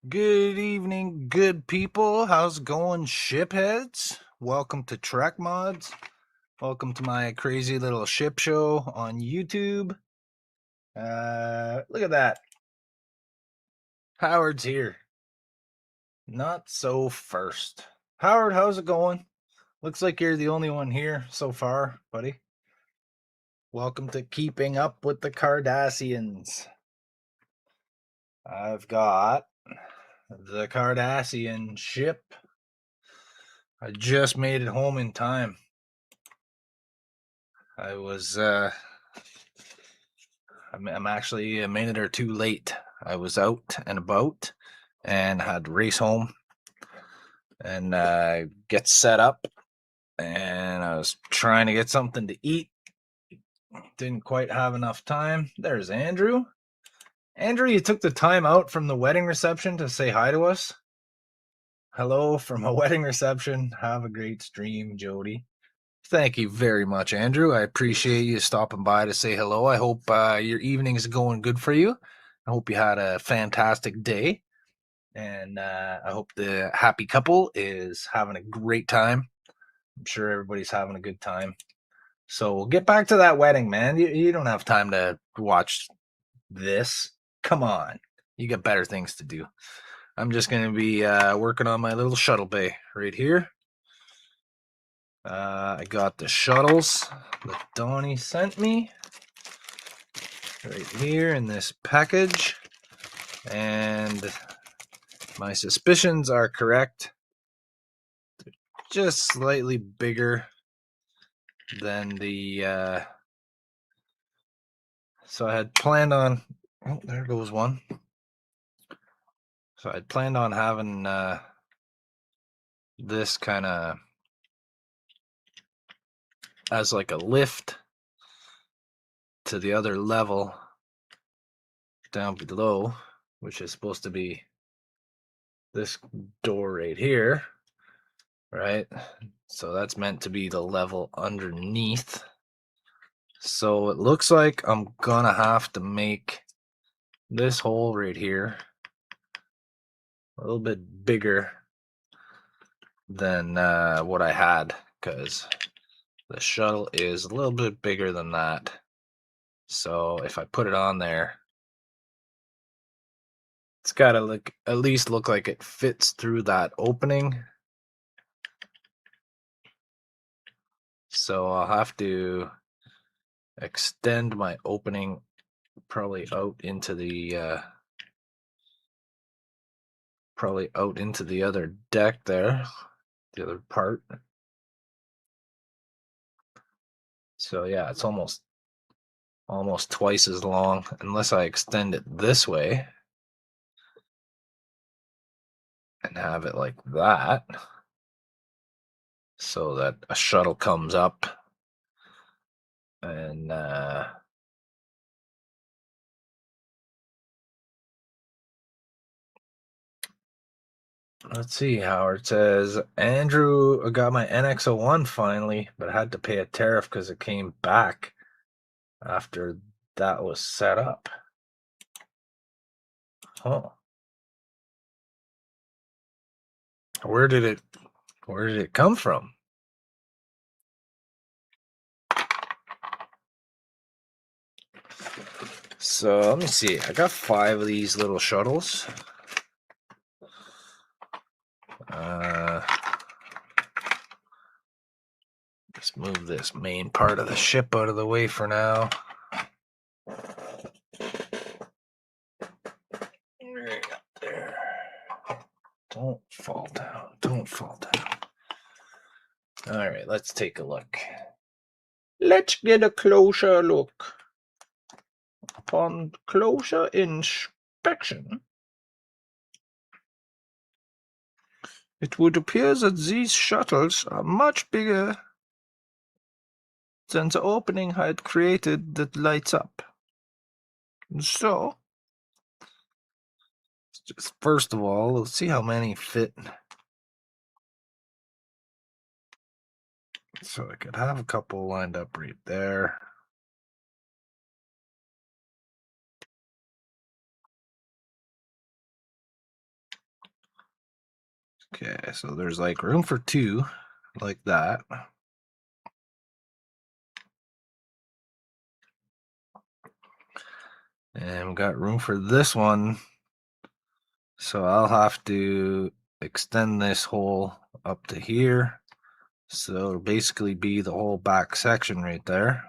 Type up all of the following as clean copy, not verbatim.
Good evening, good people. How's it going, shipheads? Welcome to Trek Mods. Welcome to my crazy little ship show on YouTube. Look at that. Howard's here. Not so first. Howard, how's it going? Looks like you're the only one here so far, buddy. Welcome to Keeping Up with the Cardassians. I've got the Cardassian ship. I just made it home in time. I was I'm actually a minute or two late. I was out and about and had to race home and get set up, and I was trying to get something to eat. Didn't quite have enough time. There's Andrew. Andrew, you took the time out from the wedding reception to say hi to us. Hello from a wedding reception. Have a great stream, Jody. Thank you very much, Andrew. I appreciate you stopping by to say hello. I hope your evening is going good for you. I hope you had a fantastic day. And I hope the happy couple is having a great time. I'm sure everybody's having a good time. So we'll get back to that wedding, man. You don't have time to watch this. Come on. You got better things to do. I'm just going to be working on my little shuttle bay right here. I got the shuttles that Donnie sent me right here in this package, and my suspicions are correct. They're just slightly bigger than the so I had planned on, oh, there goes one. So I'd planned on having this kind of as like a lift to the other level down below, which is supposed to be this door right here, right? So that's meant to be the level underneath. So it looks like I'm gonna have to make this hole right here a little bit bigger than what I had, because the shuttle is a little bit bigger than that. So if I put it on there, it's got to at least look like it fits through that opening. So I'll have to extend my opening probably out into the other deck there, the other part. So yeah, it's almost twice as long, unless I extend it this way and have it like that, so that a shuttle comes up and let's see. Howard says, Andrew got my NX-01 finally, but I had to pay a tariff because it came back after that was set up. Oh, where did it come from? So let me see. I got 5 of these little shuttles. Let's move this main part of the ship out of the way for now. Right up there. Don't fall down. Don't fall down. All right, let's take a look. Let's get a closer look. Upon closer inspection, it would appear that these shuttles are much bigger than the opening I had created that lights up. So, just first of all, let's see how many fit. So I could have a couple lined up right there. Okay, so there's like room for two, like that. And we got room for this one. So I'll have to extend this hole up to here. So it'll basically be the whole back section right there.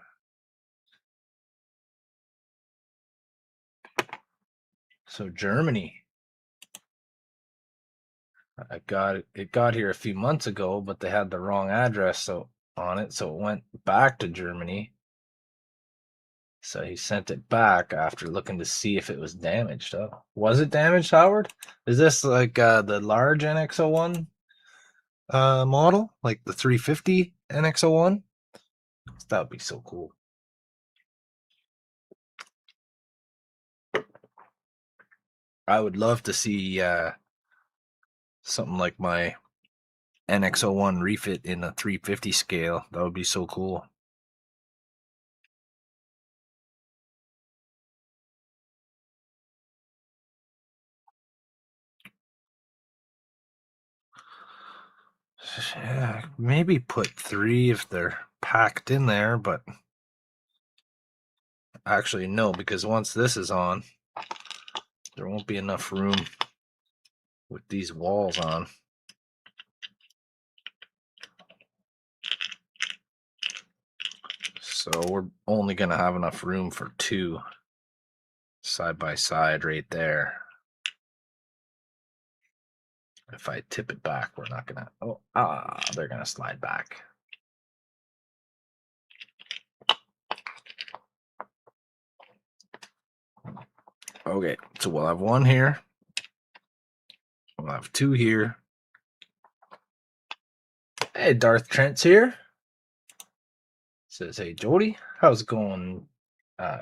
So Germany. It got here a few months ago, but they had the wrong address on it, so it went back to Germany. So he sent it back after looking to see if it was damaged. Oh, was it damaged, Howard? Is this like the large NX-01 model, like the 350 NX-01? That would be so cool. I would love to see something like my NX-01 refit in a 350 scale. That would be so cool. Yeah, maybe put 3 if they're packed in there, but actually no, because once this is on, there won't be enough room with these walls on. So we're only going to have enough room for 2 side by side right there. If I tip it back, we're not going to, they're going to slide back. Okay, so we'll have 1 here. We'll have 2 here. Hey, Darth Trent's here. Says, hey, Jody, how's it going,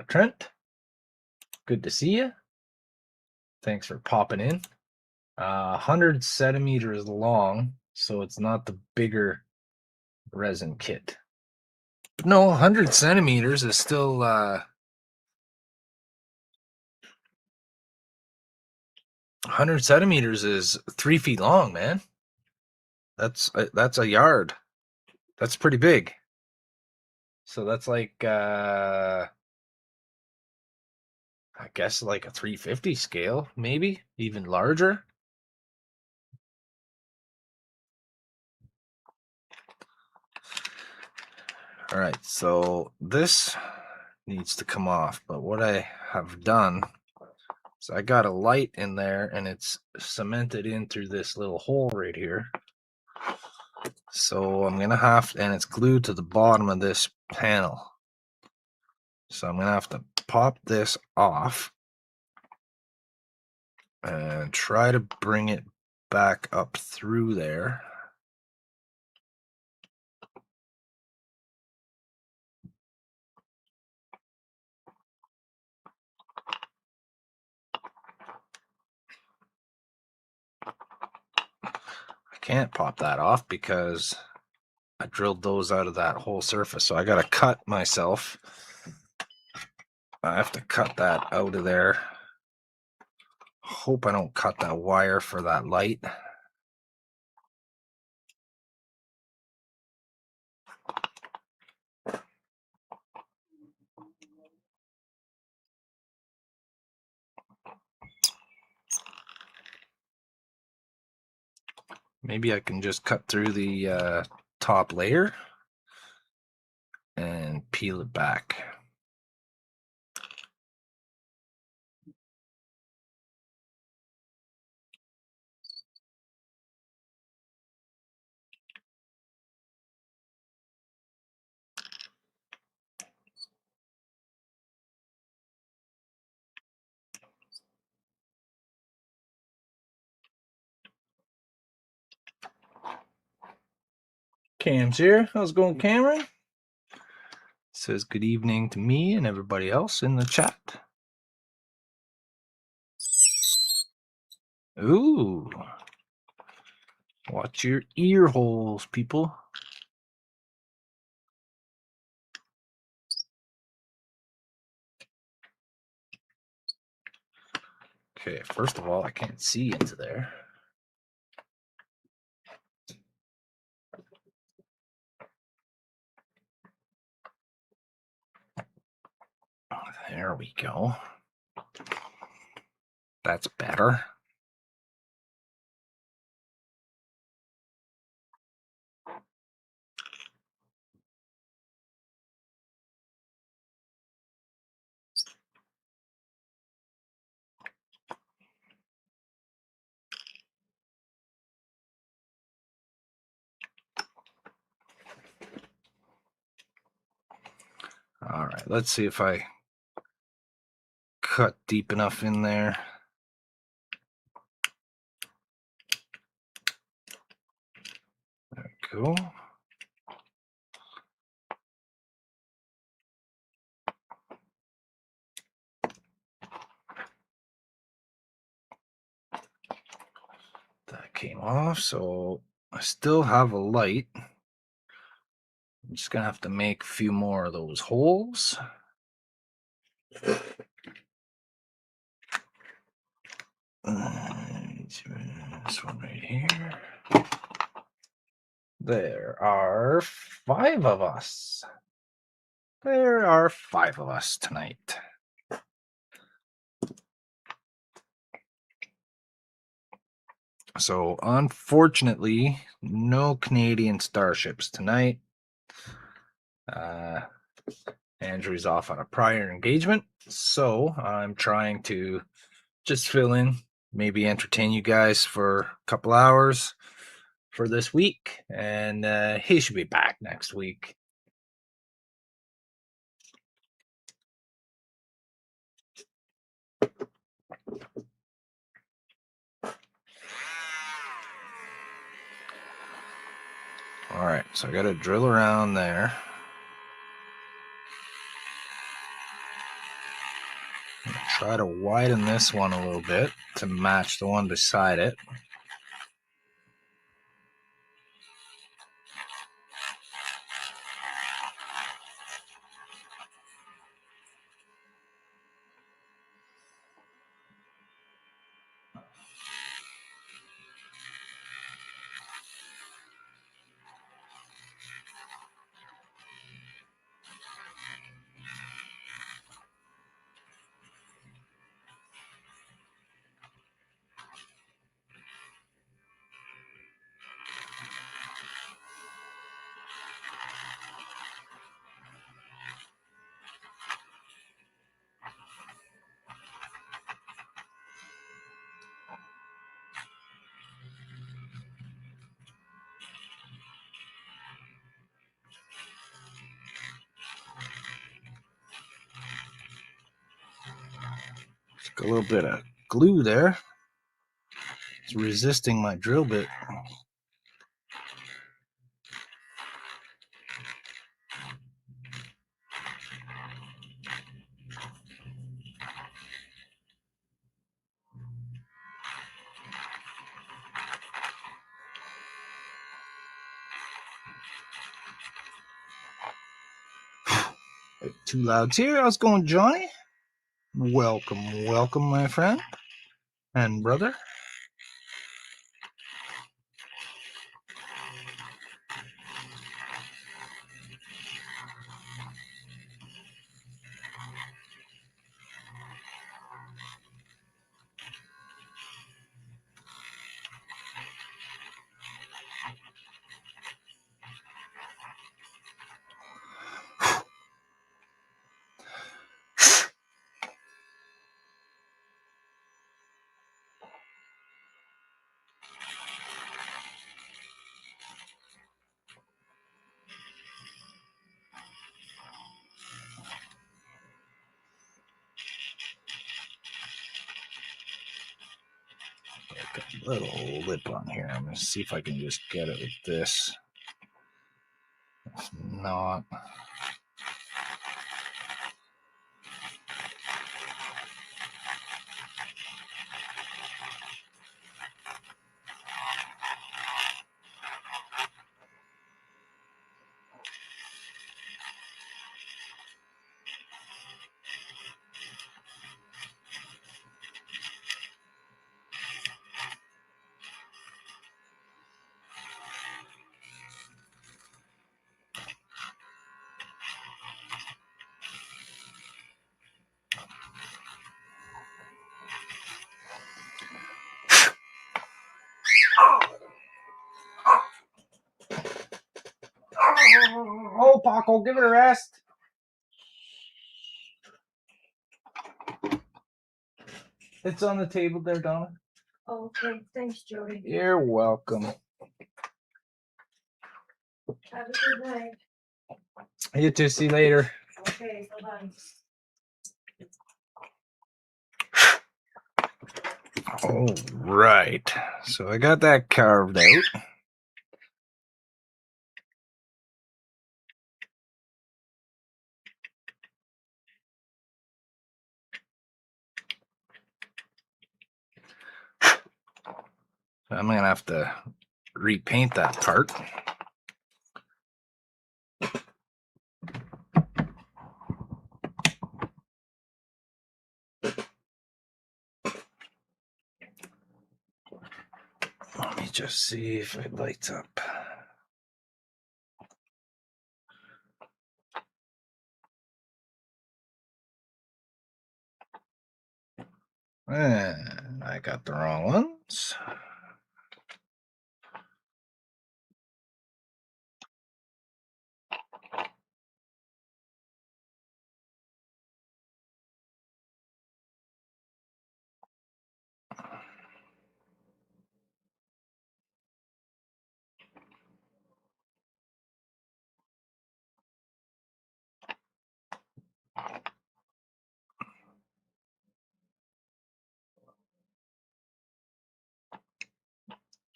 Trent? Good to see you. Thanks for popping in. 100 centimeters long, so it's not the bigger resin kit. But no, 100 centimeters is still 100 centimeters is 3 feet long, man. That's a yard. That's pretty big. So that's like I guess like a 350 scale, maybe even larger. All right, so this needs to come off, but what I have done is I got a light in there and it's cemented in through this little hole right here. So I'm gonna have to, and it's glued to the bottom of this panel. So I'm gonna have to pop this off and try to bring it back up through there. I can't pop that off because I drilled those out of that whole surface. So I gotta cut myself. I have to cut that out of there. Hope I don't cut that wire for that light. Maybe I can just cut through the top layer and peel it back. Cam's here. How's it going, Cameron? Says good evening to me and everybody else in the chat. Ooh. Watch your ear holes, people. Okay, first of all, I can't see into there. There we go. That's better. All right, let's see if I cut deep enough in there. There we go. That came off, so I still have a light. I'm just gonna have to make a few more of those holes. This one right here. There are 5 of us. There are 5 of us tonight. So, unfortunately, no Canadian starships tonight. Andrew's off on a prior engagement, so I'm trying to just fill in, maybe entertain you guys for a couple hours for this week, and he should be back next week. All right, so I got to drill around there. Try to widen this one a little bit to match the one beside it. A little bit of glue there. It's resisting my drill bit. Too loud here. How's it going, Johnny? Welcome, welcome, my friend and brother. Got a little lip on here. I'm going to see if I can just get it with this. If not, Oh, Paco, give it a rest. It's on the table there, Donna. Okay, thanks, Jody. You're welcome. Have a good night. You too. See you later. Okay, bye-bye. All right. So I got that carved out. I'm going to have to repaint that part. Let me just see if it lights up. And I got the wrong ones.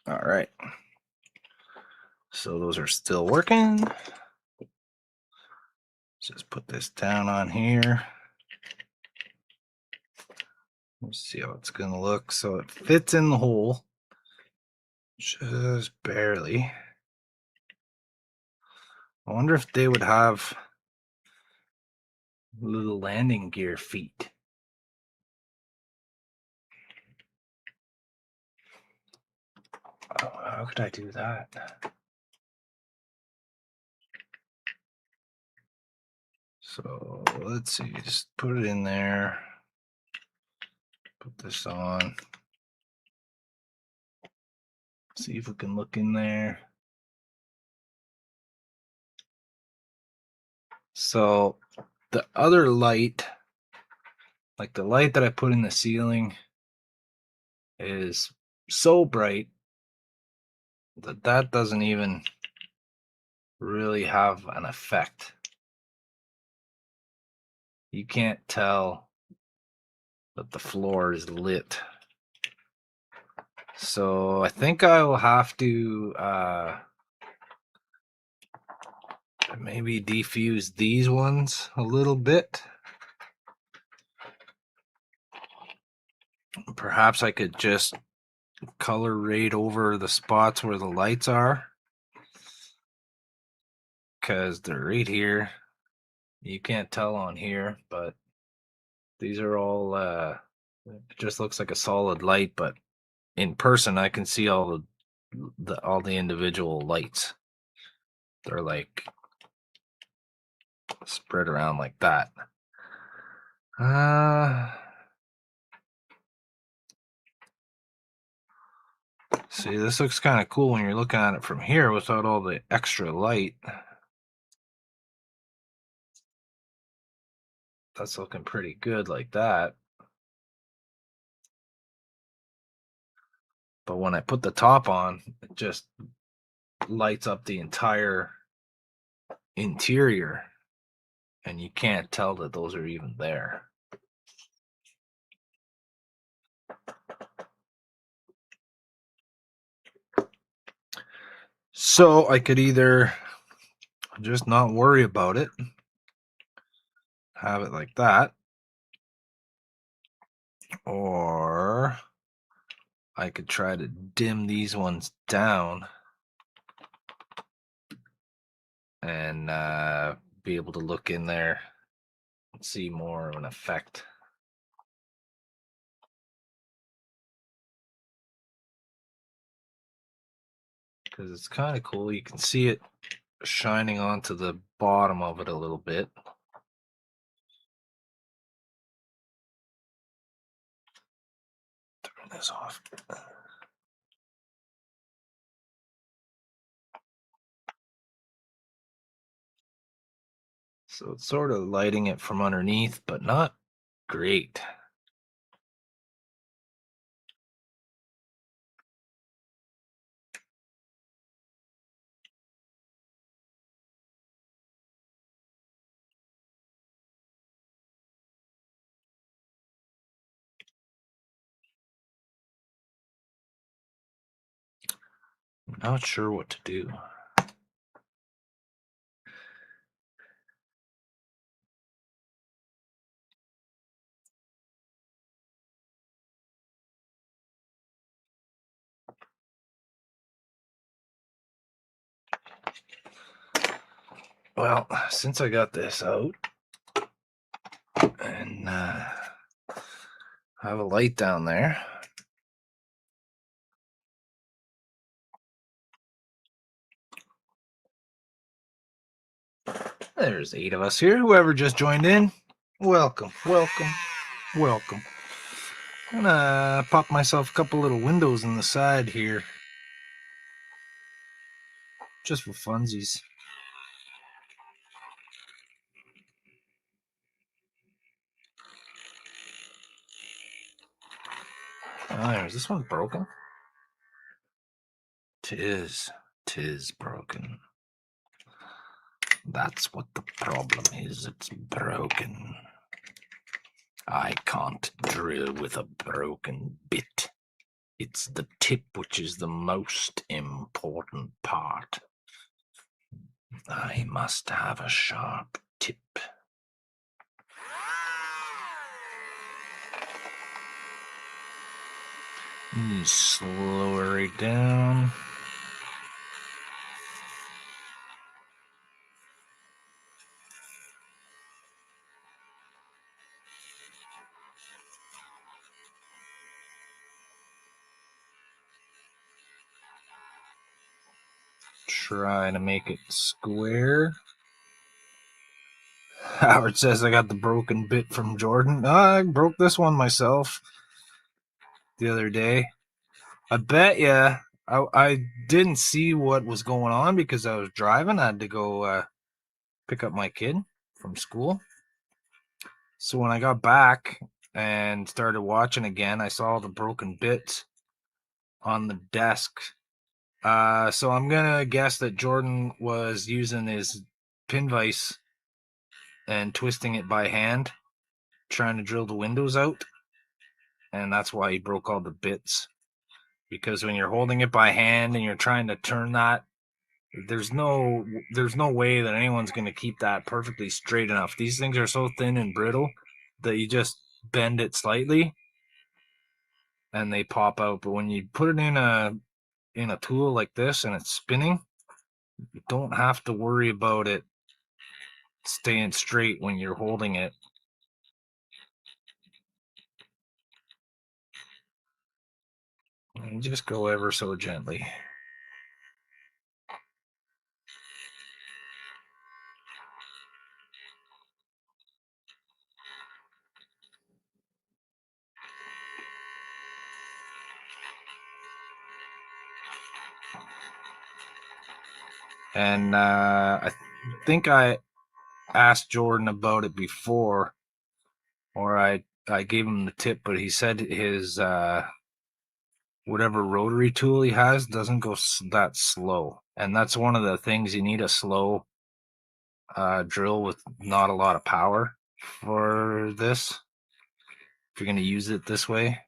All right. So those are still working. Just put this down on here. Let's see how it's going to look. So it fits in the hole. Just barely. I wonder if they would have little landing gear feet. Oh, how could I do that? So let's see, just put it in there. Put this on. See if we can look in there. So the other light, like the light that I put in the ceiling, is so bright that that doesn't even really have an effect. You can't tell that the floor is lit. So I think I will have to maybe defuse these ones a little bit. Perhaps I could just color right over the spots where the lights are, because they're right here. You can't tell on here, but these are all it just looks like a solid light, but in person I can see all the individual lights. They're like spread around like that. See, this looks kind of cool when you're looking at it from here without all the extra light. That's looking pretty good like that. But when I put the top on, it just lights up the entire interior, and you can't tell that those are even there. So I could either just not worry about it, have it like that, or I could try to dim these ones down and be able to look in there and see more of an effect. Because it's kind of cool. You can see it shining onto the bottom of it a little bit. Turn this off. So it's sort of lighting it from underneath, but not great. Not sure what to do. Well, since I got this out and have a light down there, there's 8 of us here. Whoever just joined in, welcome, welcome, welcome. I'm gonna pop myself a couple little windows in the side here, just for funsies. Oh, is this one broken? Tis broken. That's what the problem is. It's broken. I can't drill with a broken bit. It's the tip which is the most important part. I must have a sharp tip. Slow her right down. Try to make it square. Howard says I got the broken bit from Jordan. I broke this one myself the other day. I bet ya. I didn't see what was going on because I was driving. I had to go pick up my kid from school. So when I got back and started watching again, I saw the broken bits on the desk. So I'm gonna guess that Jordan was using his pin vise and twisting it by hand, trying to drill the windows out, and that's why he broke all the bits. Because when you're holding it by hand and you're trying to turn that, there's no way that anyone's going to keep that perfectly straight enough. These things are so thin and brittle that you just bend it slightly and they pop out. But when you put it in a tool like this and it's spinning, you don't have to worry about it staying straight when you're holding it. And just go ever so gently. And I think I asked Jordan about it before, or I gave him the tip, but he said his whatever rotary tool he has doesn't go that slow, and that's one of the things. You need a slow drill with not a lot of power for this if you're going to use it this way.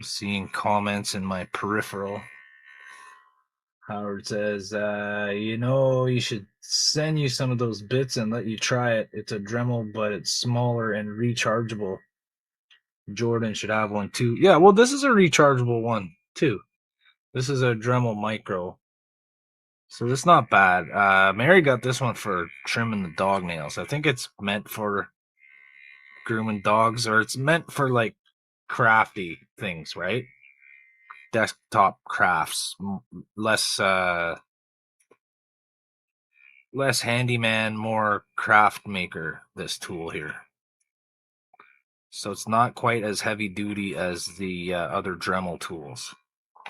Seeing comments in my peripheral. Howard says, you should send you some of those bits and let you try it. It's a Dremel, but it's smaller and rechargeable. Jordan should have one too. Yeah, well, this is a rechargeable one too. This is a Dremel Micro. So it's not bad. Mary got this one for trimming the dog nails. I think it's meant for grooming dogs, or it's meant for like crafty things, right? Desktop crafts, less less handyman, more craft maker. This tool here, so it's not quite as heavy duty as the other Dremel tools.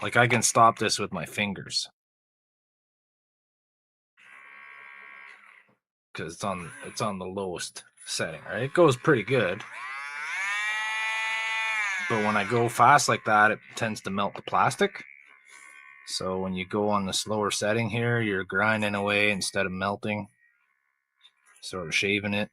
Like I can stop this with my fingers. because it's on the lowest setting, right? It goes pretty good. But when I go fast like that, it tends to melt the plastic. So when you go on the slower setting here, you're grinding away instead of melting, sort of shaving it.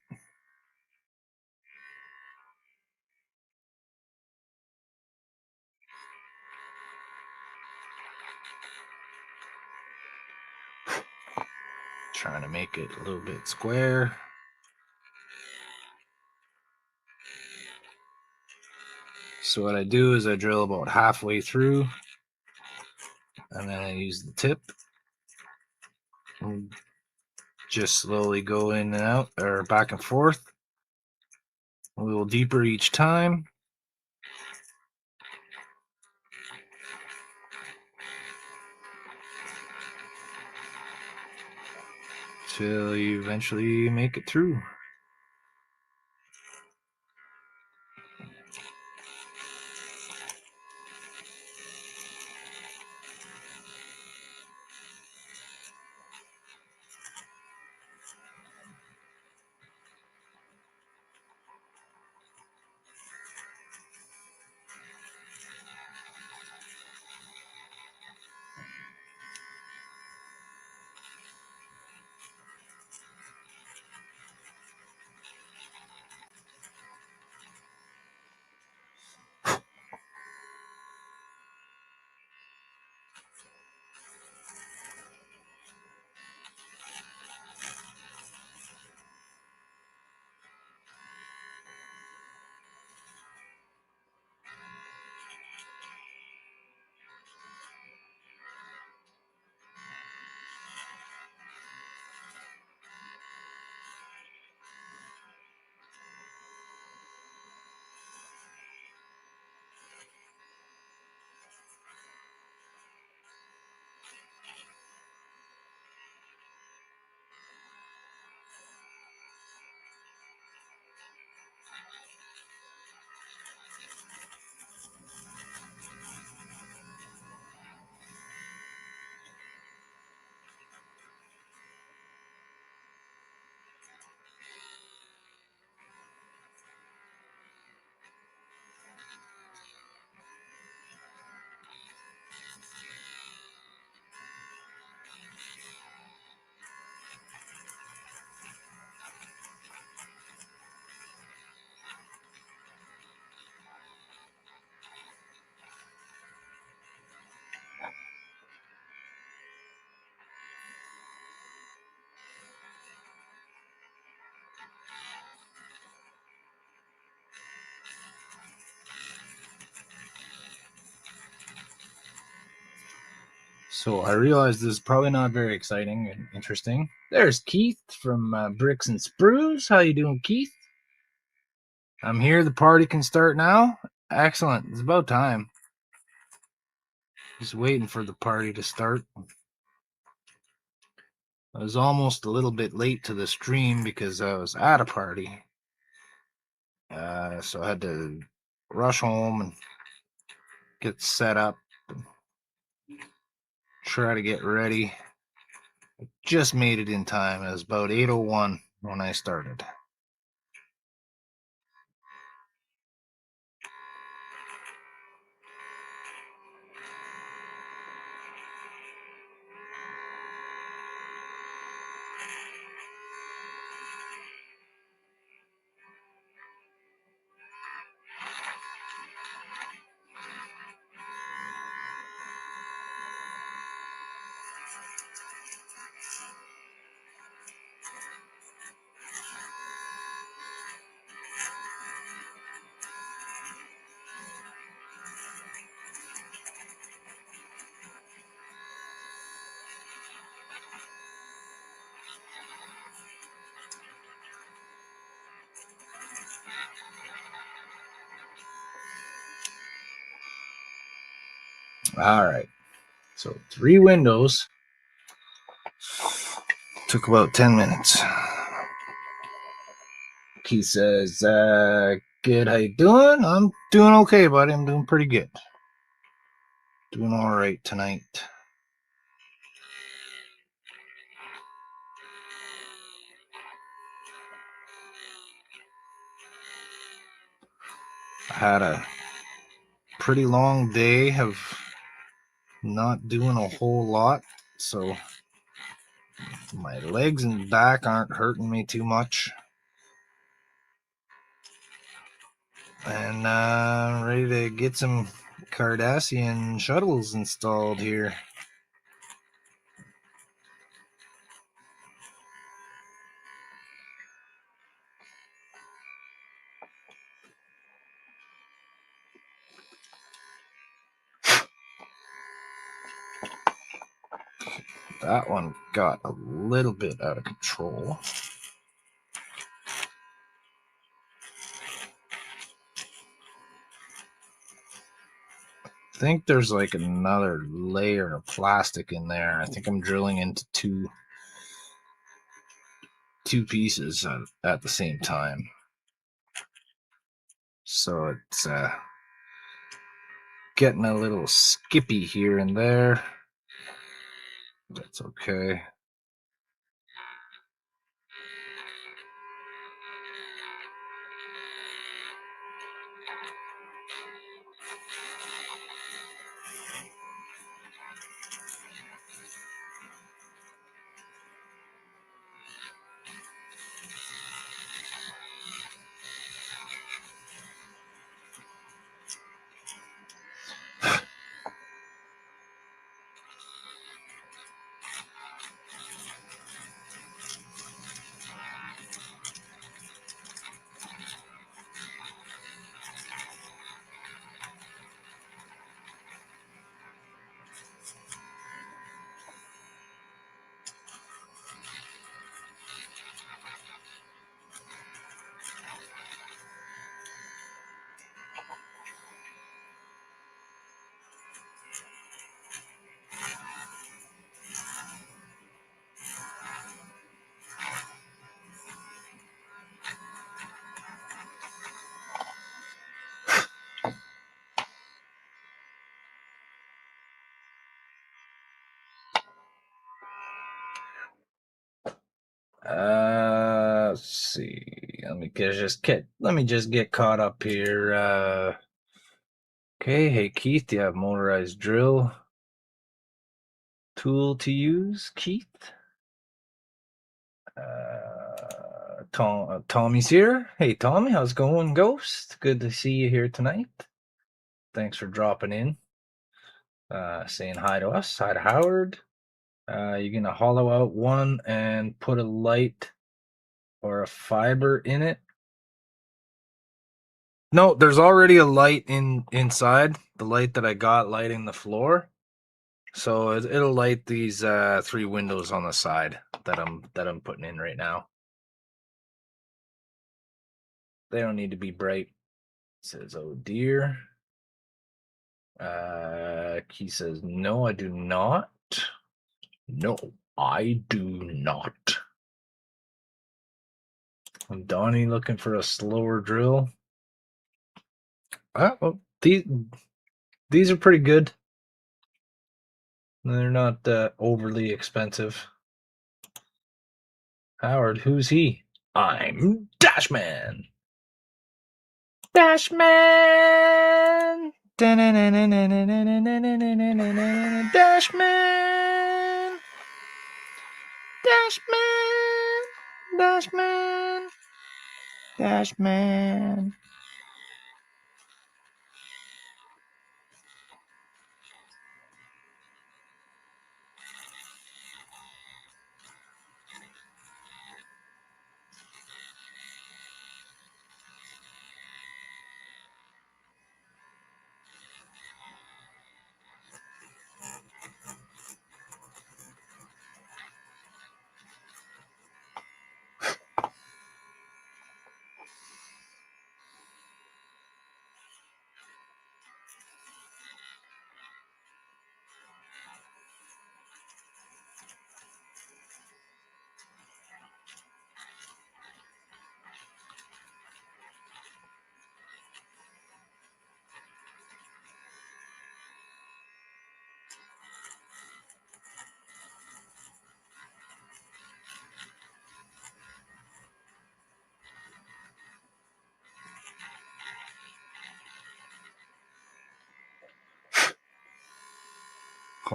Trying to make it a little bit square. So what I do is I drill about halfway through, and then I use the tip and just slowly go in and out, or back and forth, a little deeper each time. Till you eventually make it through. So I realize this is probably not very exciting and interesting. There's Keith from Bricks and Sprues. How you doing, Keith? I'm here. The party can start now. Excellent. It's about time. Just waiting for the party to start. I was almost a little bit late to the stream because I was at a party. So I had to rush home and get set up and try to get ready. Just made it in time. It was about 8:01 when I started. All right. So 3 windows. Took about 10 minutes. Keith says, good, how you doing? I'm doing okay, buddy. I'm doing pretty good. Doing all right tonight. had a pretty long day of not doing a whole lot, so my legs and back aren't hurting me too much. And ready to get some Cardassian shuttles installed here. That one got a little bit out of control. I think there's like another layer of plastic in there. I think I'm drilling into two pieces at the same time. So it's getting a little skippy here and there. That's okay. Let's see. Let me just get caught up here. Okay, hey Keith, do you have motorized drill tool to use, Keith? Tommy's here. Hey Tommy, how's it going, Ghost? Good to see you here tonight. Thanks for dropping in. Saying hi to us. Hi to Howard. You're gonna hollow out one and put a light or a fiber in it. No, there's already a light inside. The light that I got lighting the floor. So it'll light these 3 windows on the side that I'm putting in right now. They don't need to be bright. It says, oh dear. He says, no, I do not. No, I do not. And Donnie looking for a slower drill. Well, these are pretty good. They're not overly expensive. Howard, who's he? I'm Dashman. Dashman. Dashman. Dashman. Dashman. Dashman.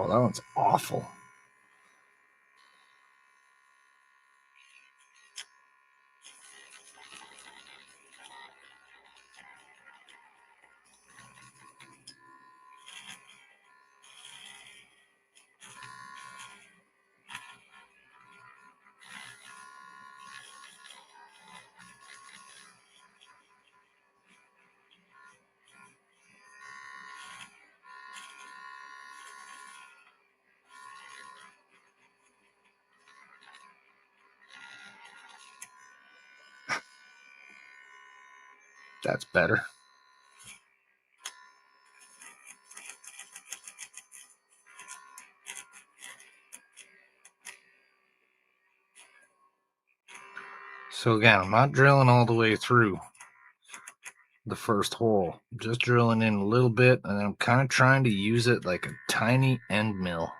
Oh, that one's awful. That's better. So again, I'm not drilling all the way through the first hole. I'm just drilling in a little bit, and I'm kind of trying to use it like a tiny end mill.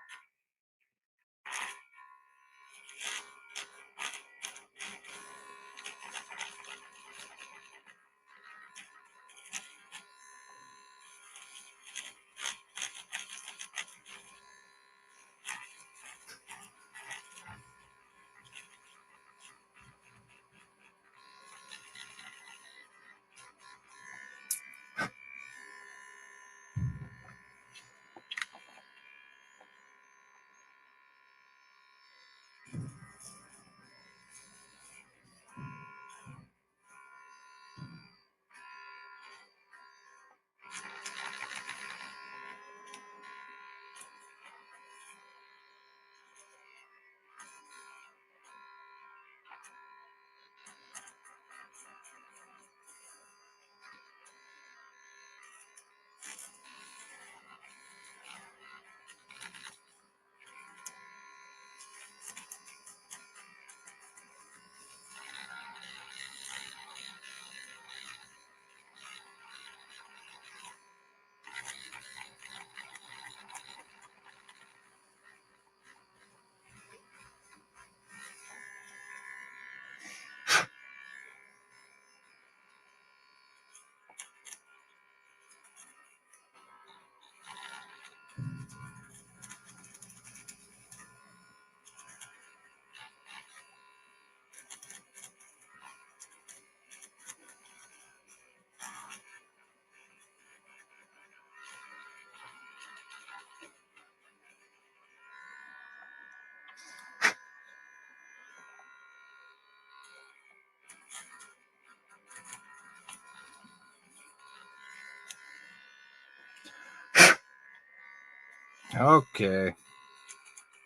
Okay.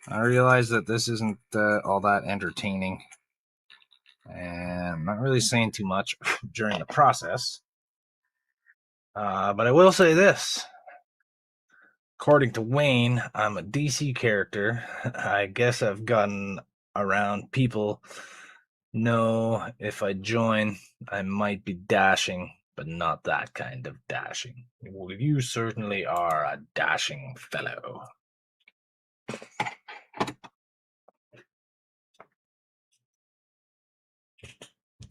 I realize that this isn't all that entertaining, and I'm not really saying too much during the process. But I will say this. According to Wayne, I'm a DC character. I guess I've gotten around people know if I join, I might be dashing, but not that kind of dashing. Well, you certainly are a dashing fellow.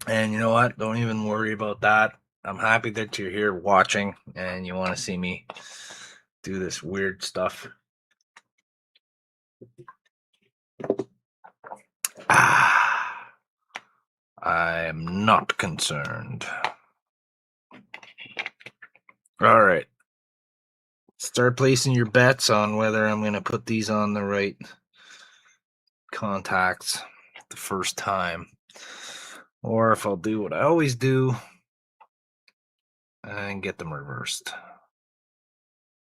And you know what? Don't even worry about that. I'm happy that you're here watching and you want to see me do this weird stuff. I am not concerned. All right. Start placing your bets on whether I'm going to put these on the right contacts the first time, or if I'll do what I always do and get them reversed.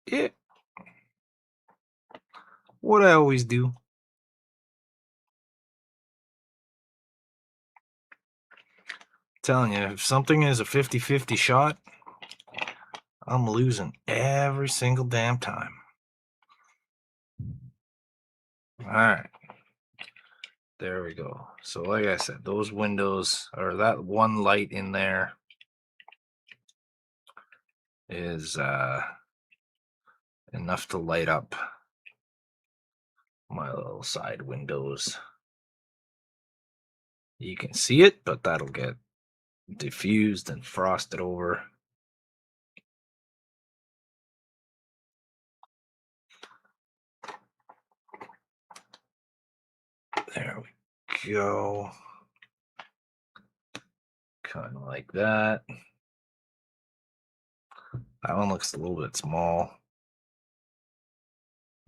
Yeah. What I always do. Telling you, if something is a 50-50 shot, I'm losing every single damn time. All right. There we go. So like I said, those windows, or that one light in there is enough to light up my little side windows. You can see it, but that'll get diffused and frosted over. There we go. Kind of like that. That one looks a little bit small.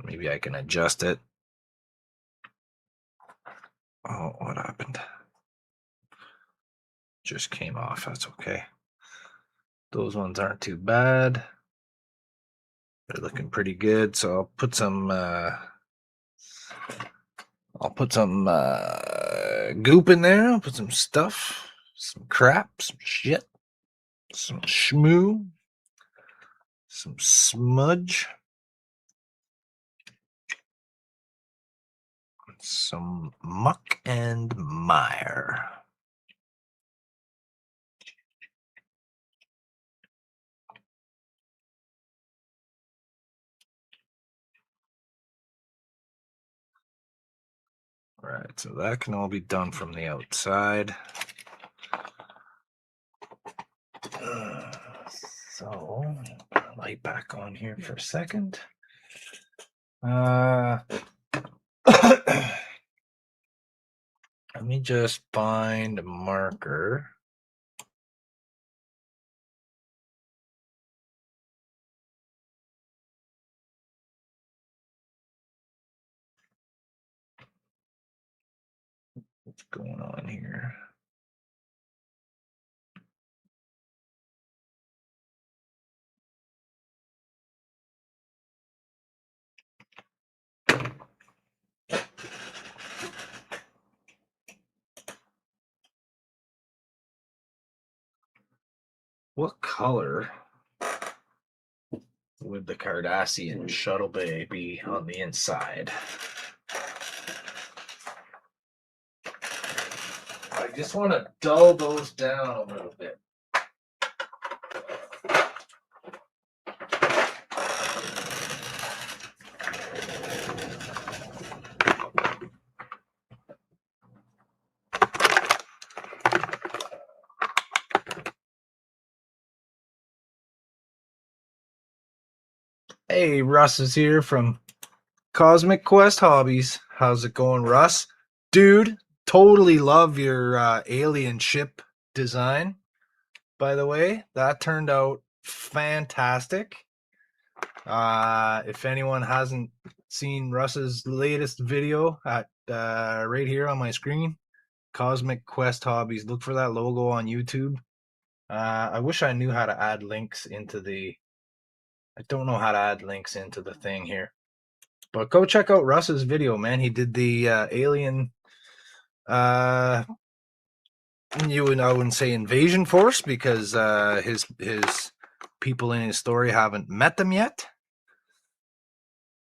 Maybe I can adjust it. Oh, what happened? Just came off. That's okay. Those ones aren't too bad. They're looking pretty good. So I'll put some goop in there. I'll put some stuff, some crap, some shit, some schmoo, some smudge, some muck and mire. All right, so that can all be done from the outside. So, light back on here for a second. Let me just find a marker. What's going on here? What color would the Cardassian shuttle bay be on the inside? I just want to dull those down a little bit. Hey, Russ is here from Cosmic Quest Hobbies. How's it going, Russ? Dude, totally love your alien ship design. By the way, that turned out fantastic. If anyone hasn't seen Russ's latest video at right here on my screen, Cosmic Quest Hobbies, look for that logo on YouTube. I wish I knew how to add links into the. I don't know how to add links into the thing here, but go check out Russ's video, man. He did the alien. I wouldn't say invasion force because his people in his story haven't met them yet.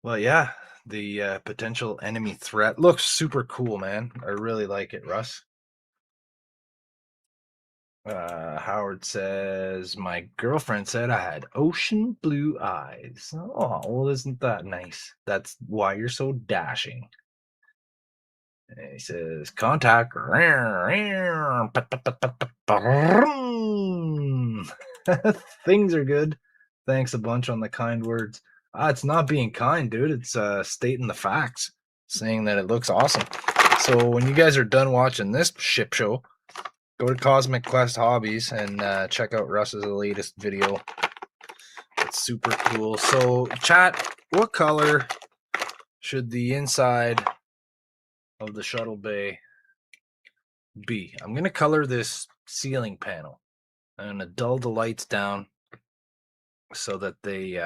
Well, yeah, the potential enemy threat looks super cool, man. I really like it, Russ. Howard says, my girlfriend said I had ocean blue eyes. Oh, well, isn't that nice? That's why you're so dashing. And he says, contact. Things are good. Thanks a bunch on the kind words. It's not being kind, dude. It's stating the facts, saying that it looks awesome. So when you guys are done watching this ship show, go to Cosmic Quest Hobbies and check out Russ's latest video. It's super cool. So, chat, what color should the inside of the shuttle bay be? I'm going to color this ceiling panel. I'm going to dull the lights down so that they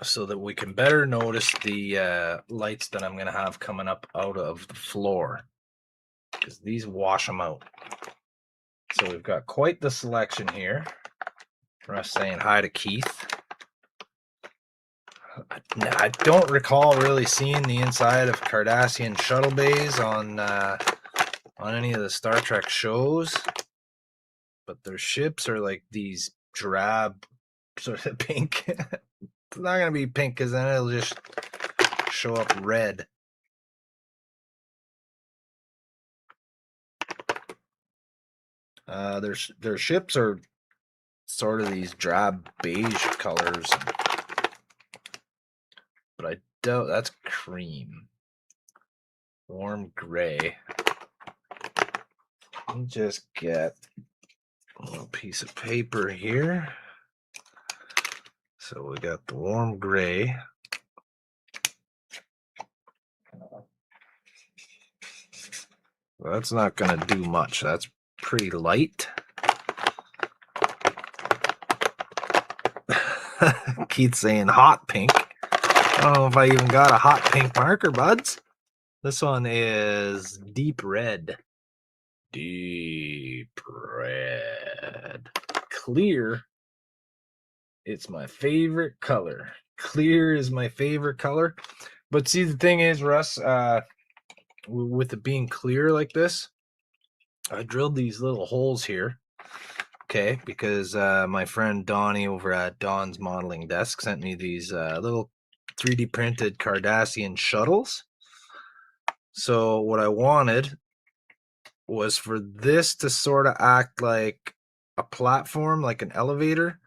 so that we can better notice the lights that I'm going to have coming up out of the floor, because these wash them out. So we've got quite the selection here. Russ saying hi to Keith. I don't recall really seeing the inside of Cardassian shuttle bays on any of the Star Trek shows, but their ships are like these drab sort of pink. It's not gonna be pink because then it'll just show up red. Their ships are sort of these drab beige colors, but That's cream. Warm gray. Let me just get a little piece of paper here. So we got the warm gray. Well, that's not going to do much. That's pretty light. Keith's saying hot pink. I don't know if I even got a hot pink marker, buds. This one is deep red. Deep red. Clear. It's my favorite color. Clear is my favorite color. But see, the thing is, Russ, with it being clear like this, I drilled these little holes here. Okay, because my friend Donnie over at Don's Modeling Desk sent me these little 3D printed Cardassian shuttles. So what I wanted was for this to sort of act like a platform, like an elevator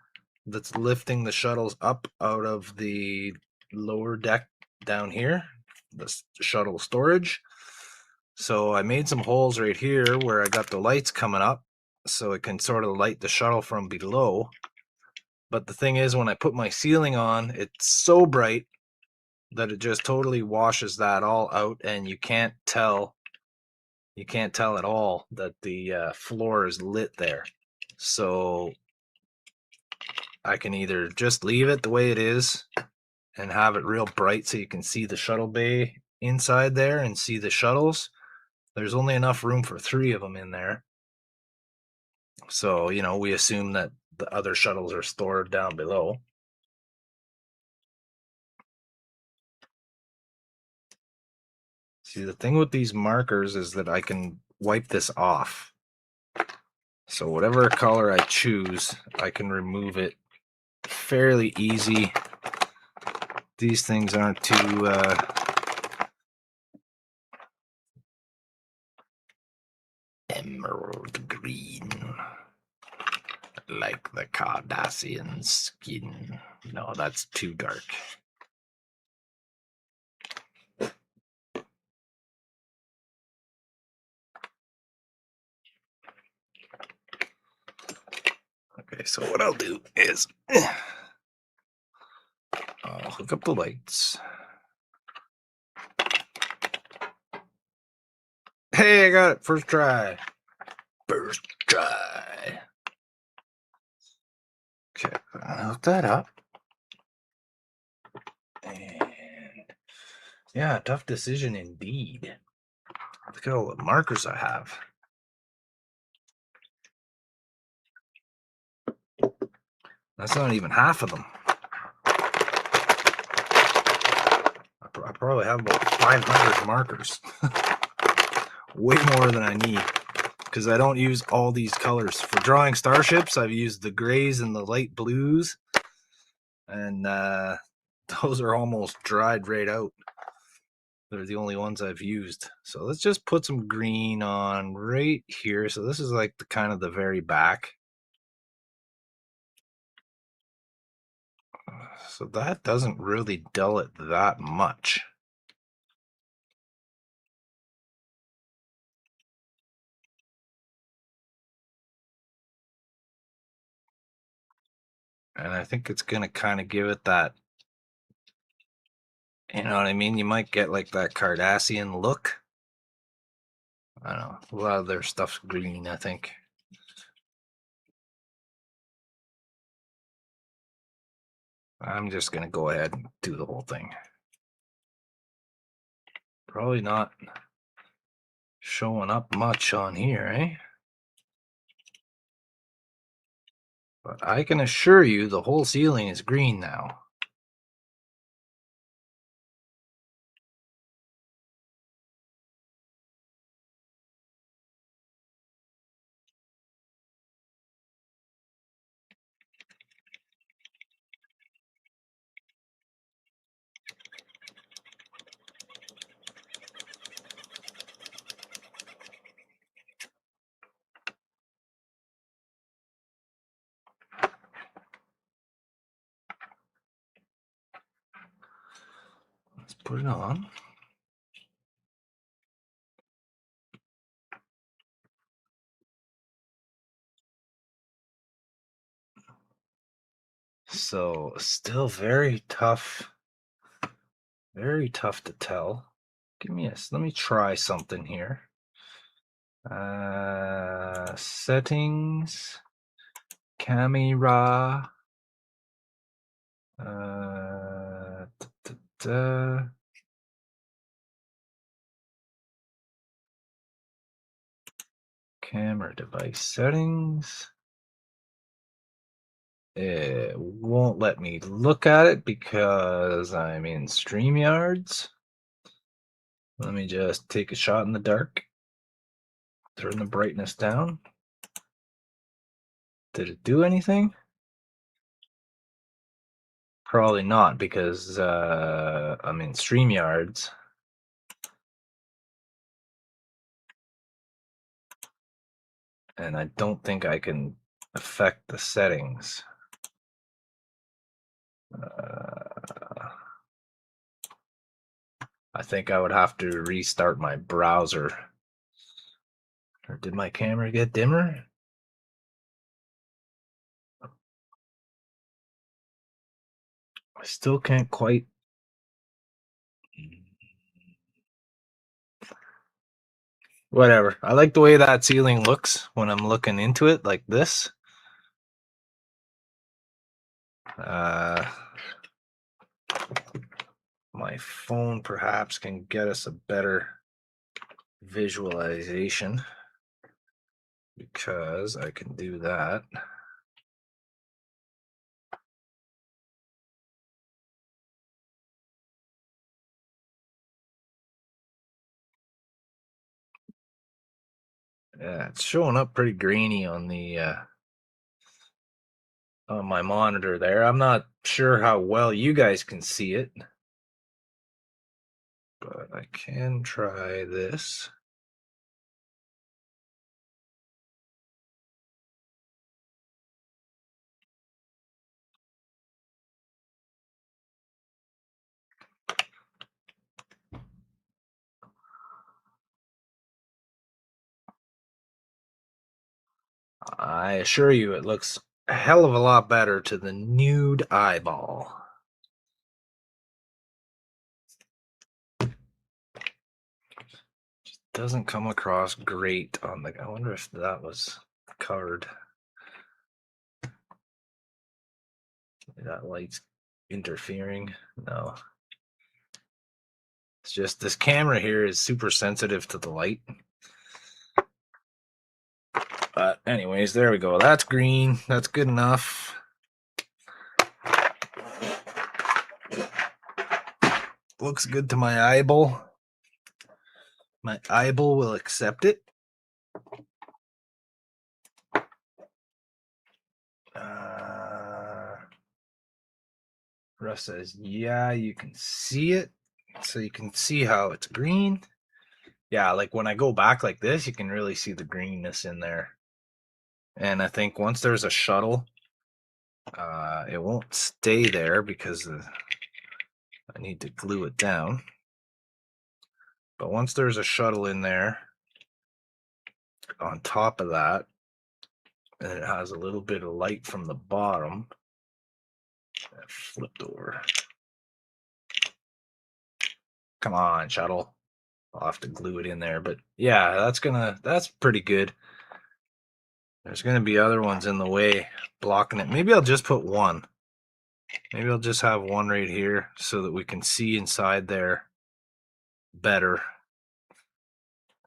that's lifting the shuttles up out of the lower deck down here, the shuttle storage. So I made some holes right here where I got the lights coming up so it can sort of light the shuttle from below. But the thing is, when I put my ceiling on, it's so bright that it just totally washes that all out, and you can't tell at all that the floor is lit there. So I can either just leave it the way it is and have it real bright so you can see the shuttle bay inside there and see the shuttles. There's only enough room for 3 of them in there. So, we assume that the other shuttles are stored down below. See, the thing with these markers is that I can wipe this off. So whatever color I choose, I can remove it fairly easy. These things aren't too emerald green, like the Cardassian skin. No, that's too dark. Okay, so what I'll do is I'll hook up the lights. Hey, I got it. First try. First try. Okay, I'll hook that up. And yeah, tough decision indeed. Look at all the markers I have. That's not even half of them. I probably have about 500 markers. Way more than I need, because I don't use all these colors. For drawing starships, I've used the grays and the light blues, and those are almost dried right out. They're the only ones I've used. So let's just put some green on right here. So this is like the kind of the very back. So that doesn't really dull it that much. And I think it's going to kind of give it that, you know what I mean? You might get like that Cardassian look. I don't know. A lot of their stuff's green, I think. I'm just going to go ahead and do the whole thing. Probably not showing up much on here, eh? But I can assure you the whole ceiling is green now. put it on. So still very tough to tell. Let me try something here. Settings, camera, camera device settings. It won't let me look at it because I'm in StreamYards. Let me just take a shot in the dark. Turn the brightness down. Did it do anything? Probably not, because I'm in StreamYards. And I don't think I can affect the settings. I think I would have to restart my browser. Or did my camera get dimmer? I still can't quite. Whatever. I like the way that ceiling looks when I'm looking into it like this. My phone perhaps can get us a better visualization because I can do that. Yeah, it's showing up pretty grainy on the on my monitor there. I'm not sure how well you guys can see it, but I can try this. I assure you it looks a hell of a lot better to the nude eyeball. Just doesn't come across great on the. I wonder if that was covered. That light's interfering. No. It's just this camera here is super sensitive to the light. But anyways, there we go. That's green. That's good enough. Looks good to my eyeball. My eyeball will accept it. Russ says, yeah, you can see it. So you can see how it's green. Yeah, like when I go back like this, you can really see the greenness in there. And I think once there's a shuttle, it won't stay there because I need to glue it down. But once there's a shuttle in there, on top of that, and it has a little bit of light from the bottom, that flipped over. Come on, shuttle. I'll have to glue it in there, but yeah, that's pretty good. There's gonna be other ones in the way blocking it. Maybe I'll just put one. Maybe I'll just have one right here so that we can see inside there better.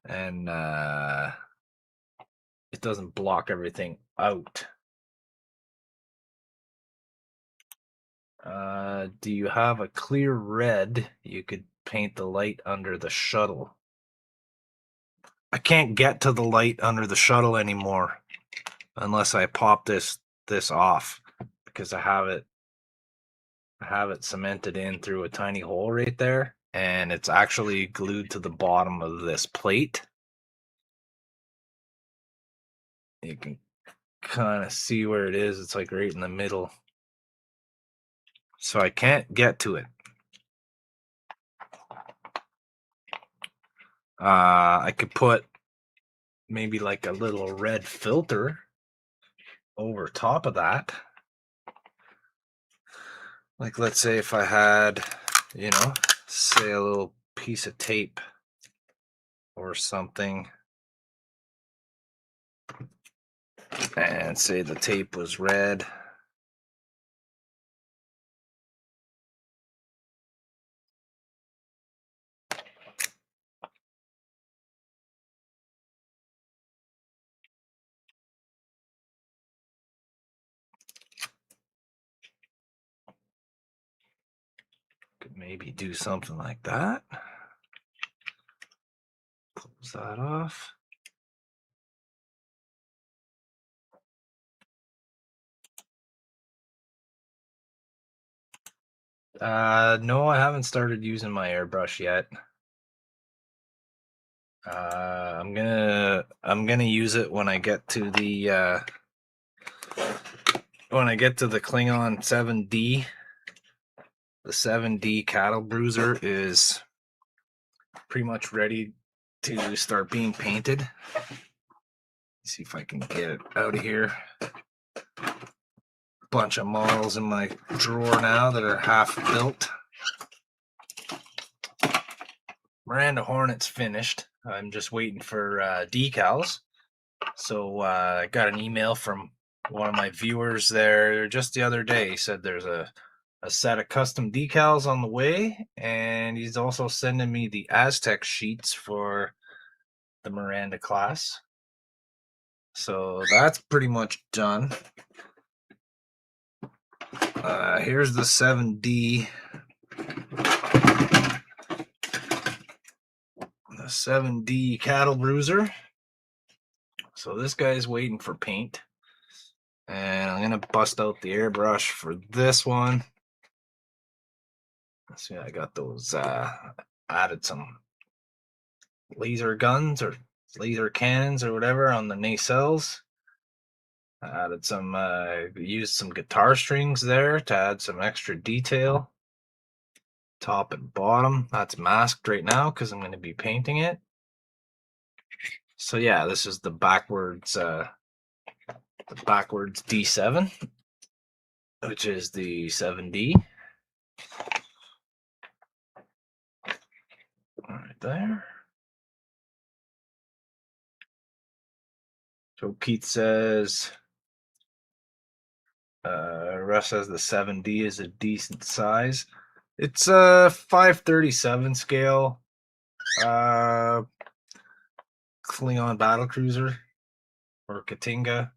And it doesn't block everything out. Do you have a clear red you could paint the light under the shuttle? I can't get to the light under the shuttle anymore unless I pop this off because I have it cemented in through a tiny hole right there, and it's actually glued to the bottom of this plate. You can kind of see where it is. It's like right in the middle. So I can't get to it. I could put maybe like a little red filter over top of that. Like, let's say if I had, say a little piece of tape or something, and say the tape was red. Could maybe do something like that. Close that off. No, I haven't started using my airbrush yet. I'm gonna use it when I get to the Klingon 7D. The 7D cattle bruiser is pretty much ready to start being painted. Let's see if I can get it out of here. Bunch of models in my drawer now that are half built. Miranda Hornet's finished. I'm just waiting for decals. So I got an email from one of my viewers there just the other day. He said there's a set of custom decals on the way, and he's also sending me the Aztec sheets for the Miranda class. So that's pretty much done. Here's the 7D. The 7D cattle bruiser. So this guy's waiting for paint. And I'm going to bust out the airbrush for this one. See, I got those, added some laser guns or laser cannons or whatever on the nacelles. I added some, used some guitar strings there to add some extra detail. Top and bottom. That's masked right now because I'm going to be painting it. So yeah, this is the backwards D7, which is the 7D. Right there. So Keith says, Russ says the 7D is a decent size. It's a 537 scale Klingon battlecruiser or Katinga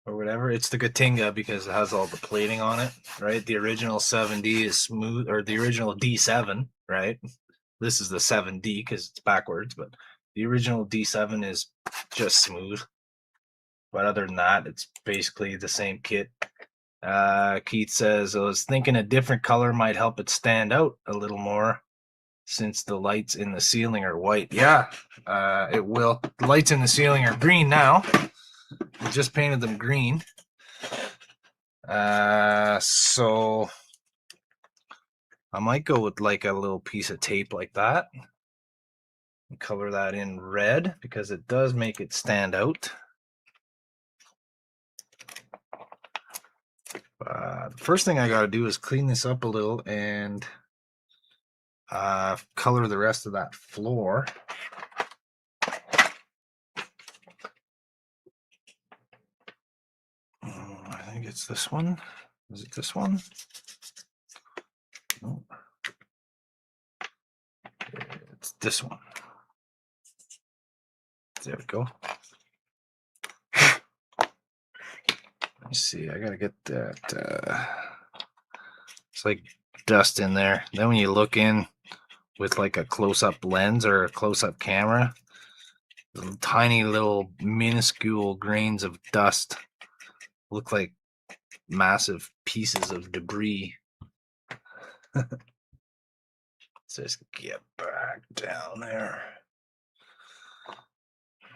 or whatever. It's the Katinga because it has all the plating on it, right? The original 7D is smooth, or the original D7, right? This is the 7D because it's backwards, but the original D7 is just smooth. But other than that, it's basically the same kit. Keith says, I was thinking a different color might help it stand out a little more since the lights in the ceiling are white. Yeah, it will. The lights in the ceiling are green now. We just painted them green. So I might go with like a little piece of tape like that and color that in red because it does make it stand out. The first thing I got to do is clean this up a little and color the rest of that floor. I think it's this one. Is it this one? No. It's this one. There we go. Let me see. I gotta get that. It's like dust in there. Then when you look in with like a close-up lens or a close-up camera, tiny little minuscule grains of dust look like massive pieces of debris. Let's just get back down there.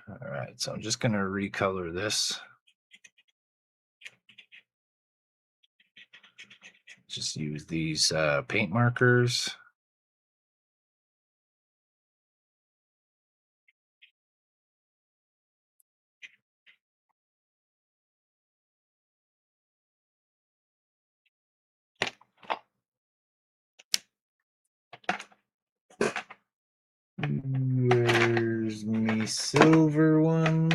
All right, so I'm just gonna recolor this. Just use these paint markers. the silver one.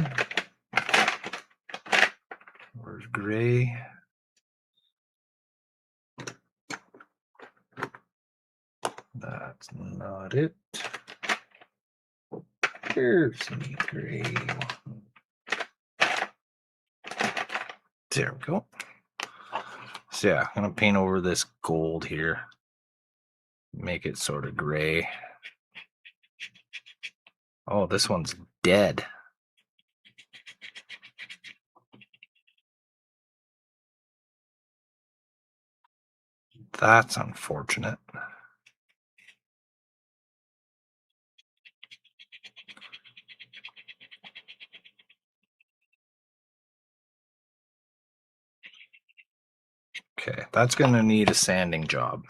Where's gray? That's not it. Here's the gray one. There we go. So yeah, I'm gonna paint over this gold here. Make it sort of gray. Oh, this one's dead. That's unfortunate. Okay, that's gonna need a sanding job.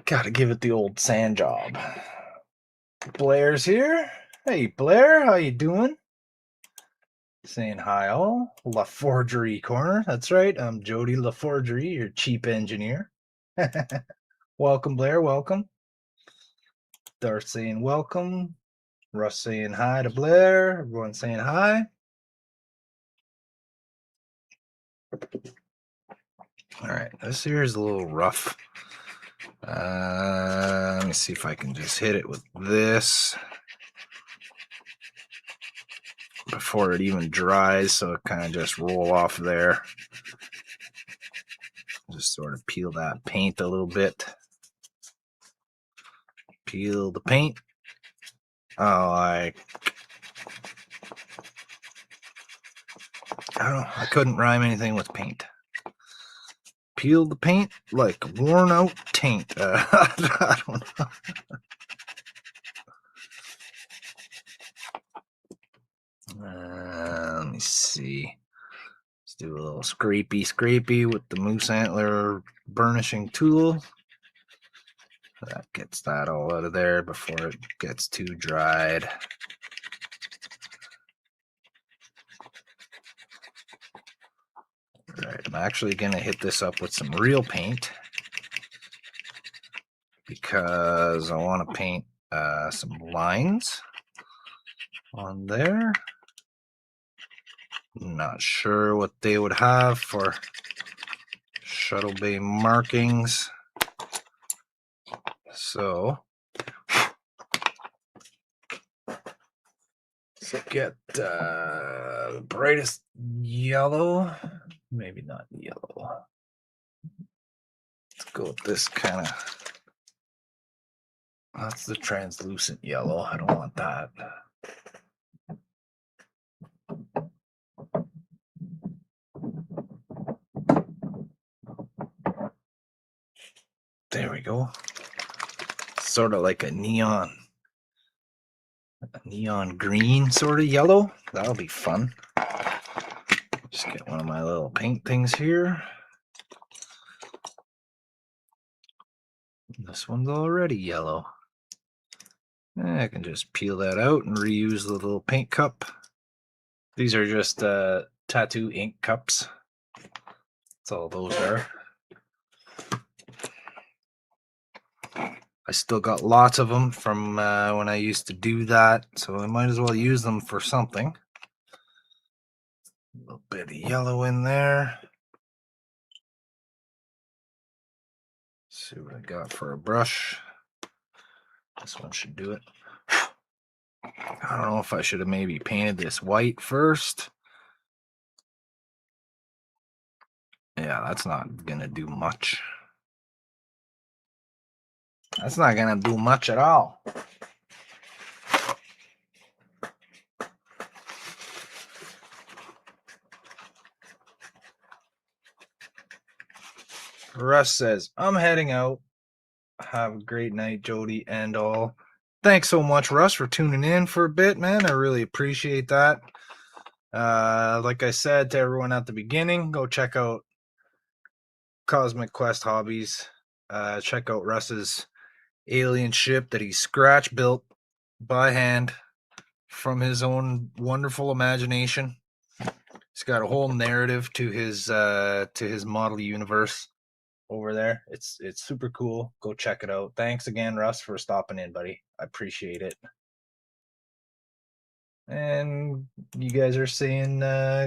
Gotta give it the old sand job. Blair's here. Hey Blair, how you doing? Saying hi all. La Forgery Corner. That's right. I'm Jody La Forgery, your cheap engineer. Welcome, Blair. Welcome. Darth saying welcome. Russ saying hi to Blair. Everyone saying hi. All right, this here is a little rough. Let me see if I can just hit it with this before it even dries, so it kind of just roll off there. Just sort of peel that paint a little bit. Peel the paint. Oh, I don't know. I couldn't rhyme anything with paint. Peel the paint like worn out taint. I don't know. Let me see. Let's do a little scrapey with the moose antler burnishing tool. That gets that all out of there before it gets too dried. All right, I'm actually going to hit this up with some real paint because I want to paint some lines on there. Not sure what they would have for shuttle bay markings. So let's get the brightest yellow. Maybe not yellow. Let's go with this kind of. That's the translucent yellow. I don't want that. There we go. Sort of like a neon green sort of yellow. That'll be fun. Just get one of my little paint things here. This one's already yellow. I can just peel that out and reuse the little paint cup. These are just tattoo ink cups. That's all those are. I still got lots of them from when I used to do that, so I might as well use them for something. A little bit of yellow in there. See what I got for a brush. This one should do it. I don't know if I should have maybe painted this white first. Yeah, that's not gonna do much. That's not gonna do much at all. Russ says, I'm heading out. Have a great night, Jody and all. Thanks so much, Russ, for tuning in for a bit, man. I really appreciate that. Like I said to everyone at the beginning, go check out Cosmic Quest Hobbies. Check out Russ's alien ship that he scratch built by hand from his own wonderful imagination. He's got a whole narrative to his model universe over there. It's super cool. Go check it out. Thanks again, Russ, for stopping in, buddy. I appreciate it. and you guys are saying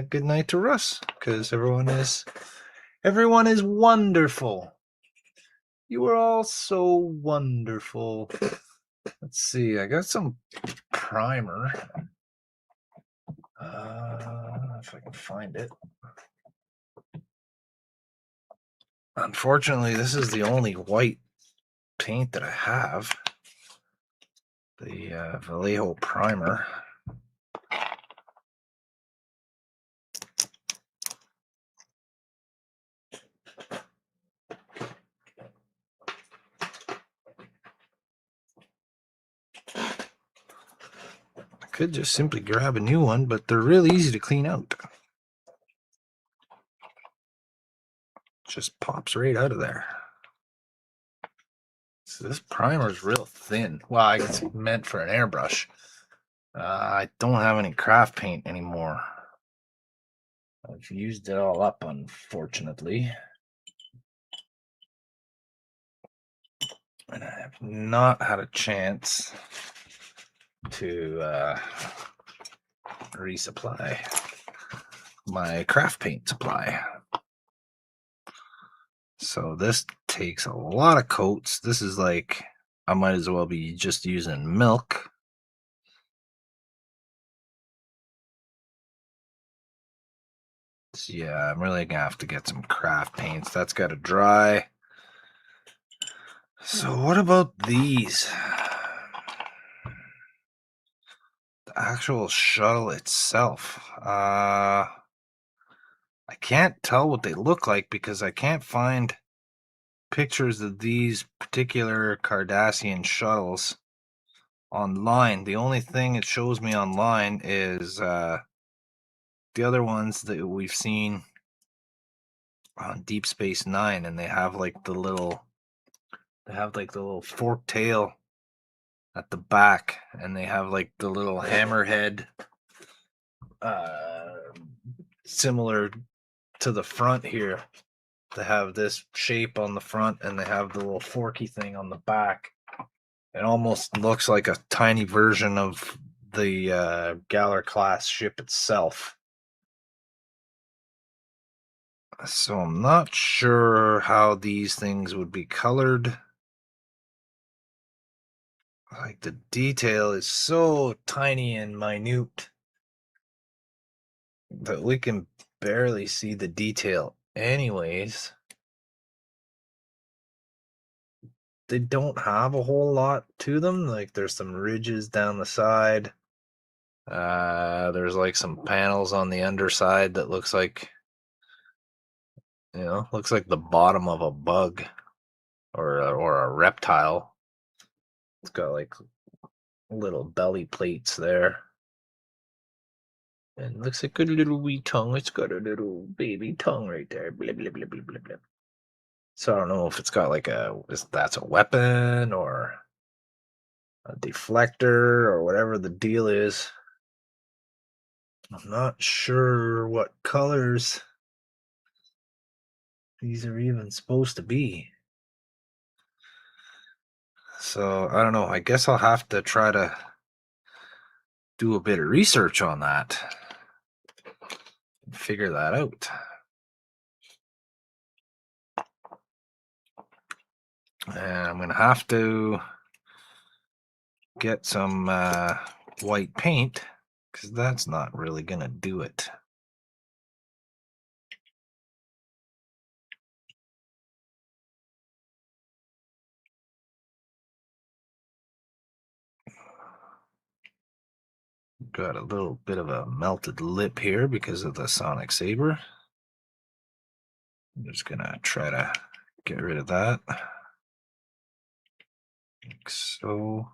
good night to Russ because everyone is wonderful. You are all so wonderful. Let's see. I got some primer. If I can find it. Unfortunately, this is the only white paint that I have. The Vallejo primer. I could just simply grab a new one, but they're really easy to clean out. Just pops right out of there. So this primer is real thin. Well, I guess it's meant for an airbrush. I don't have any craft paint anymore. I've used it all up, unfortunately. And I have not had a chance to resupply my craft paint supply. So this takes a lot of coats. This is like, I might as well be just using milk. So yeah, I'm really gonna have to get some craft paints. That's got to dry. So what about these? The actual shuttle itself. I can't tell what they look like because I can't find pictures of these particular Cardassian shuttles online. The only thing it shows me online is the other ones that we've seen on Deep Space Nine, and they have like the little fork tail at the back, and they have like the little hammerhead similar to the front here. They have this shape on the front, and they have the little forky thing on the back. It almost looks like a tiny version of the Galor class ship itself. So I'm not sure how these things would be colored. Like the detail is so tiny and minute that we can barely see the detail anyways. They don't have a whole lot to them. Like there's some ridges down the side. There's like some panels on the underside that looks like, looks like the bottom of a bug or a reptile. It's got like little belly plates there. And looks like a little wee tongue. It's got a little baby tongue right there. Blah, blah, blah, blah, blah, blah. So I don't know if it's got like that's a weapon or a deflector or whatever the deal is. I'm not sure what colors these are even supposed to be. So I don't know. I guess I'll have to try to do a bit of research on that and figure that out. And I'm going to have to get some white paint because that's not really going to do it. Got a little bit of a melted lip here because of the sonic saber. I'm just gonna try to get rid of that. Like so.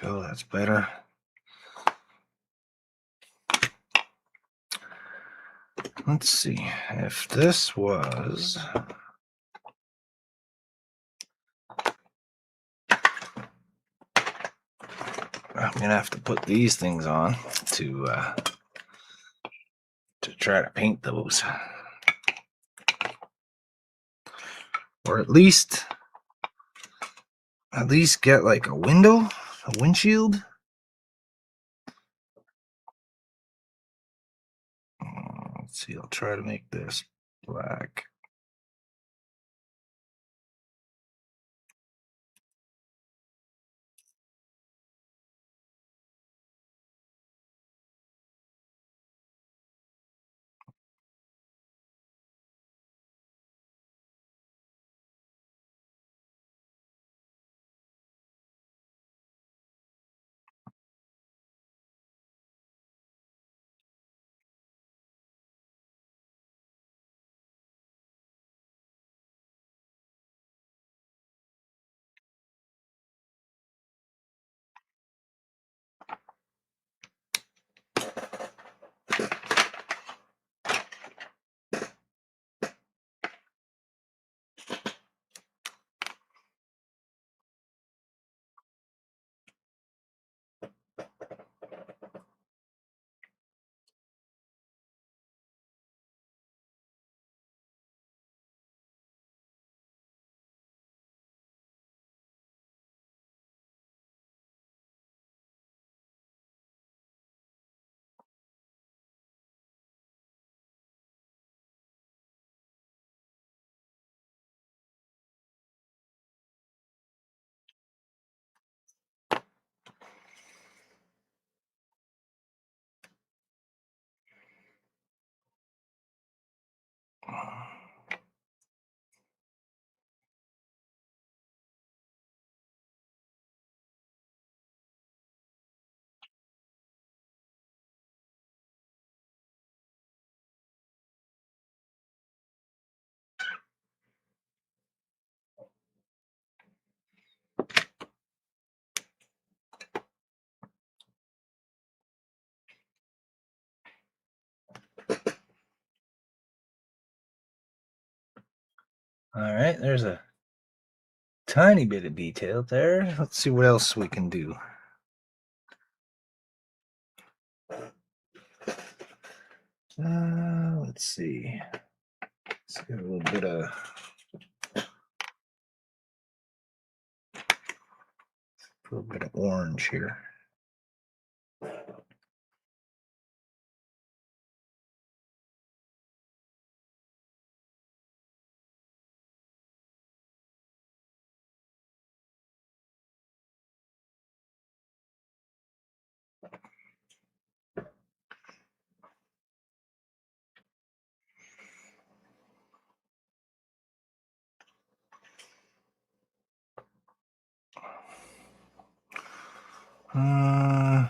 Oh, that's better. Let's see if this was. I'm gonna have to put these things on to try to paint those, or at least get like a window, a windshield. Let's see. I'll try to make this black. All right, there's a tiny bit of detail there. Let's see what else we can do. Let's see. Let's get a little bit of orange here. Uh,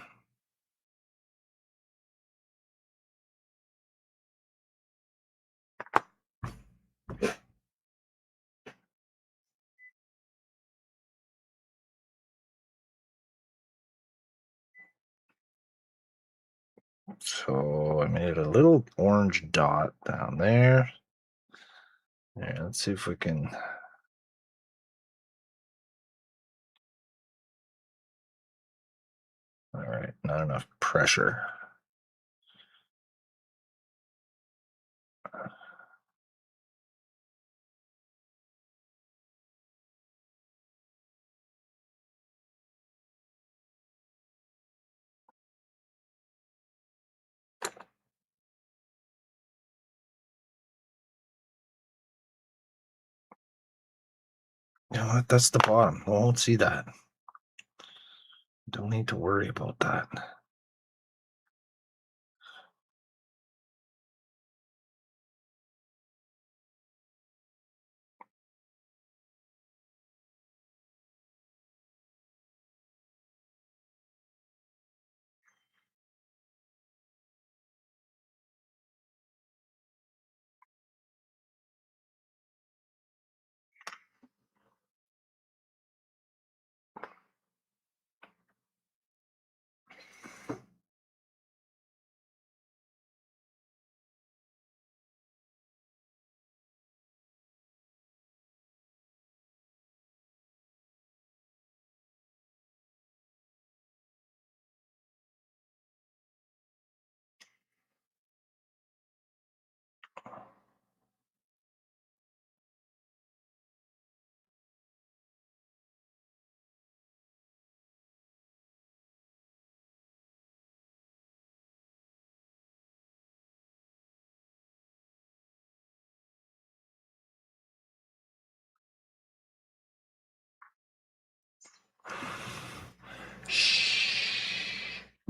so I made a little orange dot down there. Yeah, let's see if we can. All right, not enough pressure. You know what? That's the bottom. We won't see that. Don't need to worry about that.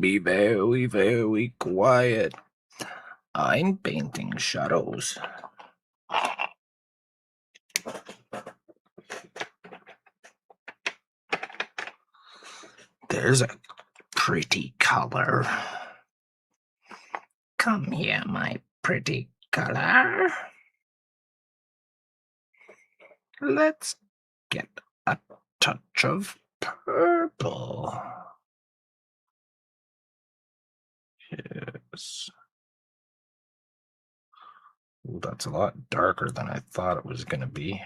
Be very, very quiet. I'm painting shadows. There's a pretty color. Come here, my pretty color. Let's get a touch of purple. Yes. Ooh, that's a lot darker than I thought it was going to be.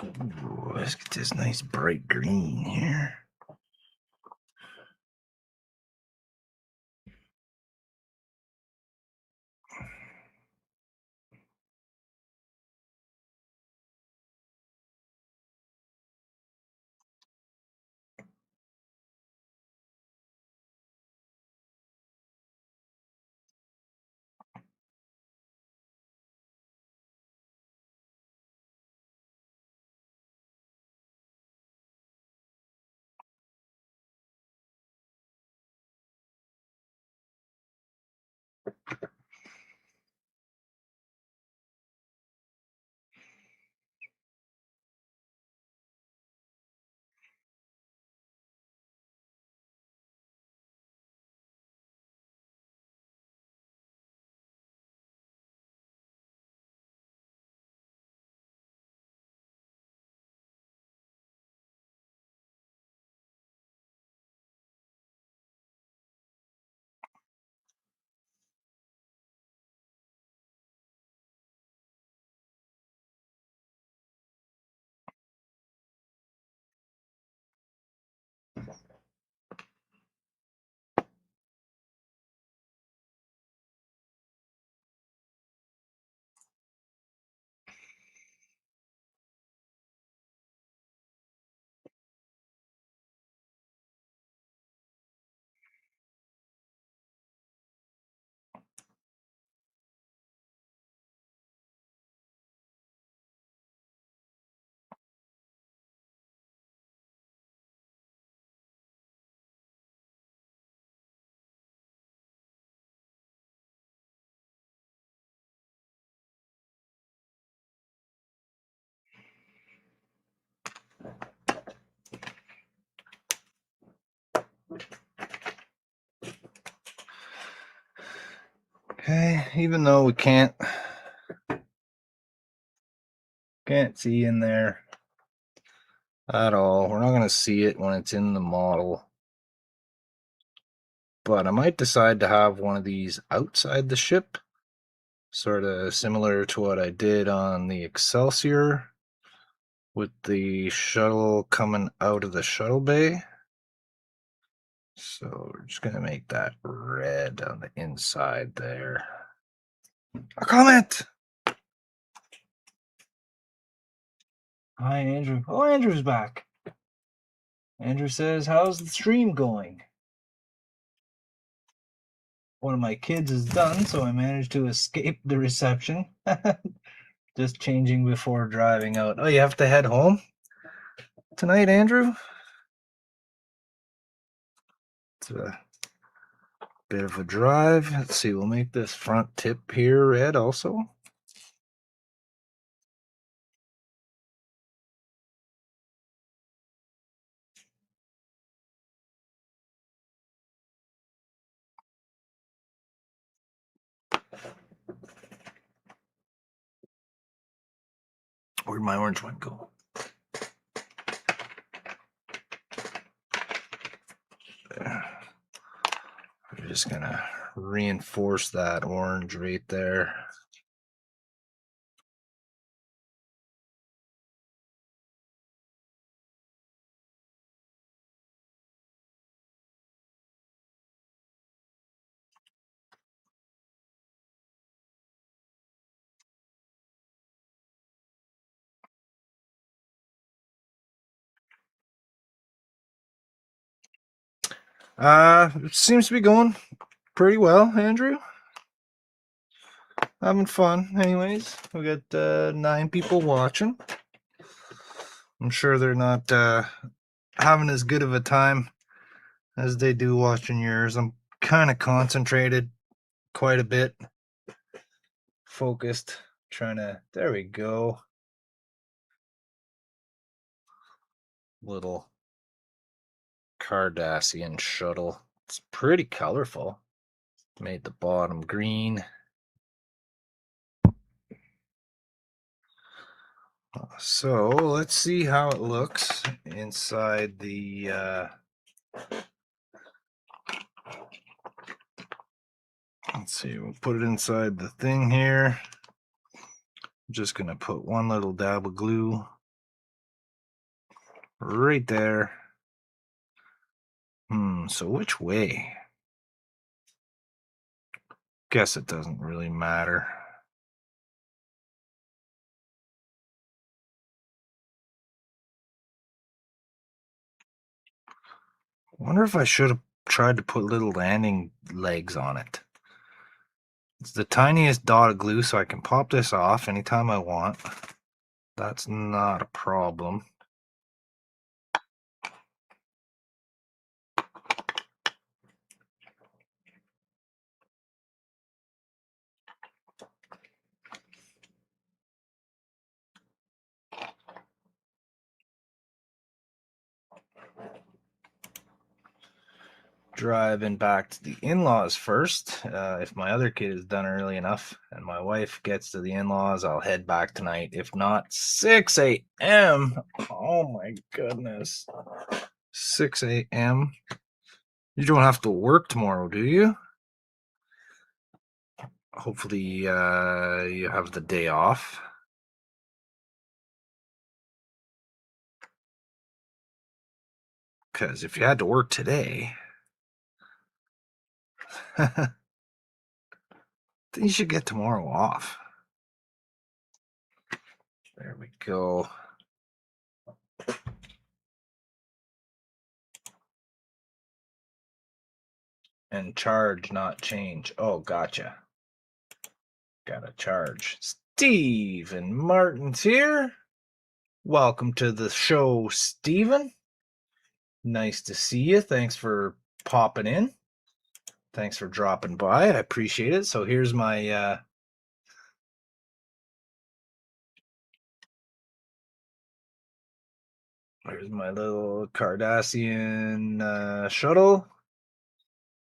Ooh, let's get this nice bright green here. Okay, even though we can't see in there at all, we're not going to see it when it's in the model. But I might decide to have one of these outside the ship, sort of similar to what I did on the Excelsior, with the shuttle coming out of the shuttle bay. So we're just going to make that red on the inside there. A comment! Hi, Andrew. Oh, Andrew's back. Andrew says, how's the stream going? One of my kids is done, so I managed to escape the reception. Just changing before driving out. Oh, you have to head home tonight, Andrew? It's a bit of a drive. Let's see, we'll make this front tip here red also. Where'd my orange one go? There. We're just gonna reinforce that orange right there. It seems to be going pretty well, Andrew. Having fun, anyways. We got 9 people watching. I'm sure they're not having as good of a time as they do watching yours. I'm kind of concentrated quite a bit, focused, trying to. There we go. Little Cardassian shuttle. It's pretty colorful. Made the bottom green. So let's see how it looks inside the let's see, we'll put it inside the thing here. I'm just gonna put one little dab of glue right there. So which way? Guess it doesn't really matter. Wonder if I should have tried to put little landing legs on it. It's the tiniest dot of glue, so I can pop this off anytime I want. That's not a problem. Driving back to the in-laws first. If my other kid is done early enough and my wife gets to the in-laws, I'll head back tonight. If not, 6 a.m. Oh my goodness. 6 a.m. You don't have to work tomorrow, do you? Hopefully you have the day off. Because if you had to work today, then you should get tomorrow off. There we go. And charge, not change. Oh, gotcha. Gotta charge. Steven Martin's here. Welcome to the show, Steven. Nice to see you. Thanks for popping in. Thanks for dropping by. I appreciate it. So here's my little Cardassian shuttle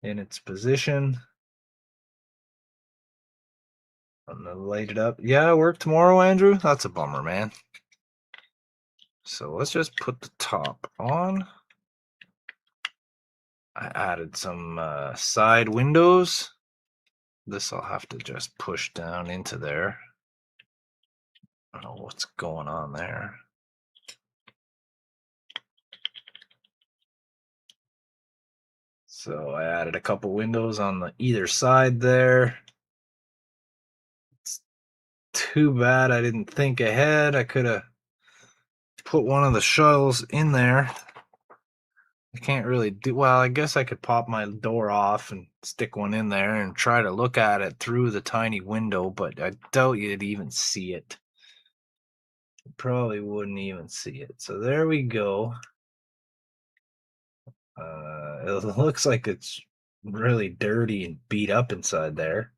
in its position. I'm gonna light it up. Yeah, work tomorrow, Andrew. That's a bummer, man. So let's just put the top on. I added some side windows. This I'll have to just push down into there. I don't know what's going on there. So I added a couple windows on the either side there. It's too bad I didn't think ahead. I could have put one of the shuttles in there. I can't really do well. I guess I could pop my door off and stick one in there and try to look at it through the tiny window, but I doubt you'd even see it. You probably wouldn't even see it. So there we go. It looks like it's really dirty and beat up inside there.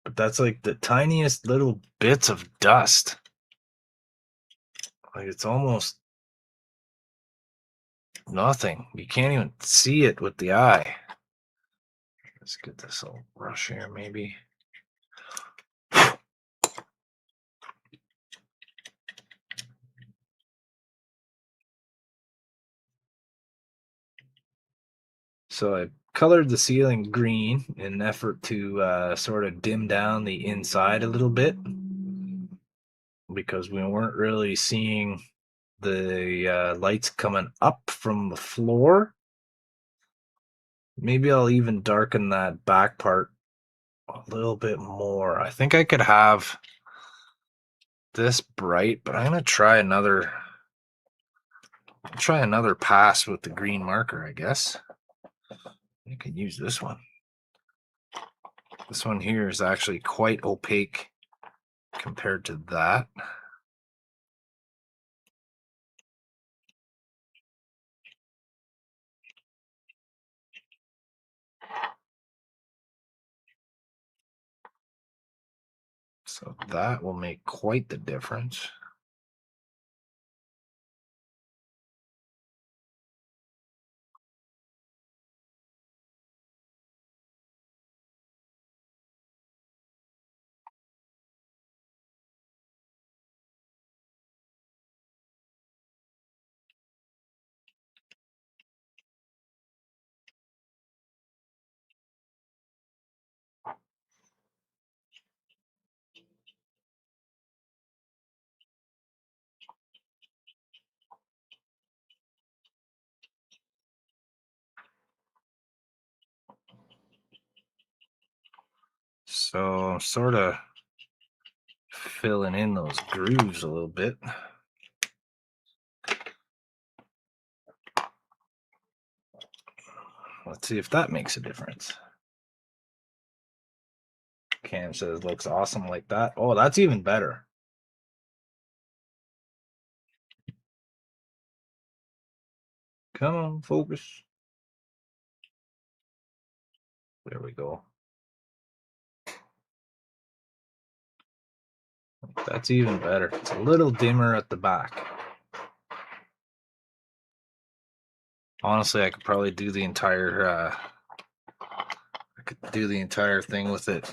But that's like the tiniest little bits of dust. Like it's almost nothing. You can't even see it with the eye. Let's get this little brush here, maybe. So I colored the ceiling green in an effort to sort of dim down the inside a little bit because we weren't really seeing the lights coming up from the floor. Maybe I'll even darken that back part a little bit more. I think I could have this bright, but I'm gonna try another pass with the green marker, I guess. You can use this one. This one here is actually quite opaque compared to that. So that will make quite the difference. So I'm sort of filling in those grooves a little bit. Let's see if that makes a difference. Cam says looks awesome like that. Oh, that's even better. Come on, focus. There we go. That's even better. It's a little dimmer at the back. Honestly, I could probably do the entire thing with it.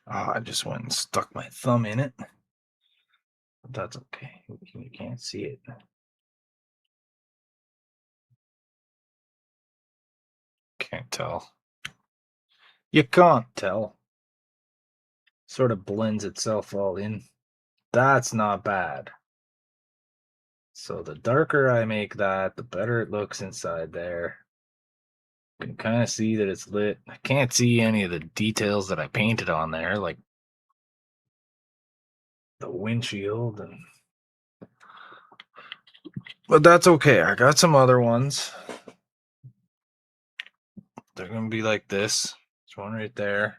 Oh, I just went and stuck my thumb in it. But that's okay. You can't see it. Can't tell. You can't tell. Sort of blends itself all in. That's not bad. So the darker I make that, the better it looks inside there. You can kind of see that it's lit. I can't see any of the details that I painted on there, like the windshield but that's okay. I got some other ones. They're gonna be like this. There's one right there.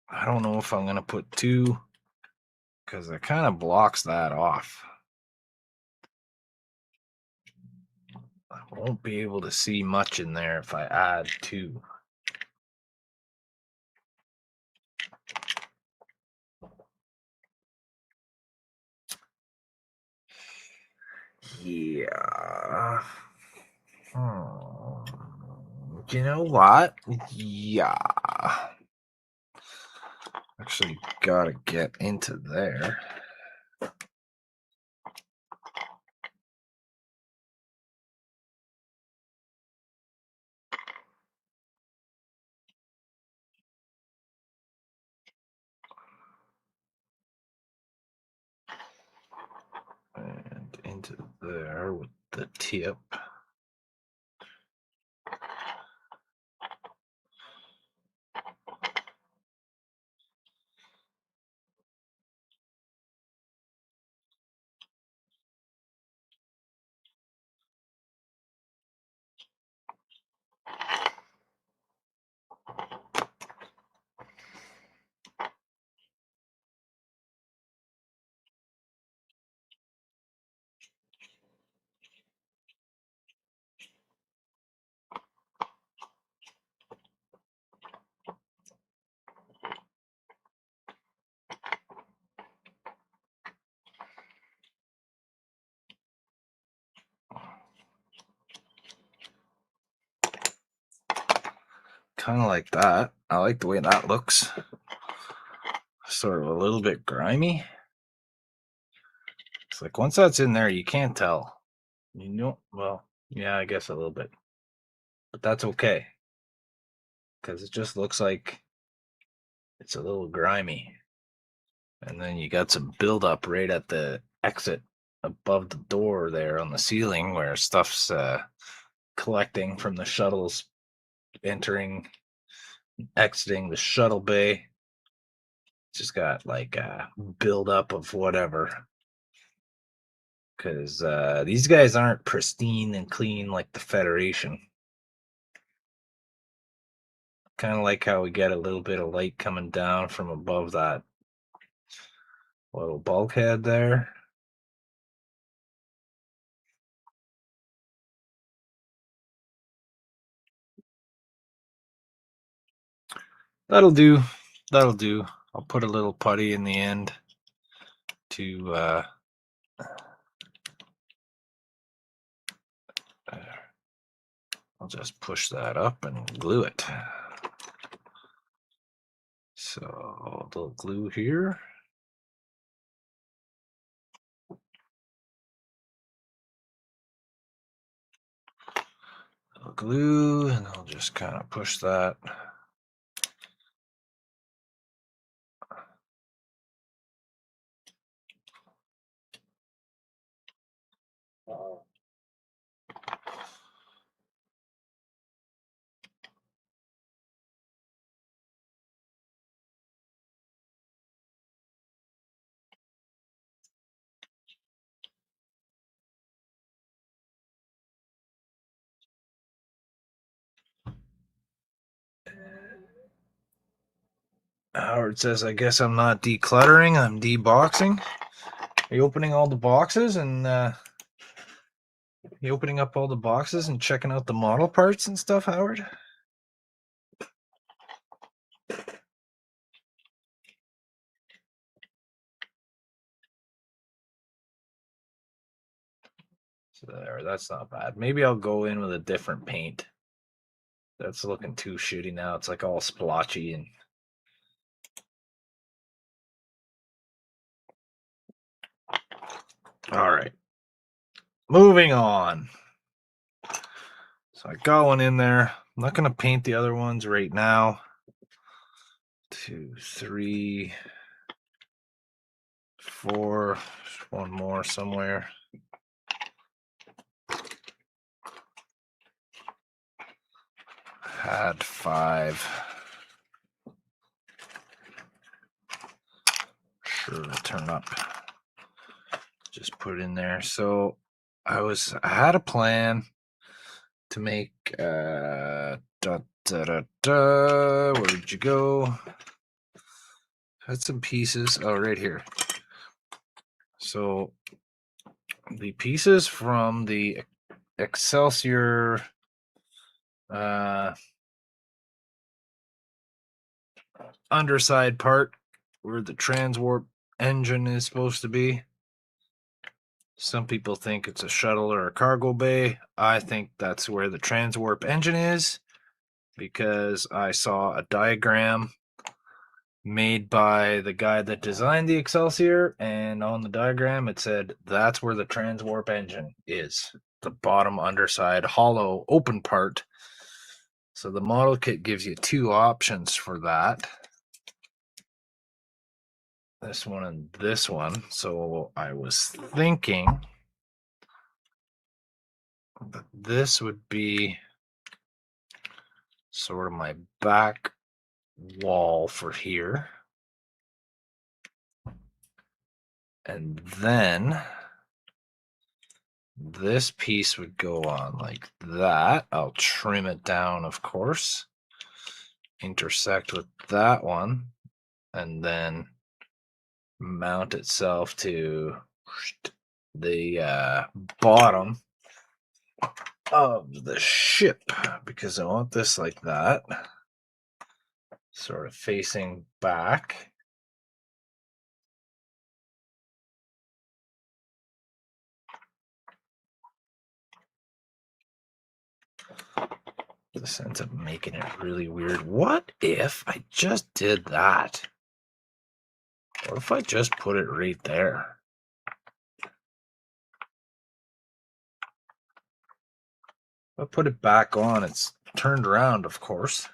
I don't know if I'm gonna put two because it kind of blocks that off. I won't be able to see much in there if I add two. Yeah. You know what? Yeah. Actually, gotta get into there. into there with the tip. Kind of like that. I like the way that looks. Sort of a little bit grimy. It's like once that's in there, you can't tell. You know, well, yeah, I guess a little bit. But that's okay. Because it just looks like it's a little grimy. And then you got some buildup right at the exit above the door there on the ceiling where stuff's collecting from the shuttles entering, exiting the shuttle bay. Just got like a buildup of whatever. Because these guys aren't pristine and clean like the Federation. Kind of like how we get a little bit of light coming down from above that little bulkhead there. That'll do. That'll do. I'll put a little putty in the end to I'll just push that up and glue it. So a little glue here. A little glue, and I'll just kind of push that. Howard says, I guess I'm not decluttering, I'm deboxing. Are you opening all the boxes and you opening up all the boxes and checking out the model parts and stuff, Howard? So there, that's not bad. Maybe I'll go in with a different paint. That's looking too shitty now. It's like all splotchy and all right. Moving on. So I got one in there. I'm not going to paint the other ones right now. 2, 3, 4. One more somewhere. Had 5. Sure to turn up. Just put it in there. So I had a plan to make where'd you go? Had some pieces. Oh, right here. So the pieces from the Excelsior underside part where the transwarp engine is supposed to be. Some people think it's a shuttle or a cargo bay. I think that's where the transwarp engine is because I saw a diagram made by the guy that designed the Excelsior, and on the diagram it said that's where the transwarp engine is, the bottom underside hollow open part. So the model kit gives you 2 options for that, this one and this one. So I was thinking this would be sort of my back wall for here. And then this piece would go on like that. I'll trim it down, of course, intersect with that one, and then mount itself to the bottom of the ship, because I want this like that, sort of facing back. This ends up making it really weird. What if I just did that? What if I just put it right there? If I put it back on, it's turned around, of course,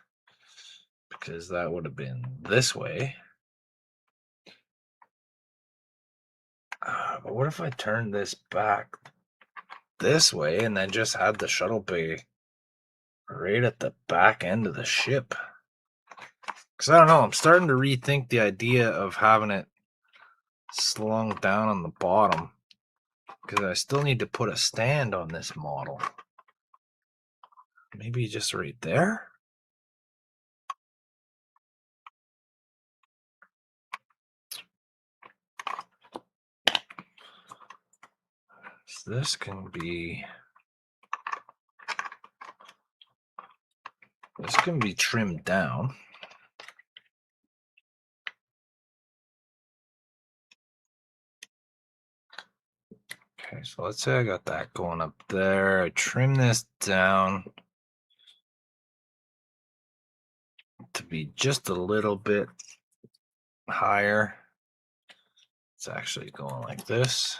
because that would have been this way. But what if I turned this back this way and then just had the shuttle bay right at the back end of the ship? Because I don't know, I'm starting to rethink the idea of having it slung down on the bottom, because I still need to put a stand on this model. Maybe just right there? So this can be trimmed down. Okay, so let's say I got that going up there. I trim this down to be just a little bit higher. It's actually going like this.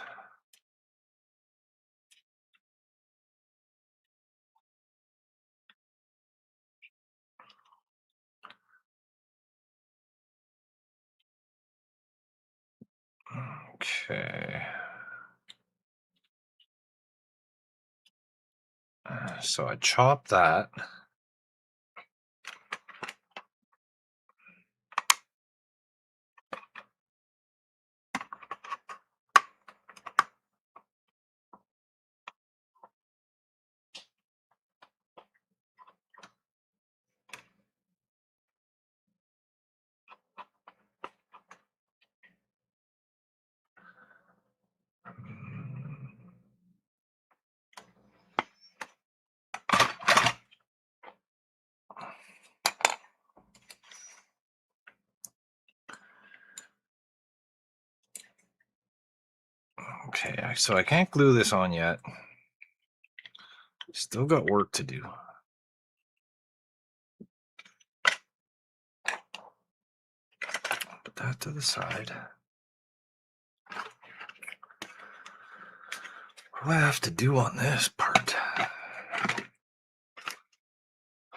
Okay. So I chop that. Okay, so I can't glue this on yet. Still got work to do. Put that to the side. What do I have to do on this part?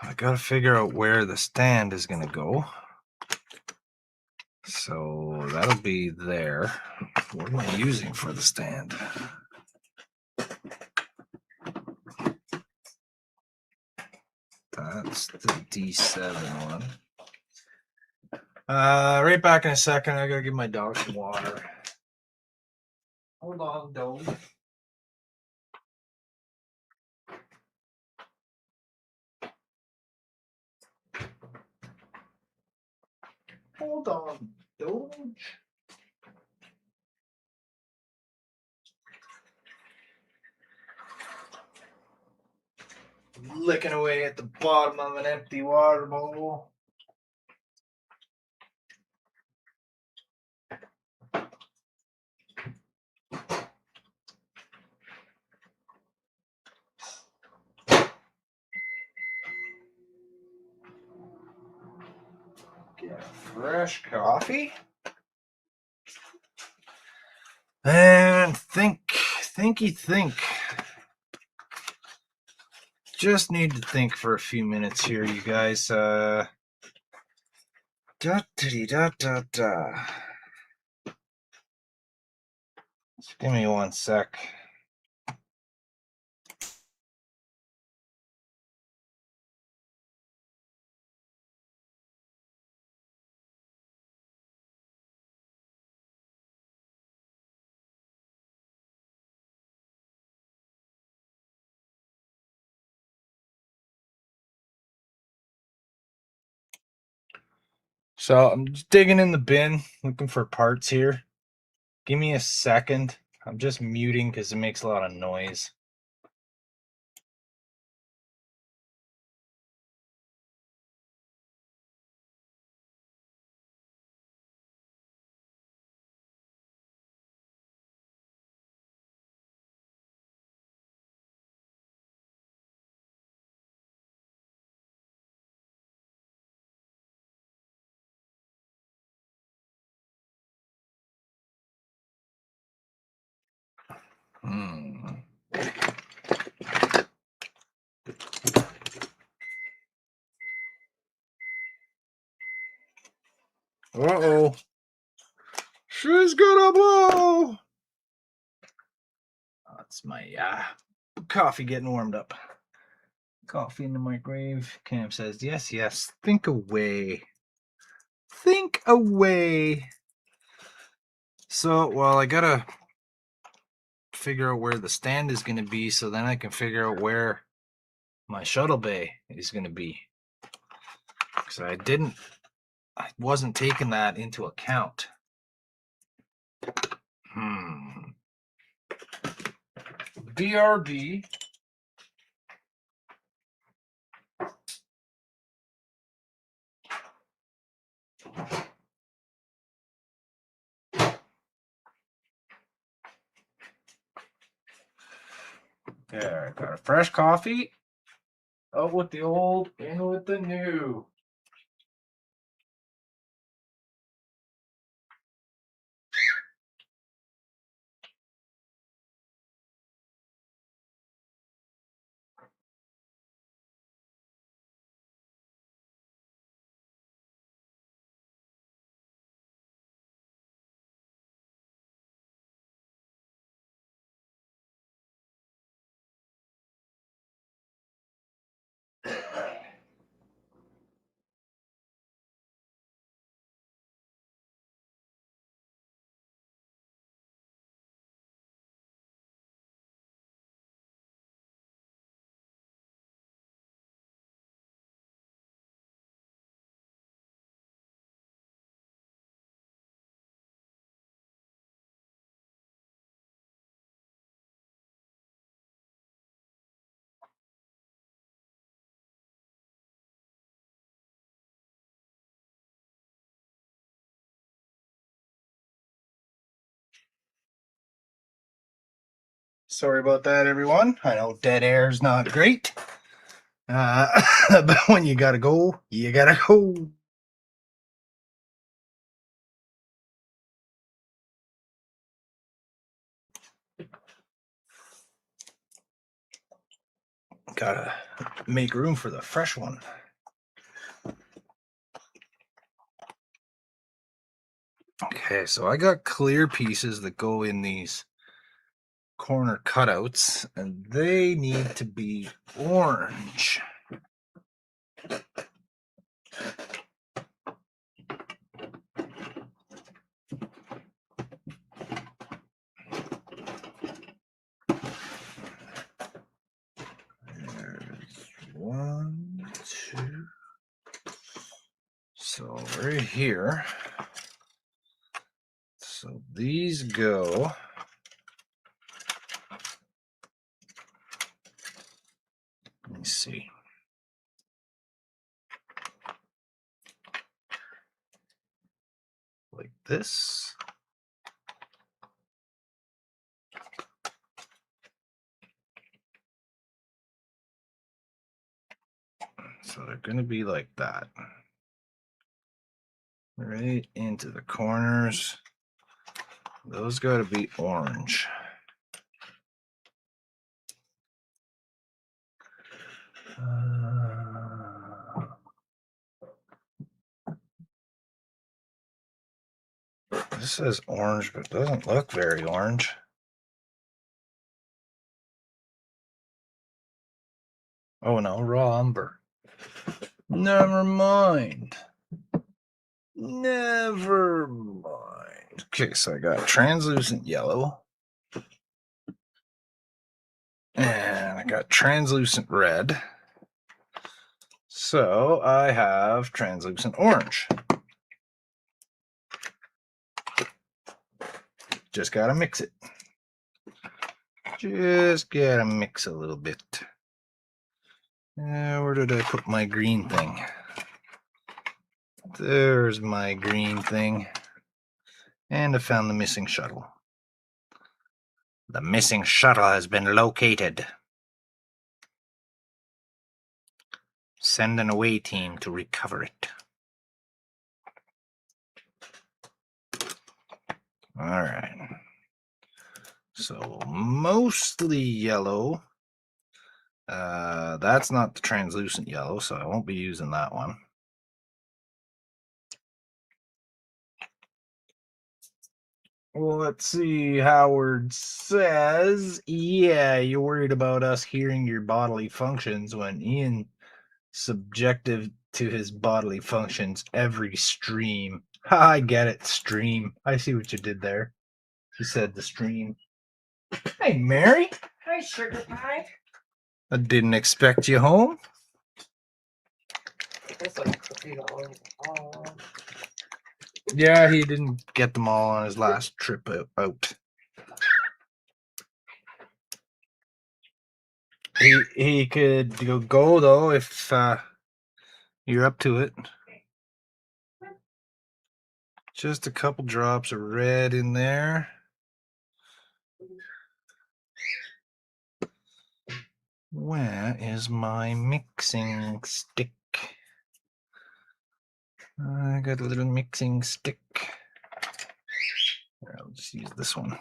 I gotta figure out where the stand is gonna go. So that'll be there. What am I using for the stand? That's the D7 one. Right back in a second. I gotta give my dog some water. Hold on, dog. Hold on, Doge. Licking away at the bottom of an empty water bowl. Get fresh coffee. And think. Just need to think for a few minutes here, you guys. Just give me one sec. So I'm just digging in the bin, looking for parts here. Give me a second. I'm just muting because it makes a lot of noise. Uh-oh. She's gonna blow! That's my coffee getting warmed up. Coffee in the microwave. Cam says, yes, yes. Think away. Think away. So, well, I gotta figure out where the stand is going to be so then I can figure out where my shuttle bay is going to be. Because I wasn't taking that into account. BRB. There, got a fresh coffee. Out with the old, in with the new. Sorry about that, everyone. I know dead air is not great. But when you gotta go, you gotta go. Gotta make room for the fresh one. Okay, so I got clear pieces that go in these corner cutouts, and they need to be orange. There's one, two. So right here. So these go. Let me see. Like this. So they're going to be like that. Right into the corners. Those got to be orange. This says orange, but it doesn't look very orange. Oh no, raw umber. Never mind. Never mind. Okay, so I got translucent yellow. And I got translucent red. So I have translucent orange. Just gotta mix it. Just gotta mix a little bit. Where did I put my green thing? There's my green thing. And I found the missing shuttle. The missing shuttle has been located. Send an away team to recover it. Alright. So, mostly yellow. That's not the translucent yellow, so I won't be using that one. Well, let's see. Howard says, yeah, you're worried about us hearing your bodily functions when Ian subjective to his bodily functions every stream. Ha, I get it, stream. I see what you did there. He said the stream. Hey, Mary. Hi, sugar pie. I didn't expect you home. Yeah, he didn't get them all on his last trip out. He could go though if you're up to it. Just a couple drops of red in there. Where is my mixing stick? I got a little mixing stick. Here, I'll just use this one.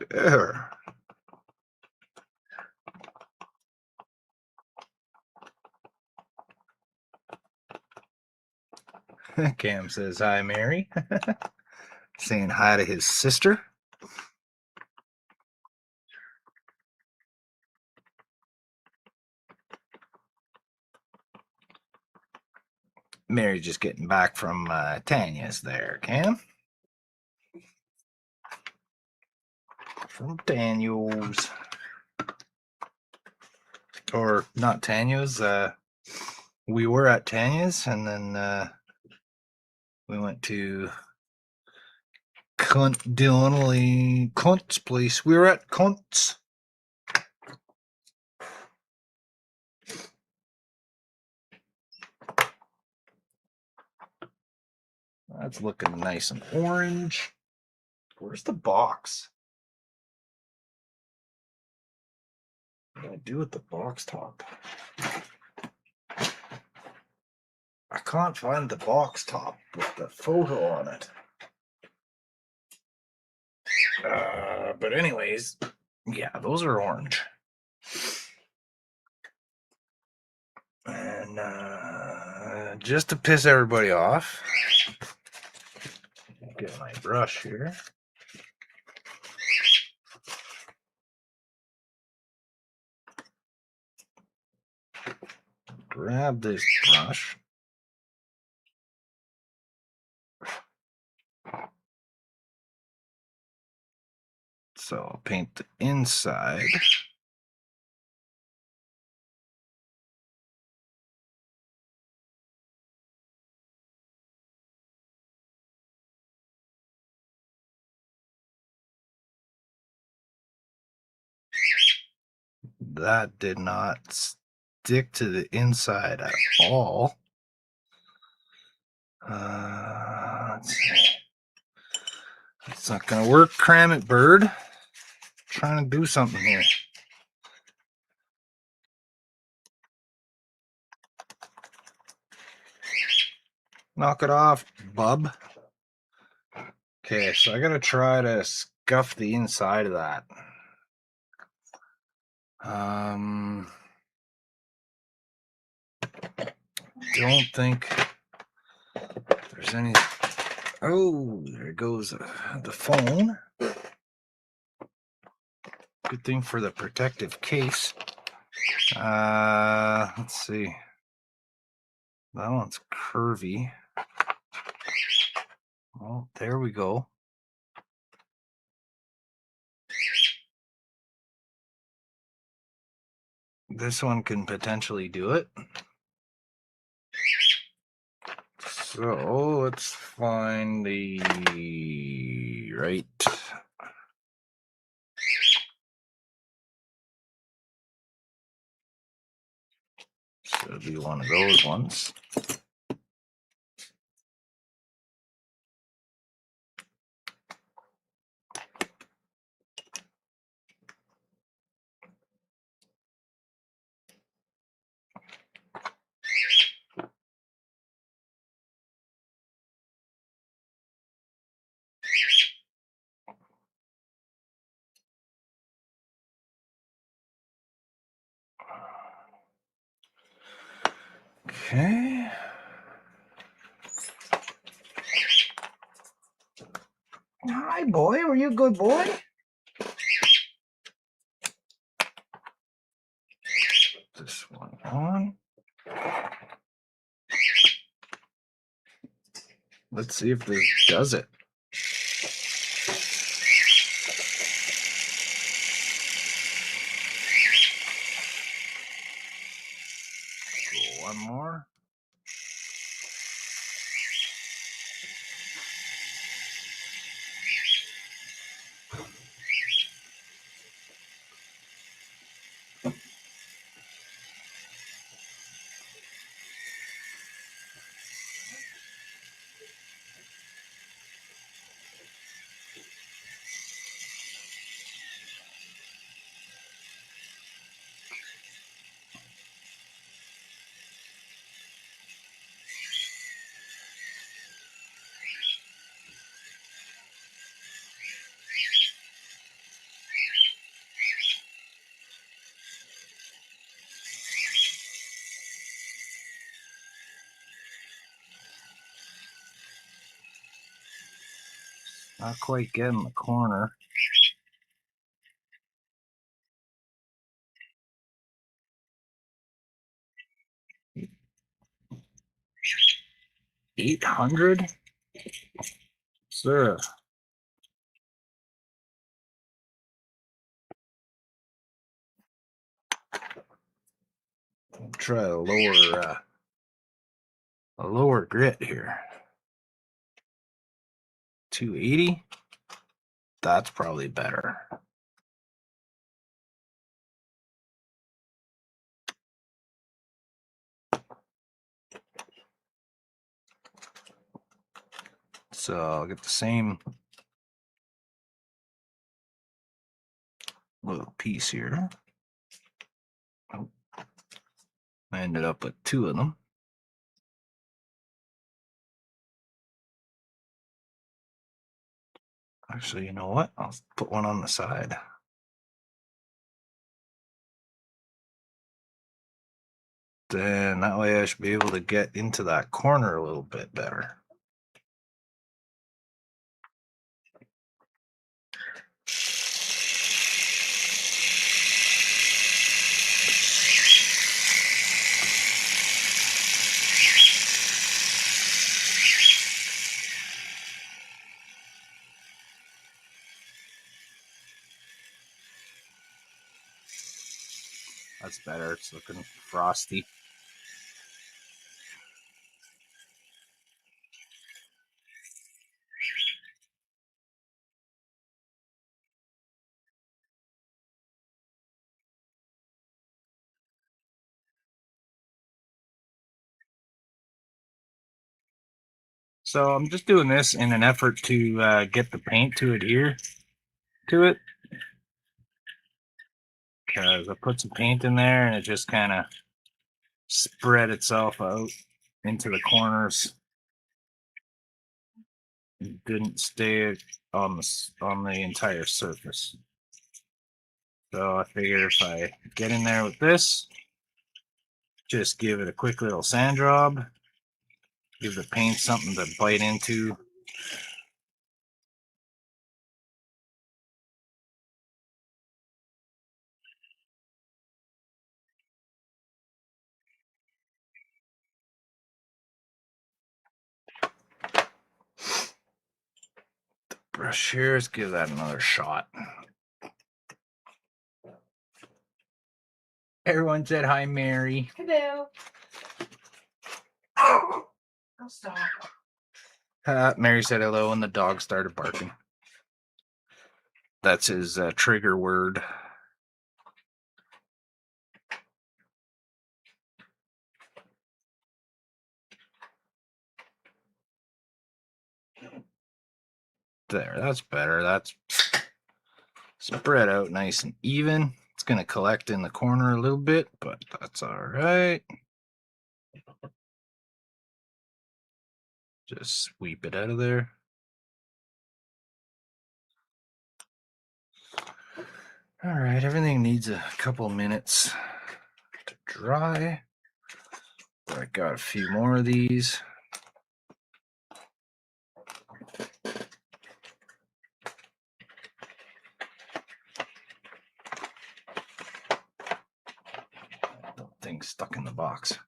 There. Cam says hi, Mary. Saying hi to his sister. Mary's just getting back from Tanya's there, Cam. From Daniel's. Or not Tanya's. We were at Tanya's, and then we went to Cunt's place. We were at Cunt's. That's looking nice and orange. Where's the box? What do I do with the box top? I can't find the box top with the photo on it. But anyways, yeah, those are orange. And just to piss everybody off, get my brush here. Grab this brush. So I'll paint the inside. That did not stick to the inside at all. Let's see. It's not gonna work. Cram it, bird. Trying to do something here. Knock it off, bub. Okay, so I gotta try to scuff the inside of that. Don't think there's any. Oh, there goes the phone. Good thing for the protective case. Let's see. That one's curvy. Well, there we go. This one can potentially do it. So let's find the right. So it'll be one of those ones. Okay. Hi, boy. Were you a good boy? This one on. Let's see if this does it. Go one more. Not quite getting the corner. $800? Sir. Try a lower grit here. 280. That's probably better. So I'll get the same little piece here. Oh, I ended up with two of them. Actually, you know what? I'll put one on the side. Then that way I should be able to get into that corner a little bit better. That's better. It's looking frosty. So I'm just doing this in an effort to get the paint to adhere to it. Because I put some paint in there and it just kind of spread itself out into the corners. It didn't stay on the entire surface. So I figured if I get in there with this, just give it a quick little sand job, give the paint something to bite into. The brush here, let's give that another shot. Everyone said hi, Mary. Hello. I'll stop. Mary said hello and the dog started barking. That's his trigger word. There, that's better. That's spread out nice and even. It's going to collect in the corner a little bit, but that's all right. Just sweep it out of there. All right, everything needs a couple minutes to dry. I got a few more of these. Thing stuck in the box.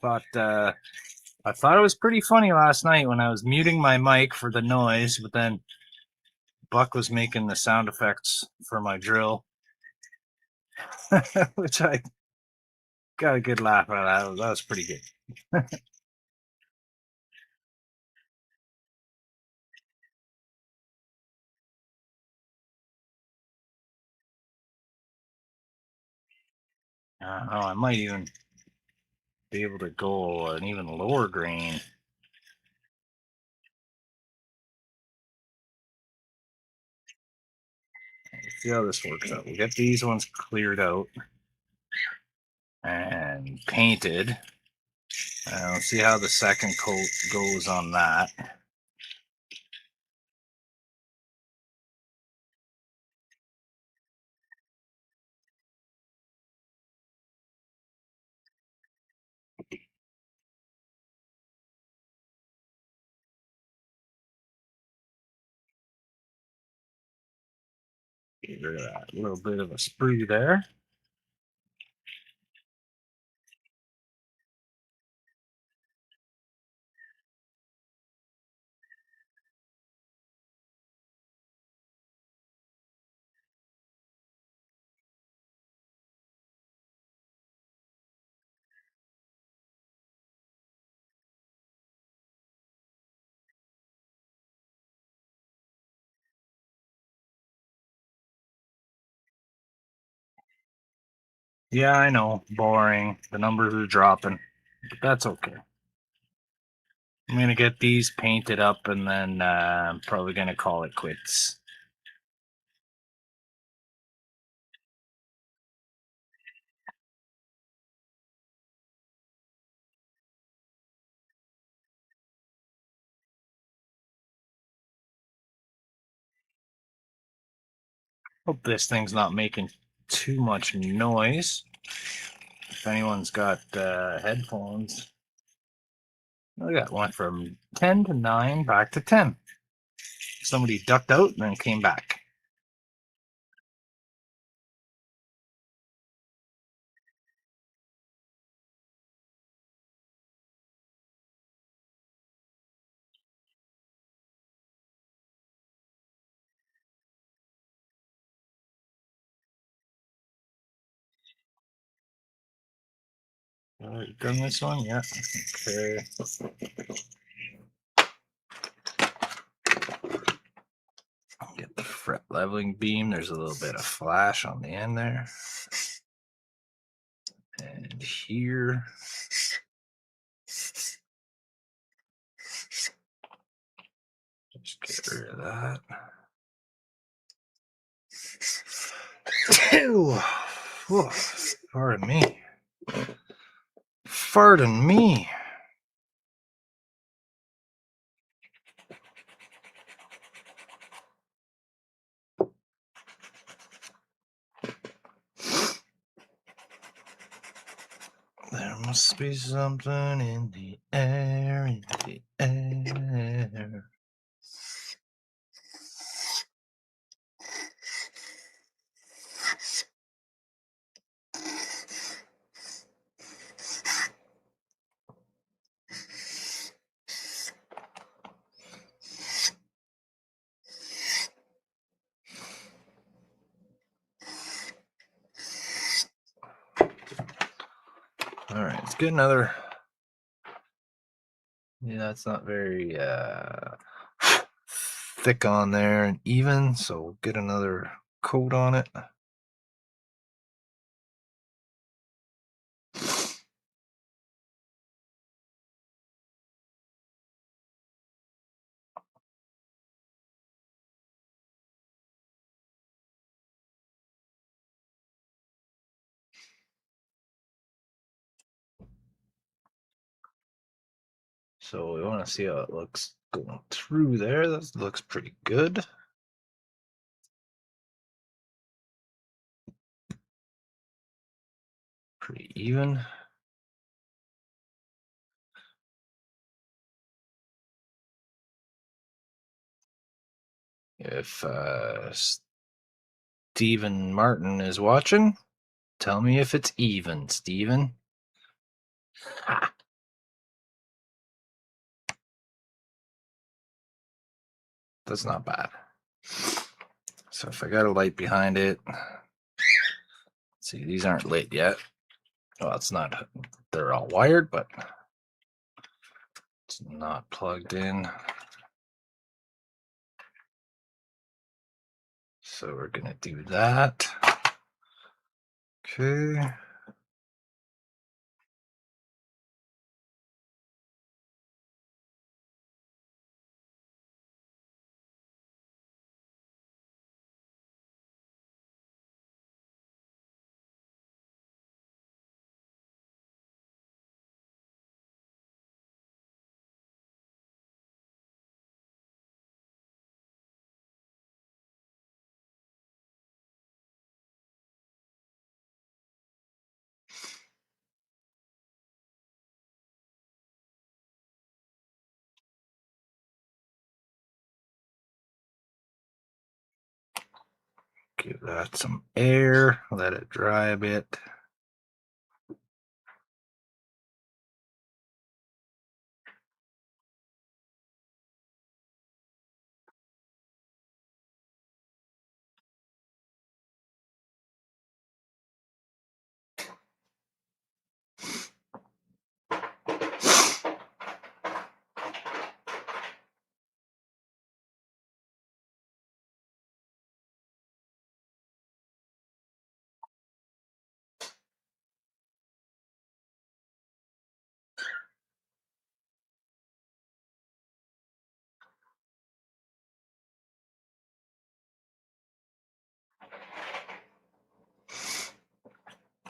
But I thought it was pretty funny last night when I was muting my mic for the noise, but then Buck was making the sound effects for my drill, which I got a good laugh out of. That was pretty good. I might even be able to go an even lower grain. Let's see how this works out. We get these ones cleared out and painted. Let's see how the second coat goes on that. Get rid of that little bit of a sprue there. Yeah, I know, boring. The numbers are dropping, but that's okay. I'm gonna get these painted up and then I'm probably gonna call it quits. Hope this thing's not making too much noise. If anyone's got headphones, I got one from 10 to 9 back to 10. Somebody ducked out and then came back. Already done this one? Yeah. Okay. Get the fret leveling beam. There's a little bit of flash on the end there. And here. Just get rid of that. Ew. Whew. Pardon me. Pardon me. There must be something in the air, in the air. All right, let's get another. Yeah, it's not very thick on there and even, so we'll get another coat on it. So we want to see how it looks going through there. That looks pretty good. Pretty even. If Stephen Martin is watching, tell me if it's even, Stephen. Ha. That's not bad. So if I got a light behind it, see, these aren't lit yet. Well, it's not, they're all wired, but it's not plugged in. So we're gonna do that. Okay. Give that some air, let it dry a bit.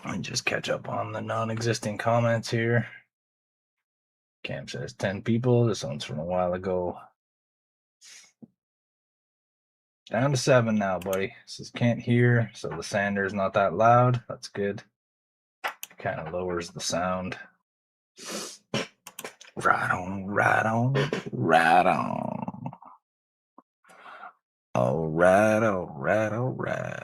And just catch up on the non-existing comments here. Cam says 10 people. This one's from a while ago. Down to 7 now, buddy. Says can't hear, so the sander's not that loud. That's good. Kind of lowers the sound. Right on, right on, right on. All right, all right, all right.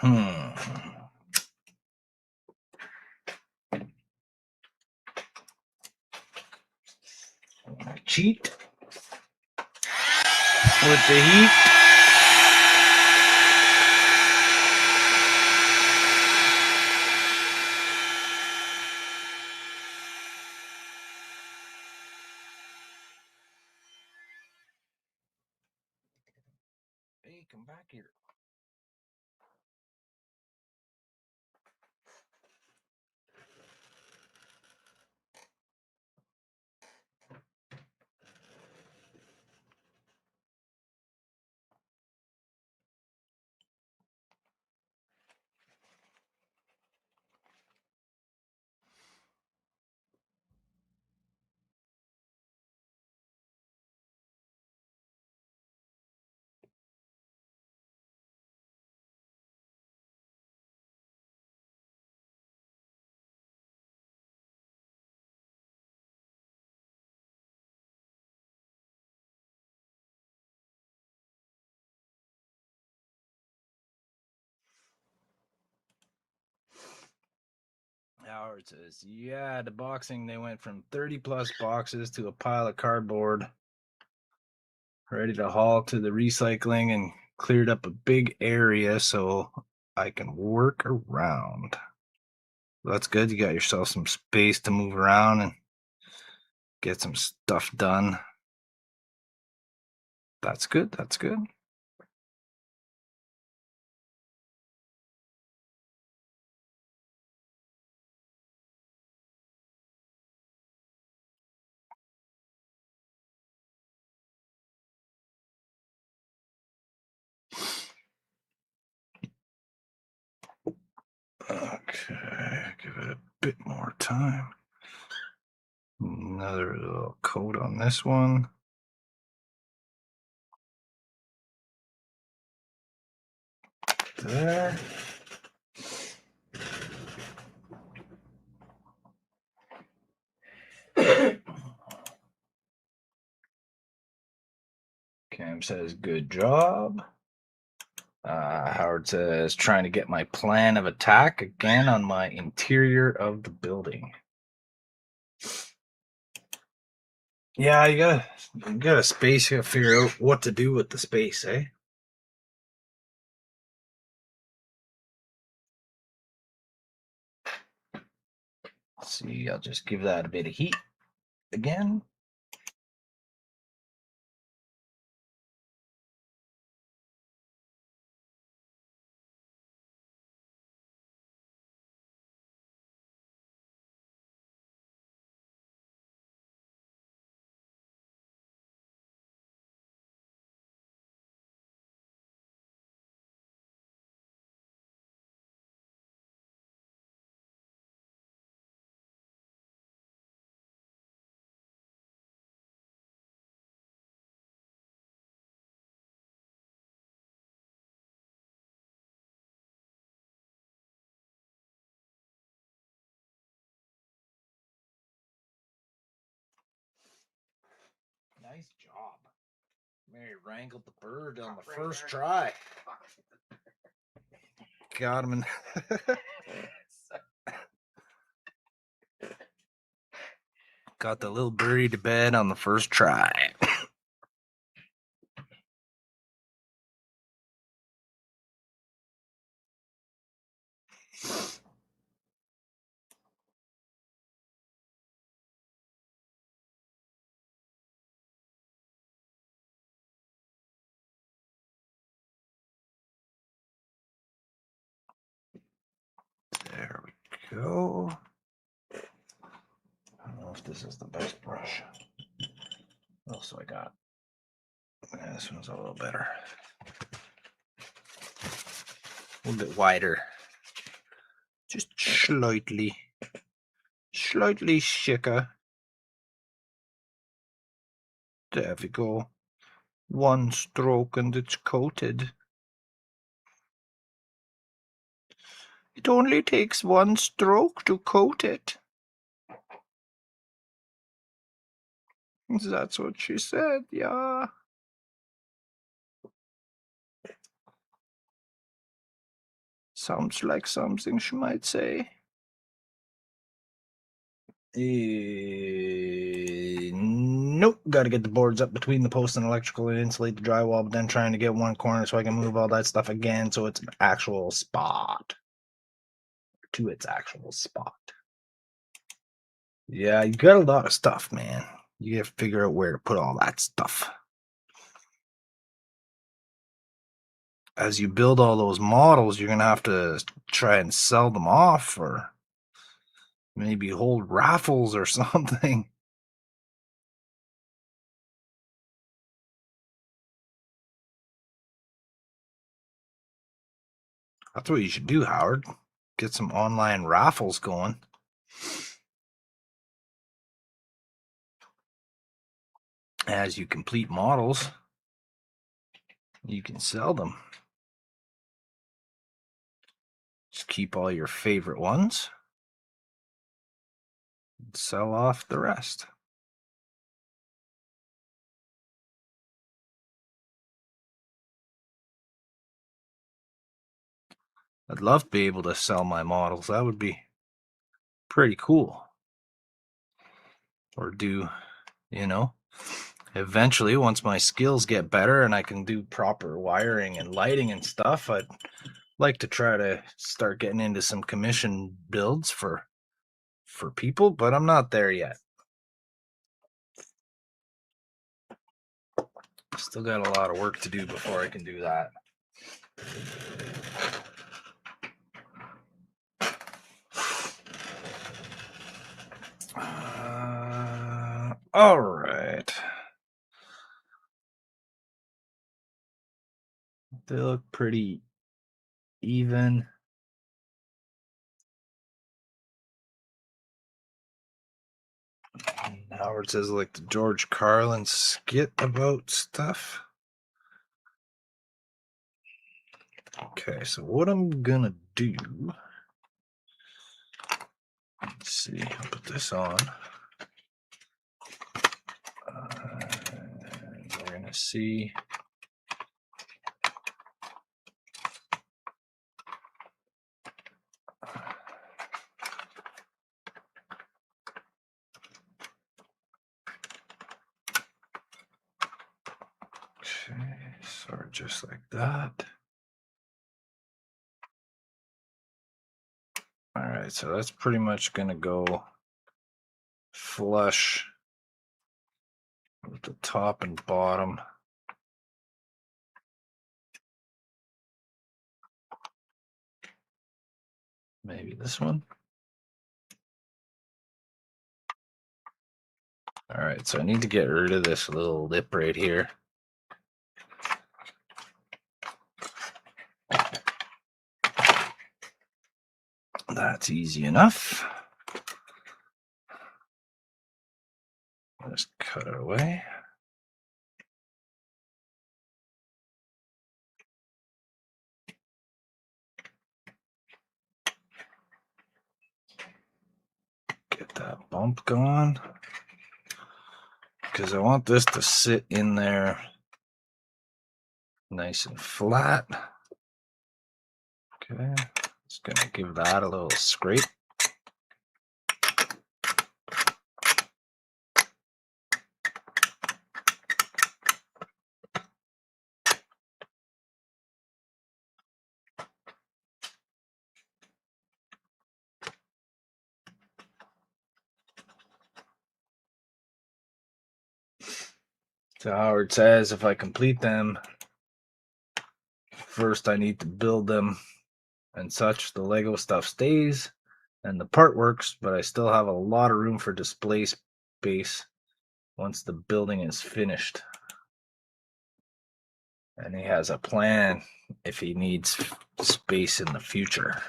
Hmm. Cheat with the heat. Hey, come back here. Howard says, yeah, the boxing, they went from 30 plus boxes to a pile of cardboard, ready to haul to the recycling, and cleared up a big area so I can work around. That's good. You got yourself some space to move around and get some stuff done. That's good. That's good. Okay, give it a bit more time. Another little coat on this one. There. Cam says, good job. Howard says, trying to get my plan of attack again on my interior of the building. Yeah, you got a space. You gotta figure out what to do with the space, eh? See, I'll just give that a bit of heat again. Nice job. Mary wrangled the bird on the first try. Got him in. Got the little birdie to bed on the first try. There we go. I don't know if this is the best brush. What else do I got? Yeah, this one's a little better. A little bit wider. Just slightly. Slightly thicker. There we go. One stroke and it's coated. It only takes one stroke to coat it. That's what she said, yeah. Sounds like something she might say. Nope. Got to get the boards up between the post and electrical and insulate the drywall, but then trying to get one corner so I can move all that stuff again so it's an actual spot. To its actual spot. Yeah, you got a lot of stuff, man. You have to figure out where to put all that stuff. As you build all those models, you're going to have to try and sell them off or maybe hold raffles or something. That's what you should do, Howard. Get some online raffles going. As you complete models, you can sell them. Just keep all your favorite ones. And sell off the rest. I'd love to be able to sell my models. That would be pretty cool. Or do, eventually, once my skills get better and I can do proper wiring and lighting and stuff, I'd like to try to start getting into some commission builds for people, but I'm not there yet. Still got a lot of work to do before I can do that. All right. They look pretty even. Howard says like the George Carlin skit about stuff. Okay, so what I'm gonna do, let's see, I'll put this on. We're gonna see. Okay, so just like that. All right, so that's pretty much gonna go flush with the top and bottom. Maybe this one. All right, so I need to get rid of this little lip right here. That's easy enough. Just cut it away. Get that bump gone. Because I want this to sit in there nice and flat. Okay, just gonna give that a little scrape. So Howard says if I complete them, first I need to build them and such. The Lego stuff stays and the part works, but I still have a lot of room for display space once the building is finished. And he has a plan if he needs space in the future.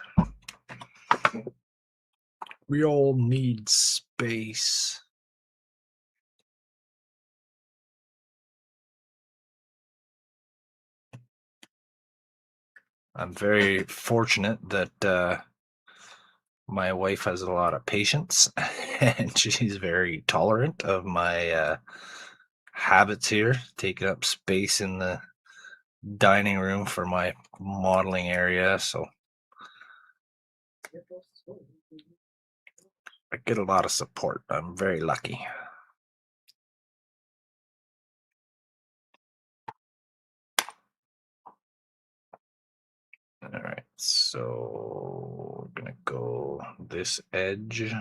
We all need space. I'm very fortunate that my wife has a lot of patience and she's very tolerant of my habits here, taking up space in the dining room for my modeling area. So I get a lot of support. I'm very lucky. All right, so we're gonna go this edge.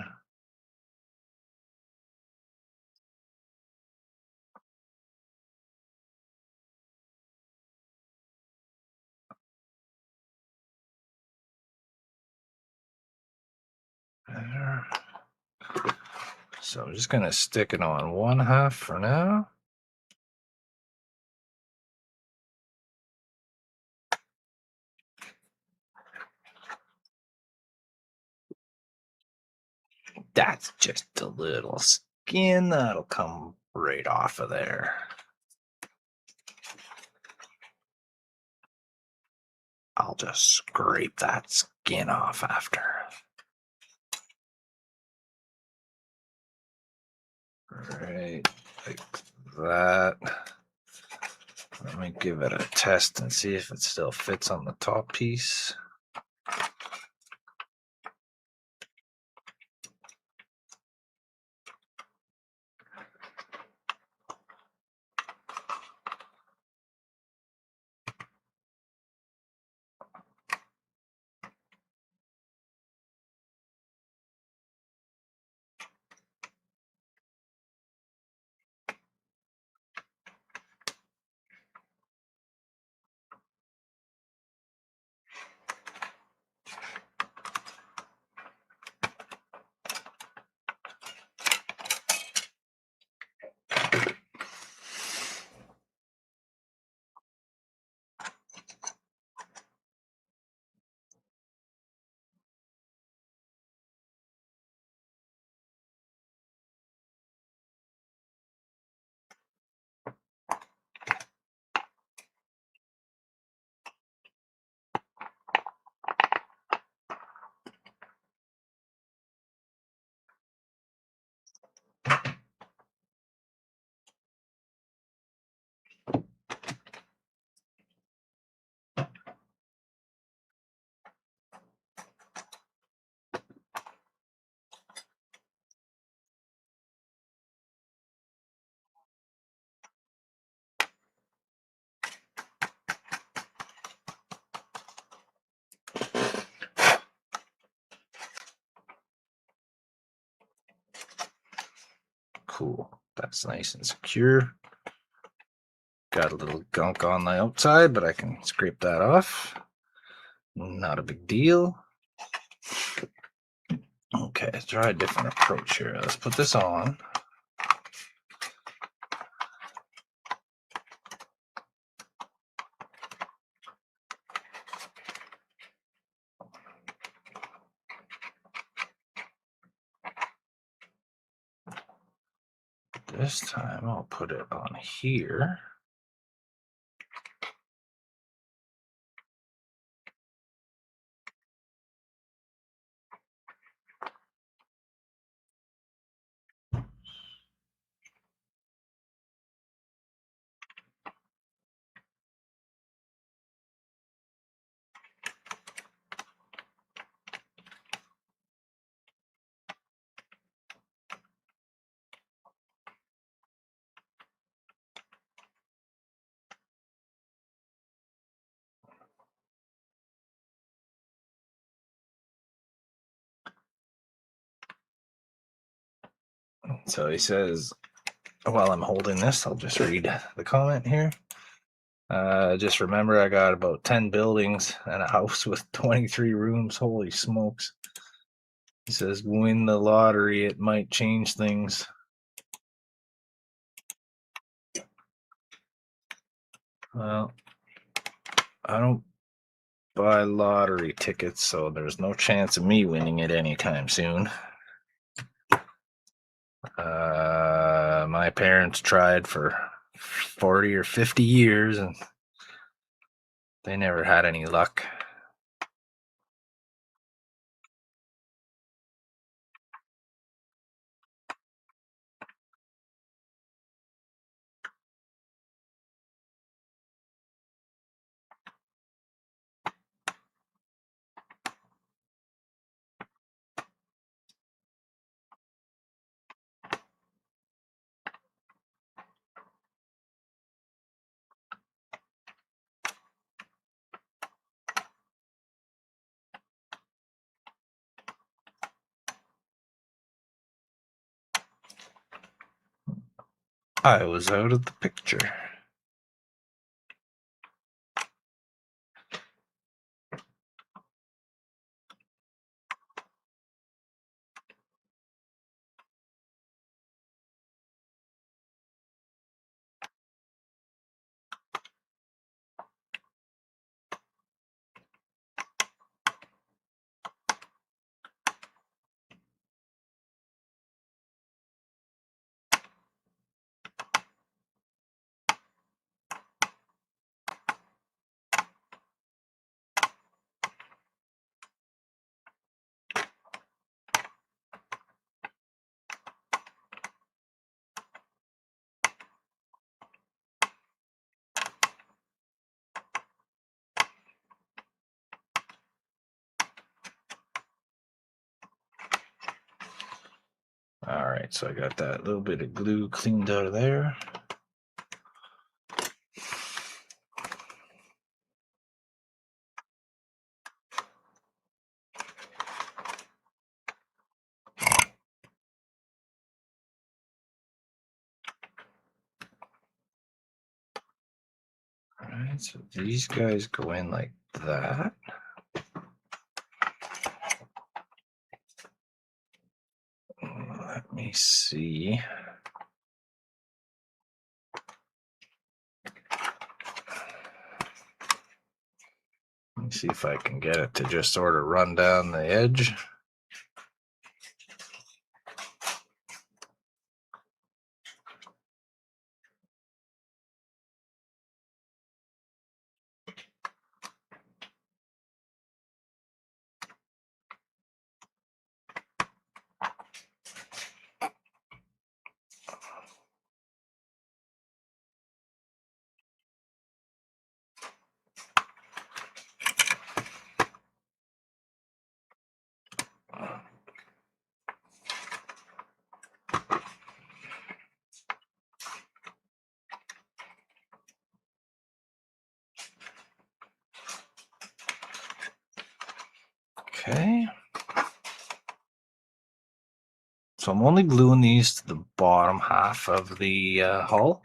There. So I'm just gonna stick it on one half for now. That's just a little skin that'll come right off of there. I'll just scrape that skin off after. Right, like that. Let me give it a test and see if it still fits on the top piece. Cool. That's nice and secure. Got a little gunk on the outside, but I can scrape that off. Not a big deal. Okay, let's try a different approach here. Let's put this on. This time I'll put it on here. So he says, while I'm holding this, I'll just read the comment here. Just remember, I got about 10 buildings and a house with 23 rooms. Holy smokes. He says, win the lottery, it might change things. Well, I don't buy lottery tickets, so there's no chance of me winning it anytime soon. My parents tried for 40 or 50 years and they never had any luck. I was out of the picture. All right, so I got that little bit of glue cleaned out of there. All right, so these guys go in like that. Let me see. Let me see if I can get it to just sort of run down the edge. Okay. So I'm only gluing these to the bottom half of the hull,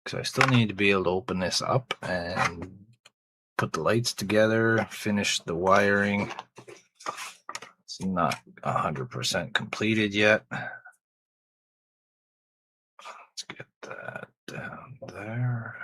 because I still need to be able to open this up and put the lights together, finish the wiring. It's not 100% completed yet. Let's get that down there.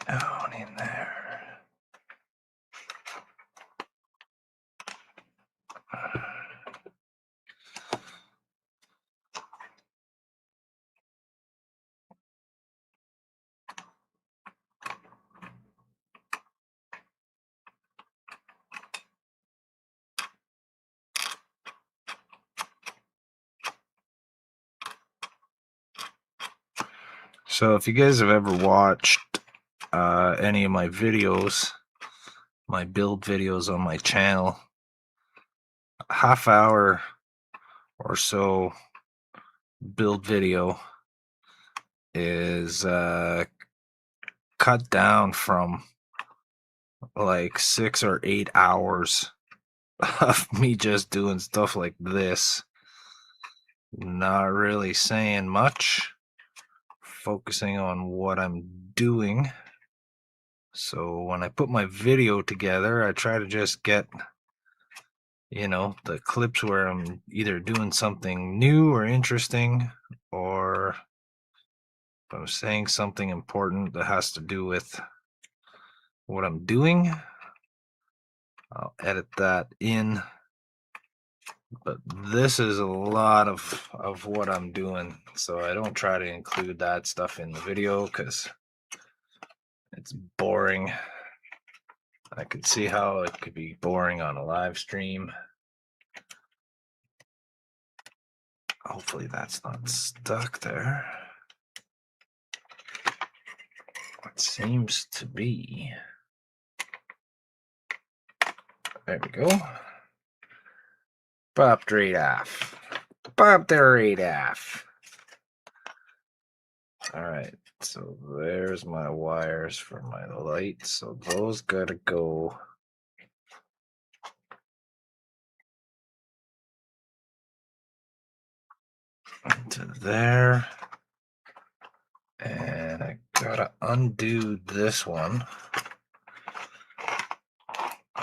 Down in there. So if you guys have ever watched any of my videos, my build videos on my channel, a half hour or so build video is cut down from like 6 or 8 hours of me just doing stuff like this, not really saying much, focusing on what I'm doing. So when I put my video together, I try to just get, the clips where I'm either doing something new or interesting, or if I'm saying something important that has to do with what I'm doing, I'll edit that in. But this is a lot of what I'm doing, so I don't try to include that stuff in the video because it's boring. I could see how it could be boring on a live stream. Hopefully that's not stuck there. It seems to be. There we go. Popped right off. Popped there right off. Alright, so there's my wires for my light. So those gotta go to there. And I gotta undo this one.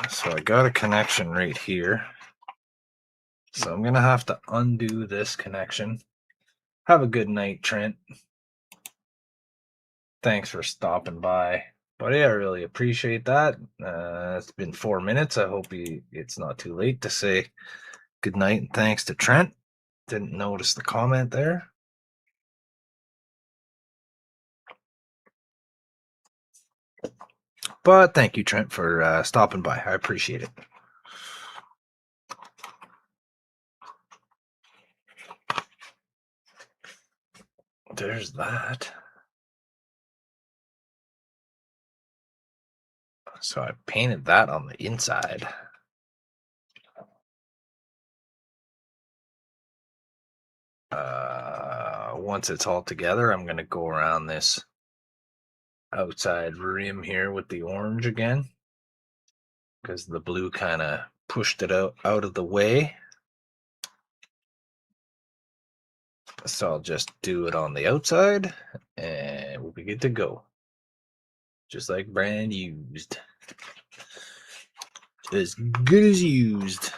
So I got a connection right here. So I'm gonna have to undo this connection. Have a good night, Trent. Thanks for stopping by. Buddy, I really appreciate that. It's been 4 minutes. I hope it's not too late to say good night and thanks to Trent. Didn't notice the comment there. But thank you, Trent, for stopping by. I appreciate it. There's that. So I painted that on the inside. Once it's all together, I'm going to go around this outside rim here with the orange again, because the blue kind of pushed it out of the way. So I'll just do it on the outside and we'll be good to go. Just like brand used. As good as used.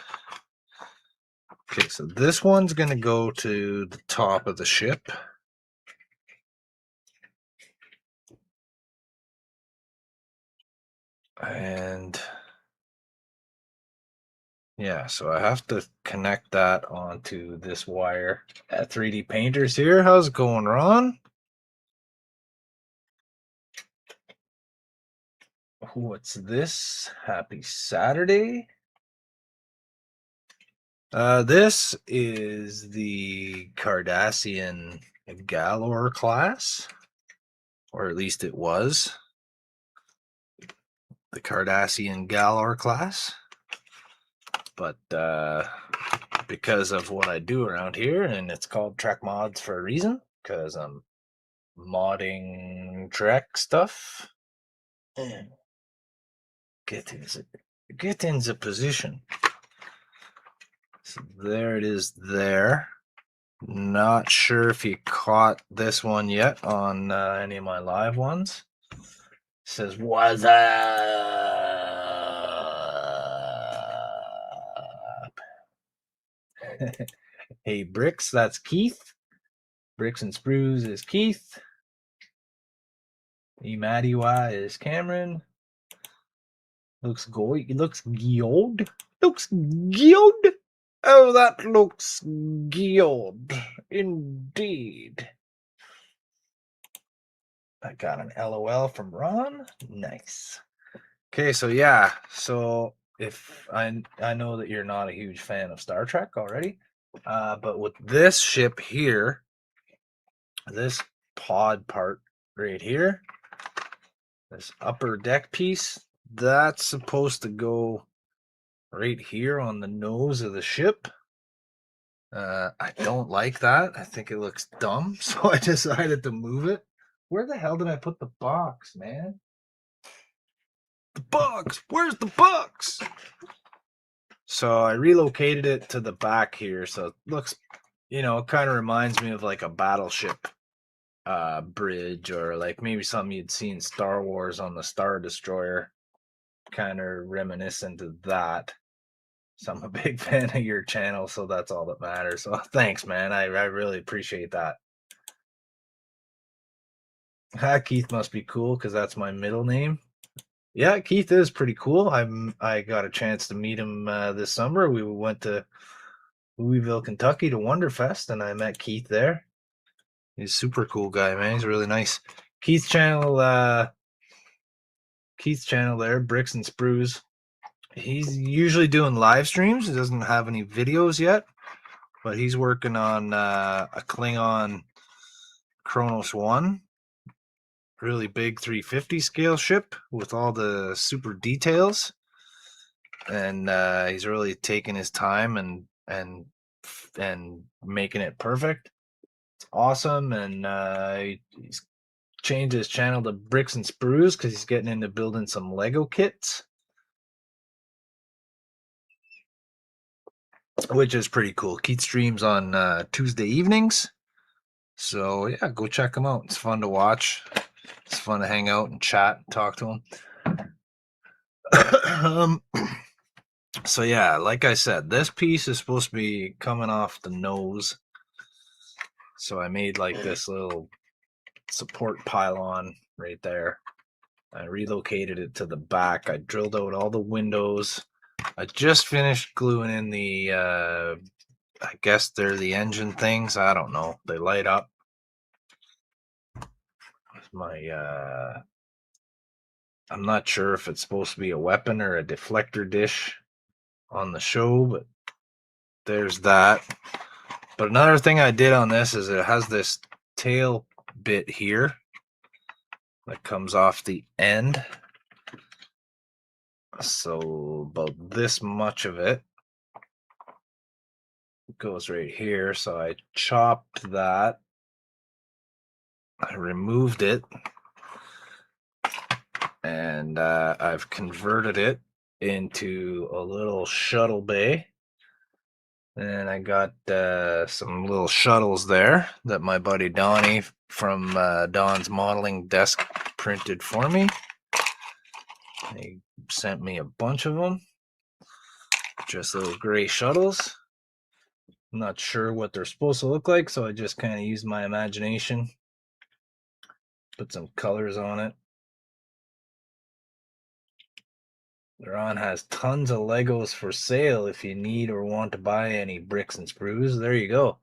Okay, so this one's going to go to the top of the ship. And yeah, so I have to connect that onto this wire. 3D Painters here. How's it going, Ron? What's this? Happy Saturday. This is the Cardassian Galor class, or at least it was the Cardassian Galor class. But because of what I do around here, and it's called Trek Mods for a reason, because I'm modding Trek stuff. Get into position. So there it is there. Not sure if you caught this one yet on any of my live ones. It says, what's up? Hey, Bricks, that's Keith. Bricks and Sprues is Keith. Maddie Y is Cameron. Looks gold. Looks gold. Looks gold. Oh, that looks gold. Indeed. I got an LOL from Ron. Nice. Okay, so yeah. So if I know that you're not a huge fan of Star Trek already, but with this ship here, this pod part right here, this upper deck piece, that's supposed to go right here on the nose of the ship. I don't like that. I think it looks dumb, so I decided to move it. Where the hell did I put the box, man? The box! Where's the box? So I relocated it to the back here, so it looks, it kind of reminds me of like a battleship bridge, or like maybe something you'd see in Star Wars on the Star Destroyer, kind of reminiscent of that. So I'm a big fan of your channel, so that's all that matters. So thanks, man. I really appreciate that. Keith must be cool because that's my middle name. Yeah, Keith is pretty cool. I got a chance to meet him this summer. We went to Louisville, Kentucky to Wonderfest, and I met Keith there. He's a super cool guy, man. He's really nice. Keith's channel there, Bricks and Sprues. He's usually doing live streams. He doesn't have any videos yet, but he's working on a Klingon Kronos 1. really big 350 scale ship with all the super details, and he's really taking his time and making it perfect. It's awesome, and he's changed his channel to Bricks and Sprues because he's getting into building some Lego kits, which is pretty cool. Keith streams on Tuesday evenings, so yeah, go check him out. It's fun to watch. It's fun to hang out and chat and talk to him. So yeah, like I said, this piece is supposed to be coming off the nose. So I made like this little support pylon right there. I relocated it to the back. I drilled out all the windows. I just finished gluing in the I guess they're the engine things. I don't know. They light up. My I'm not sure if it's supposed to be a weapon or a deflector dish on the show, but there's that. But another thing I did on this is it has this tail bit here that comes off the end. So about this much of it goes right here. So I chopped that. I removed it. And I've converted it into a little shuttle bay. And I got some little shuttles there that my buddy Donnie from Don's Modeling Desk printed for me. He sent me a bunch of them. Just little gray shuttles. I'm not sure what they're supposed to look like, so I just kind of used my imagination. Put some colors on it. Ron has tons of Legos for sale if you need or want to buy any bricks and sprues. There you go.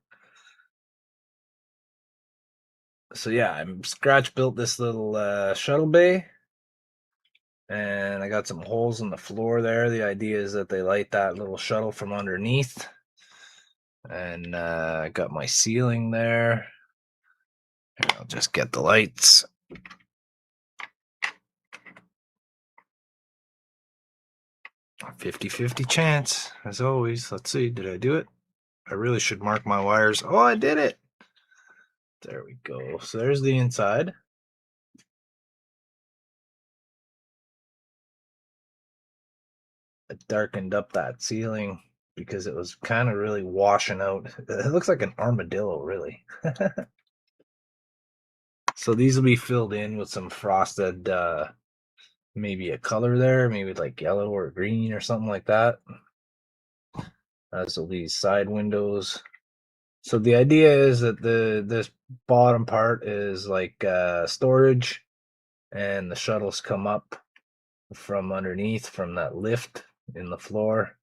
So yeah, I scratch built this little shuttle bay, and I got some holes in the floor there. The idea is that they light that little shuttle from underneath, and I got my ceiling there. I'll just get the lights. 50-50 chance, as always. Let's see, did I do it? I really should mark my wires. Oh, I did it! There we go. So there's the inside. I darkened up that ceiling because it was kind of really washing out. It looks like an armadillo, really. So these will be filled in with some frosted, maybe a color there, maybe like yellow or green or something like that. So these side windows. So the idea is that this bottom part is like storage, and the shuttles come up from underneath from that lift in the floor.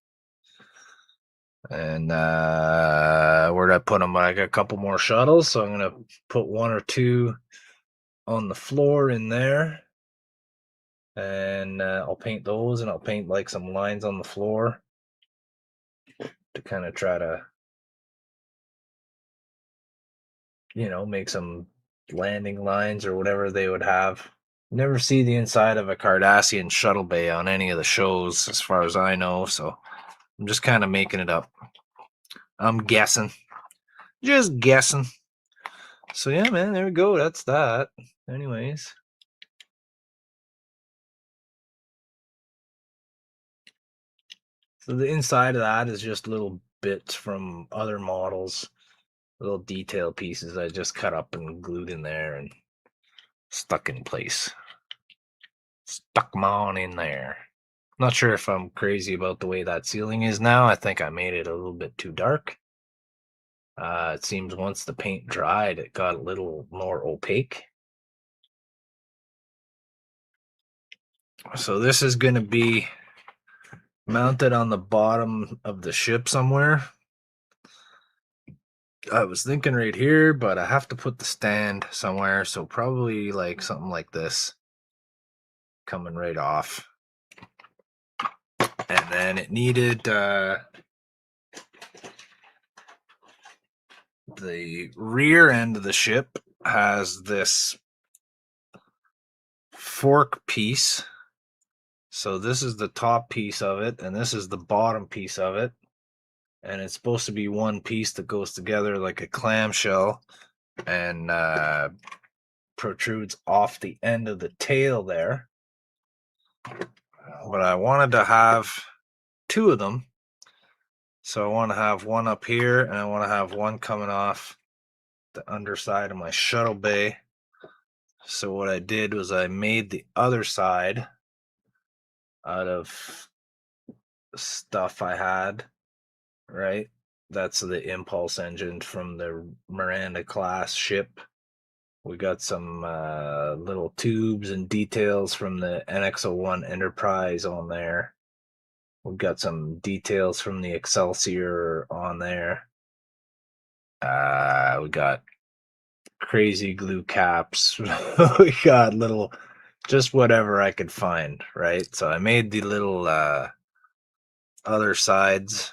And where'd I put them? I got a couple more shuttles, so I'm gonna put one or two on the floor in there, and I'll paint those, and I'll paint like some lines on the floor to kind of try to, make some landing lines or whatever they would have. Never see the inside of a Cardassian shuttle bay on any of the shows, as far as I know, so I'm just kind of making it up. I'm guessing. Just guessing. So yeah, man, there we go. That's that. Anyways. So the inside of that is just little bits from other models, little detail pieces I just cut up and glued in there and stuck in place. Stuck them on in there. Not sure if I'm crazy about the way that ceiling is now. I think I made it a little bit too dark. It seems once the paint dried, it got a little more opaque. So this is going to be mounted on the bottom of the ship somewhere. I was thinking right here, but I have to put the stand somewhere, so probably like something like this coming right off. And then it needed the rear end of the ship has this fork piece. So this is the top piece of it, and this is the bottom piece of it. And it's supposed to be one piece that goes together like a clamshell and protrudes off the end of the tail there. But I wanted to have two of them. So I want to have one up here, and I want to have one coming off the underside of my shuttle bay. So what I did was I made the other side out of stuff I had, right? That's the impulse engine from the Miranda class ship. We got some little tubes and details from the NX-01 Enterprise on there. We've got some details from the Excelsior on there. We got crazy glue caps. We got little, just whatever I could find, right? So I made the little other sides.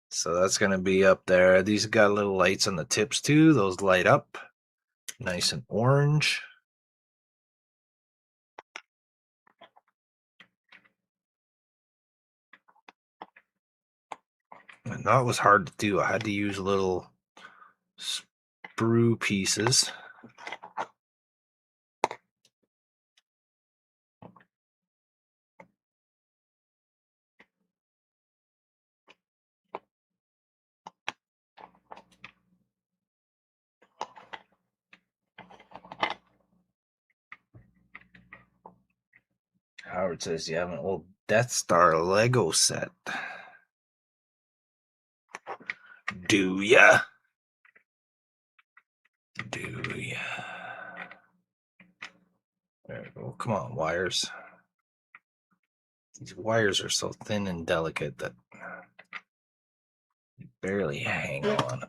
So that's going to be up there. These got little lights on the tips too. Those light up nice and orange. And that was hard to do. I had to use little sprue pieces. Howard says you have an old Death Star Lego set. Do ya? Do ya? There we go. Come on, wires. These wires are so thin and delicate that you barely hang on.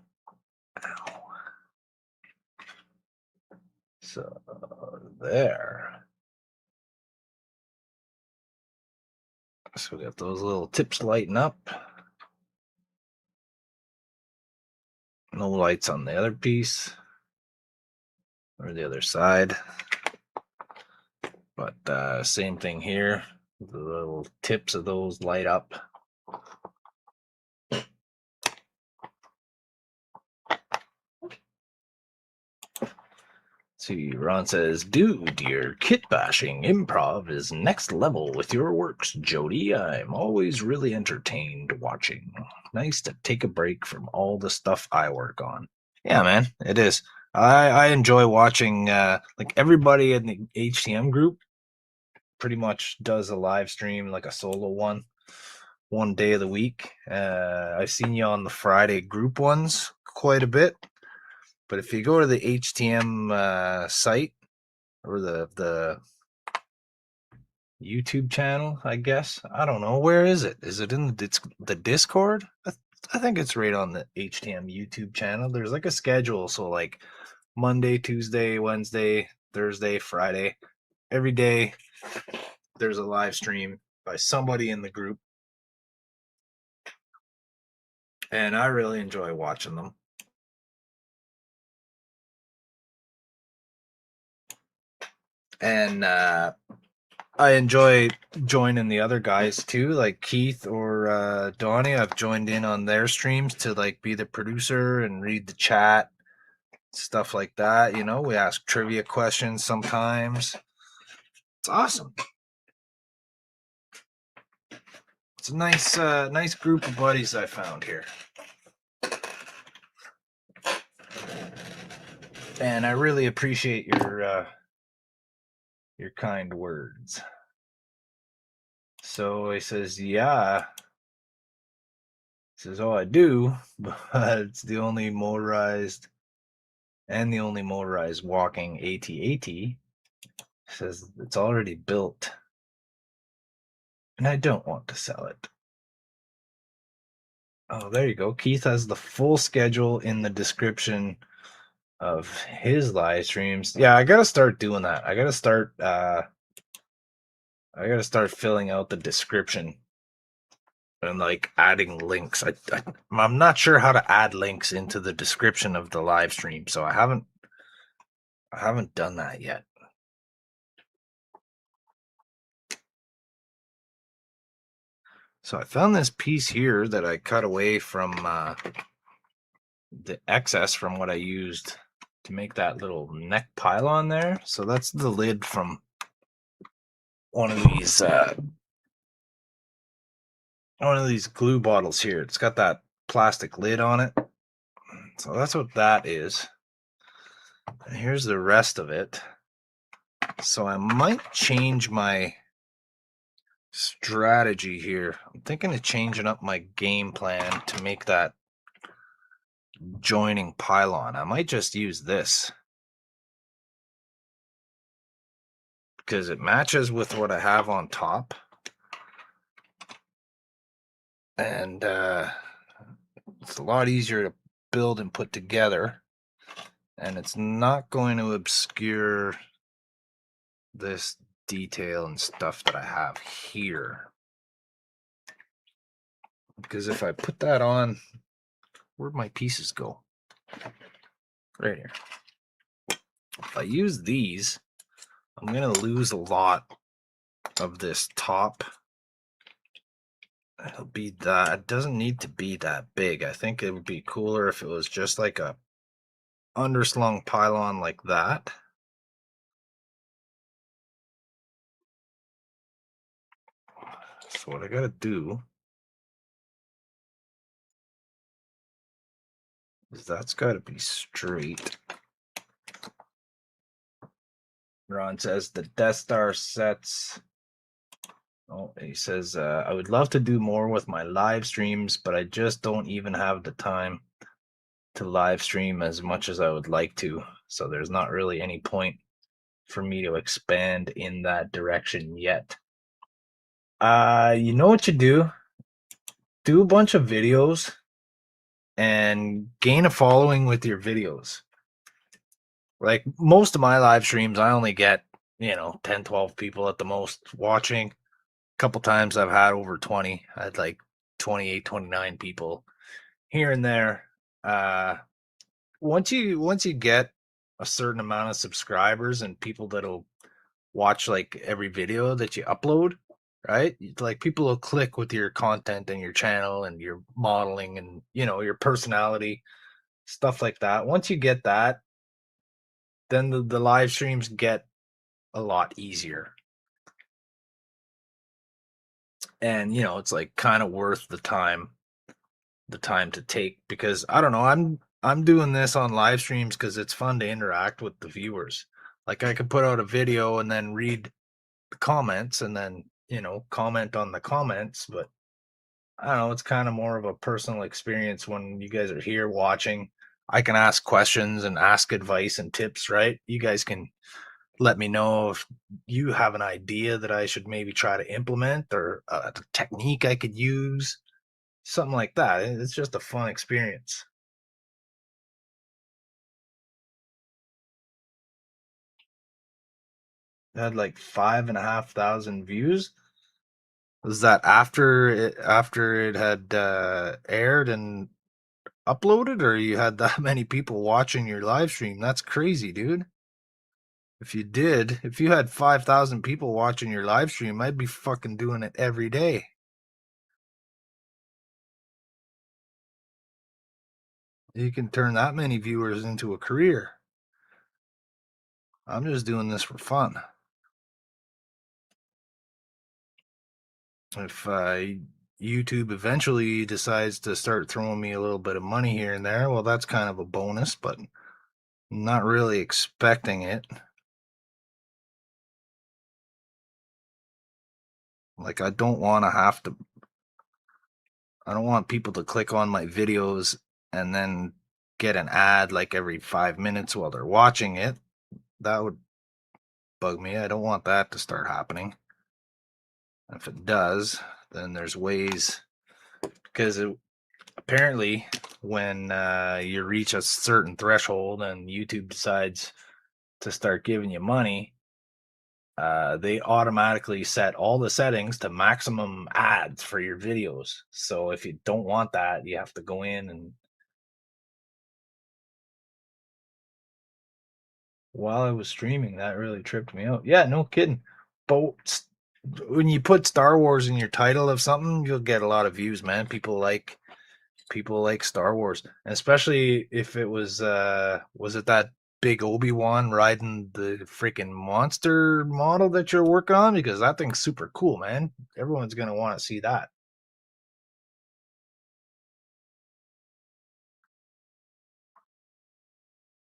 Ow. So, there. So we got those little tips lighting up. No lights on the other piece or the other side. But same thing here. The little tips of those light up. See, Ron says, dude, your kit bashing improv is next level with your works, Jody. I'm always really entertained watching. Nice to take a break from all the stuff I work on. Yeah, man, it is. I enjoy watching, like everybody in the HTM group pretty much does a live stream, like a solo one day of the week. I've seen you on the Friday group ones quite a bit. But if you go to the HTM site or the YouTube channel, I guess, I don't know, where is it? Is it in the Discord? I think it's right on the HTM YouTube channel. There's like a schedule, so like Monday, Tuesday, Wednesday, Thursday, Friday, every day there's a live stream by somebody in the group, and I really enjoy watching them. And I enjoy joining the other guys too, like Keith or Donnie. I've joined in on their streams to like be the producer and read the chat, stuff like that. You know, we ask trivia questions sometimes. It's awesome. It's a nice group of buddies I found here. And I really appreciate your kind words. So he says, yeah. He says, oh, I do, but it's the only motorized walking AT-AT. Says it's already built, and I don't want to sell it. Oh, there you go. Keith has the full schedule in the description of his live streams. Yeah, I gotta start doing that. I gotta start filling out the description and like adding links. I'm not sure how to add links into the description of the live stream, so I haven't done that yet. So I found this piece here that I cut away from the excess from what I used to make that little neck pylon there. So that's the lid from one of these glue bottles here. It's got that plastic lid on it. So that's what that is. And here's the rest of it. So I might change my strategy here. I'm thinking of changing up my game plan to make that joining pylon. I might just use this because it matches with what I have on top. And it's a lot easier to build and put together. And it's not going to obscure this detail and stuff that I have here. Because if I put that on, where'd my pieces go? Right here. If I use these, I'm going to lose a lot of this top. It'll be that. It doesn't need to be that big. I think it would be cooler if it was just like a underslung pylon like that. So what I gotta do is that's gotta be straight. Ron says the Death Star sets. Oh, he says, I would love to do more with my live streams, but I just don't even have the time to live stream as much as I would like to. So there's not really any point for me to expand in that direction yet. You know what you do? Do a bunch of videos and gain a following with your videos. Like most of my live streams, I only get, 10, 12 people at the most watching. A couple times I've had over 20. I had like 28, 29 people here and there. Once you get a certain amount of subscribers and people that'll watch like every video that you upload, right? Like people will click with your content and your channel and your modeling and your personality, stuff like that. Once you get that, then the live streams get a lot easier. And it's like kind of worth the time to take, because I don't know, I'm doing this on live streams because it's fun to interact with the viewers. Like I could put out a video and then read the comments and then comment on the comments, but I don't know, it's kind of more of a personal experience when you guys are here watching. I can ask questions and ask advice and tips, right? You guys can let me know if you have an idea that I should maybe try to implement, or a technique I could use, something like that. It's just a fun experience. It had like 5,500 views. Was that after it had aired and uploaded, or you had that many people watching your live stream? That's crazy, dude. If you had 5,000 people watching your live stream, I'd be fucking doing it every day. You can turn that many viewers into a career. I'm just doing this for fun. If YouTube eventually decides to start throwing me a little bit of money here and there, well, that's kind of a bonus, but I'm not really expecting it. Like, I don't want people to click on my videos and then get an ad like every 5 minutes while they're watching it. That would bug me. I don't want that to start happening. If it does, then there's ways, because apparently when you reach a certain threshold and YouTube decides to start giving you money, they automatically set all the settings to maximum ads for your videos. So if you don't want that, you have to go in and while I was streaming, that really tripped me out. Yeah, no kidding. Boats, when you put Star Wars in your title of something, you'll get a lot of views, man. People like Star Wars, and especially if it was it that big Obi-Wan riding the freaking monster model that you're working on, because that thing's super cool, man. Everyone's gonna want to see that.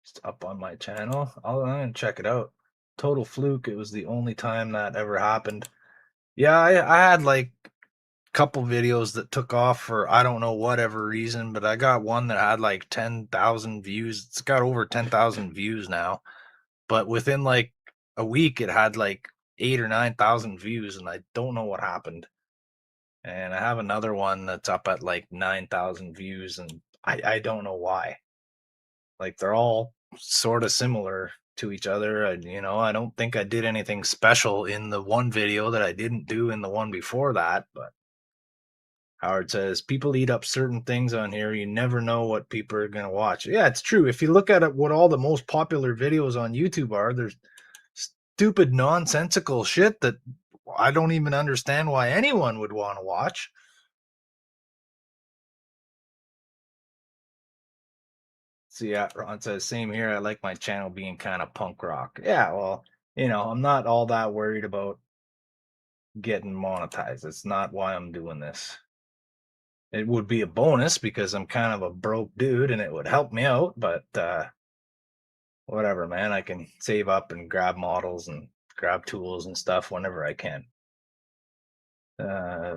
It's up on my channel. I'm gonna check it out. Total fluke. It was the only time that ever happened. Yeah, I had like couple videos that took off for I don't know whatever reason, but I got one that had like 10,000 views. It's got over 10,000 views now, but within like a week it had like 8 or 9,000 views, and I don't know what happened. And I have another one that's up at like 9,000 views, and I don't know why. Like they're all sort of similar to each other. And I don't think I did anything special in the one video that I didn't do in the one before that, but Howard says, people eat up certain things on here. You never know what people are going to watch. Yeah, it's true. If you look at it, what all the most popular videos on YouTube are, there's stupid, nonsensical shit that I don't even understand why anyone would want to watch. So yeah, Ron says, same here. I like my channel being kind of punk rock. Yeah, well, I'm not all that worried about getting monetized. It's not why I'm doing this. It would be a bonus because I'm kind of a broke dude and it would help me out, but whatever, man. I can save up and grab models and grab tools and stuff whenever I can.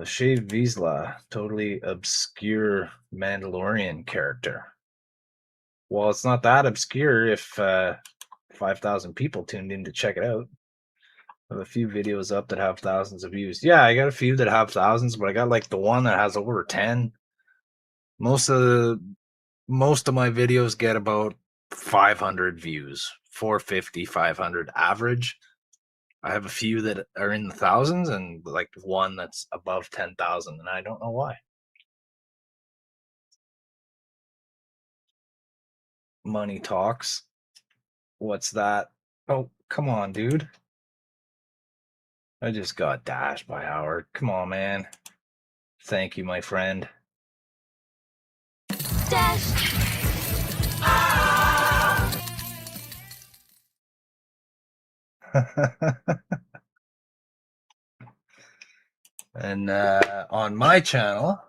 Shave Vizsla, totally obscure Mandalorian character. Well, it's not that obscure if 5,000 people tuned in to check it out. I have a few videos up that have thousands of views. Yeah, I got a few that have thousands, but I got like the one that has over 10. Most of my videos get about 500 views, 450, 500 average. I have a few that are in the thousands and like one that's above 10,000, and I don't know why. Money talks. What's that? Oh, come on, dude. I just got dashed by Howard. Come on, man. Thank you, my friend. Dash. And on my channel,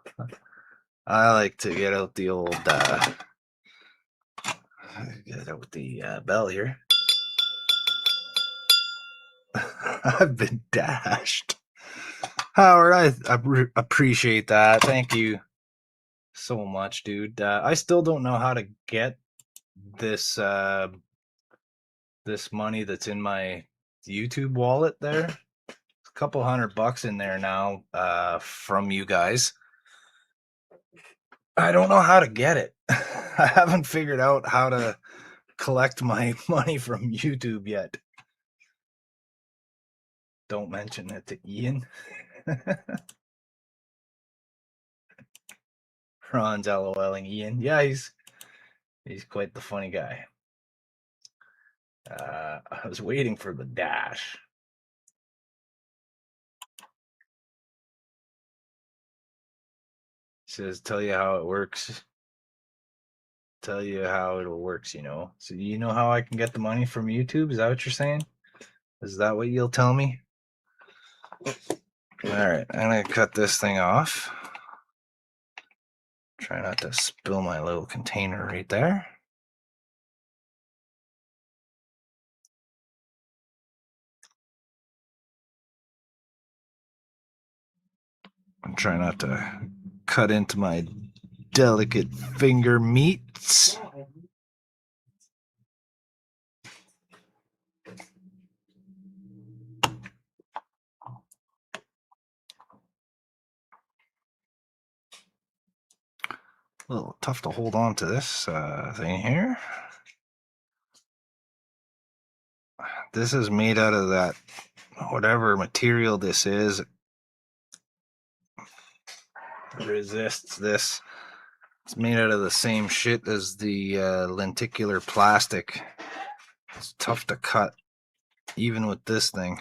I like to get out the old get out the bell here. I've been dashed. Howard, I appreciate that. Thank you so much, dude. I still don't know how to get this this money that's in my YouTube wallet there. A couple $100 in there now from you guys. I don't know how to get it. I haven't figured out how to collect my money from YouTube yet. Don't mention it to Ian. Ron's LOLing Ian. Yeah, he's quite the funny guy. I was waiting for the dash. He says, tell you how it works. Tell you how it works, So you know how I can get the money from YouTube? Is that what you're saying? Is that what you'll tell me? All right, I'm gonna cut this thing off. Try not to spill my little container right there. I'm trying not to cut into my delicate finger meats. A little tough to hold on to this thing here. This is made out of that, whatever material this is, resists this. It's made out of the same shit as the lenticular plastic. It's tough to cut, even with this thing.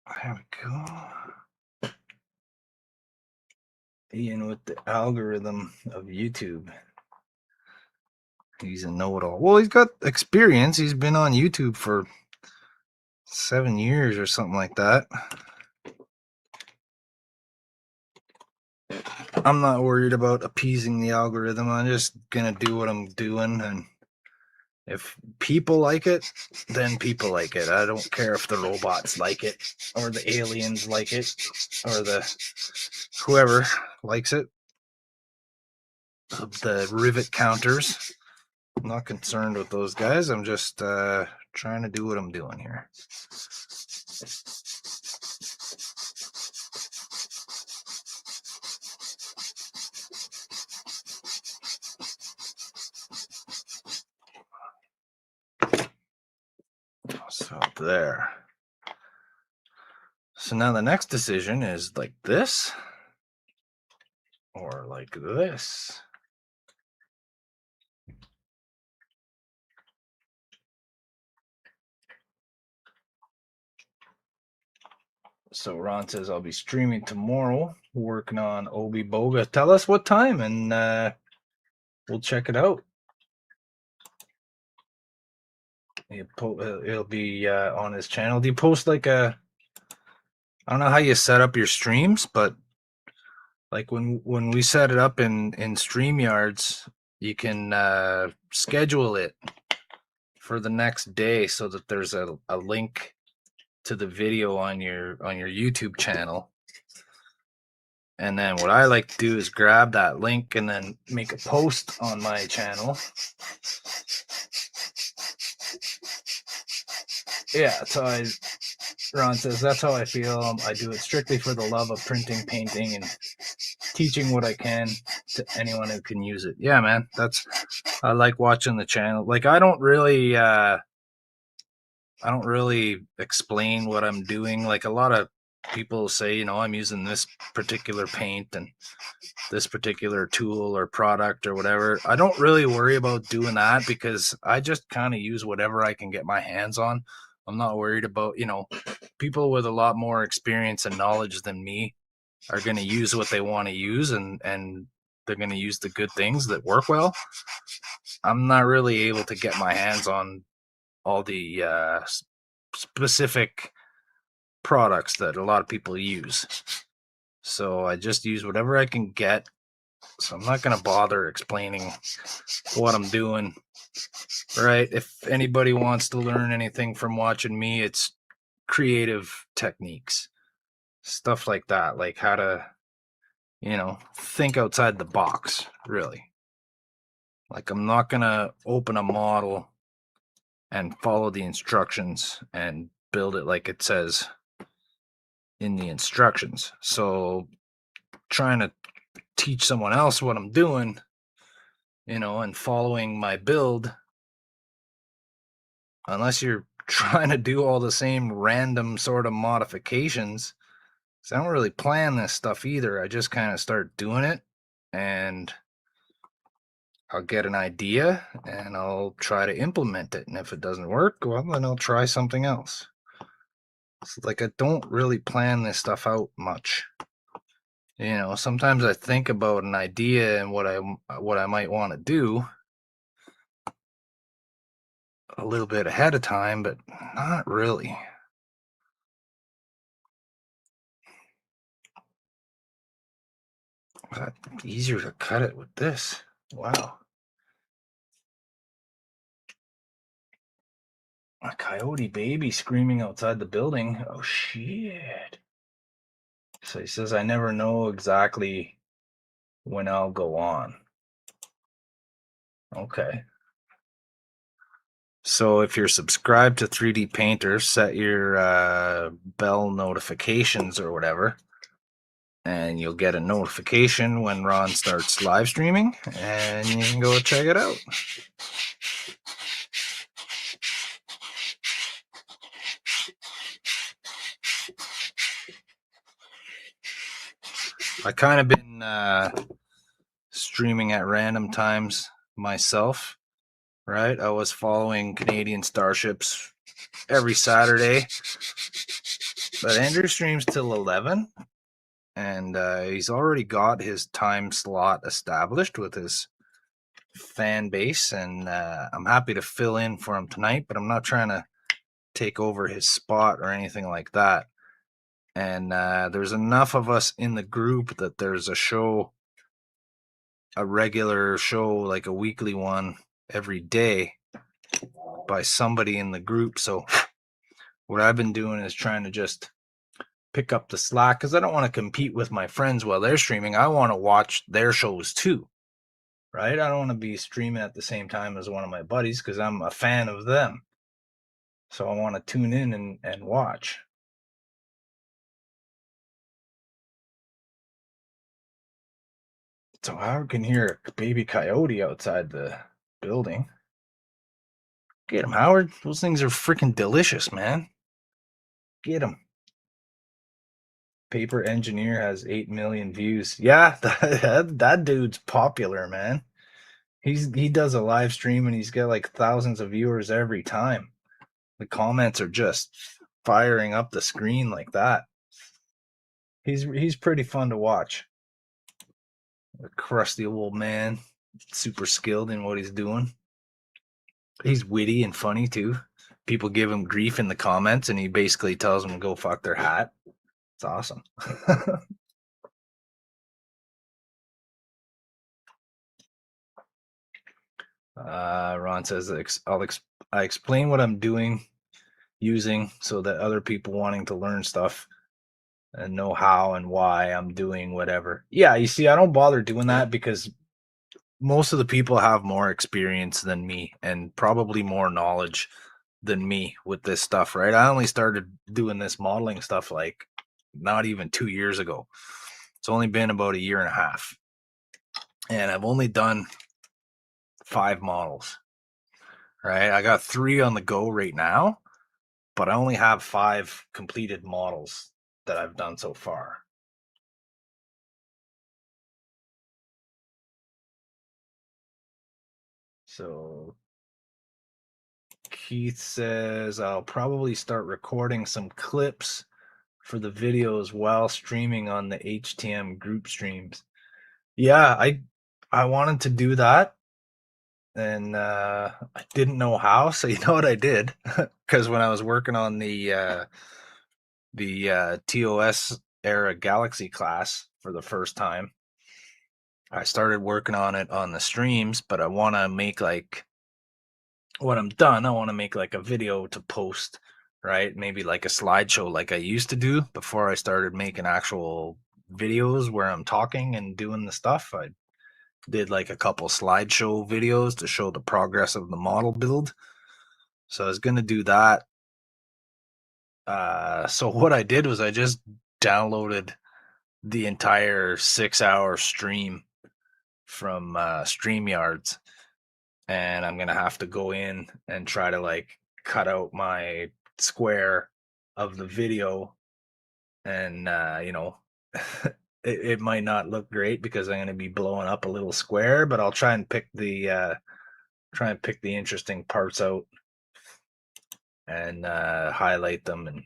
There we go. Ian with the algorithm of YouTube. He's a know-it-all. Well, he's got experience. He's been on YouTube for 7 years or something like that. I'm not worried about appeasing the algorithm. I'm just gonna do what I'm doing, and if people like it, then people like it. I don't care if the robots like it, or the aliens like it, or the whoever likes it. The rivet counters. I'm not concerned with those guys. I'm just trying to do what I'm doing here. So there. So now the next decision is like this or like this. So Ron says I'll be streaming tomorrow, working on Obi Boga. Tell us what time, and we'll check it out. It'll be on his channel. Do you post like a? I don't know how you set up your streams, but like when we set it up in StreamYards, you can schedule it for the next day so that there's a link to the video on your YouTube channel. And then what I like to do is grab that link and then make a post on my channel. Yeah, so Ron says that's how I feel. I do it strictly for the love of printing, painting, and teaching what I can to anyone who can use it. Yeah, man, I like watching the channel. Like I don't really explain what I'm doing. Like a lot of people say, I'm using this particular paint and this particular tool or product or whatever. I don't really worry about doing that because I just kind of use whatever I can get my hands on. I'm not worried about, people with a lot more experience and knowledge than me are going to use what they want to use, and they're going to use the good things that work well. I'm not really able to get my hands on all the specific products that a lot of people use. So I just use whatever I can get. So I'm not going to bother explaining what I'm doing. Right? If anybody wants to learn anything from watching me, it's creative techniques, stuff like that, like how to, think outside the box, really. Like I'm not going to open a model and follow the instructions and build it like it says in the instructions. So trying to teach someone else what I'm doing, and following my build, unless you're trying to do all the same random sort of modifications. So I don't really plan this stuff either. I just kind of start doing it, and I'll get an idea and I'll try to implement it. And if it doesn't work, well, then I'll try something else. So like I don't really plan this stuff out much. Sometimes I think about an idea and what I might want to do a little bit ahead of time, but not really. It's easier to cut it with this. Wow. A coyote baby screaming outside the building. Oh, shit. So he says, I never know exactly when I'll go on. Okay. So if you're subscribed to 3D Painter, set your bell notifications or whatever, and you'll get a notification when Ron starts live streaming, and you can go check it out. I kind of been streaming at random times myself, right? I was following Canadian Starships every Saturday But Andrew streams till 11, and he's already got his time slot established with his fan base, and I'm happy to fill in for him tonight, but I'm not trying to take over his spot or anything like that. And there's enough of us in the group that there's a regular show, like a weekly one every day by somebody in the group. So what I've been doing is trying to just pick up the slack, because I don't want to compete with my friends while they're streaming. I want to watch their shows too, right? I don't want to be streaming at the same time as one of my buddies because I'm a fan of them. So I want to tune in and watch. So Howard can hear a baby coyote outside the building. Get him, Howard. Those things are freaking delicious, man. Get him. Paper Engineer has 8 million views. Yeah, that dude's popular, man. He does a live stream and he's got like thousands of viewers every time. The comments are just firing up the screen like that. He's pretty fun to watch. A crusty old man, super skilled in what he's doing. He's witty and funny too. People give him grief in the comments and he basically tells them to go fuck their hat. It's awesome. Ron says, I explain what I'm using so that other people wanting to learn stuff and know how and why I'm doing whatever. Yeah, you see, I don't bother doing that because most of the people have more experience than me and probably more knowledge than me with this stuff, right? I only started doing this modeling stuff like not even 2 years ago. It's only been about a year and a half. And I've only done 5 models, right? I got 3 on the go right now, but I only have 5 completed models that I've done so far. So Keith says I'll probably start recording some clips for the videos while streaming on the HTM group streams. Yeah, I wanted to do that, and I didn't know how. So you know what I did? Because when I was working on the TOS era Galaxy class for the first time, I started working on it on the streams, but I want to make like when I'm done, I want to make like a video to post, right? Maybe like a slideshow like I used to do before I started making actual videos where I'm talking and doing the stuff. I did like a couple slideshow videos to show the progress of the model build. So I was going to do that. So what I did was I just downloaded the entire 6-hour stream from StreamYards, and I'm gonna have to go in and try to like cut out my square of the video, and it might not look great because I'm gonna be blowing up a little square, but I'll try and pick the interesting parts out and highlight them and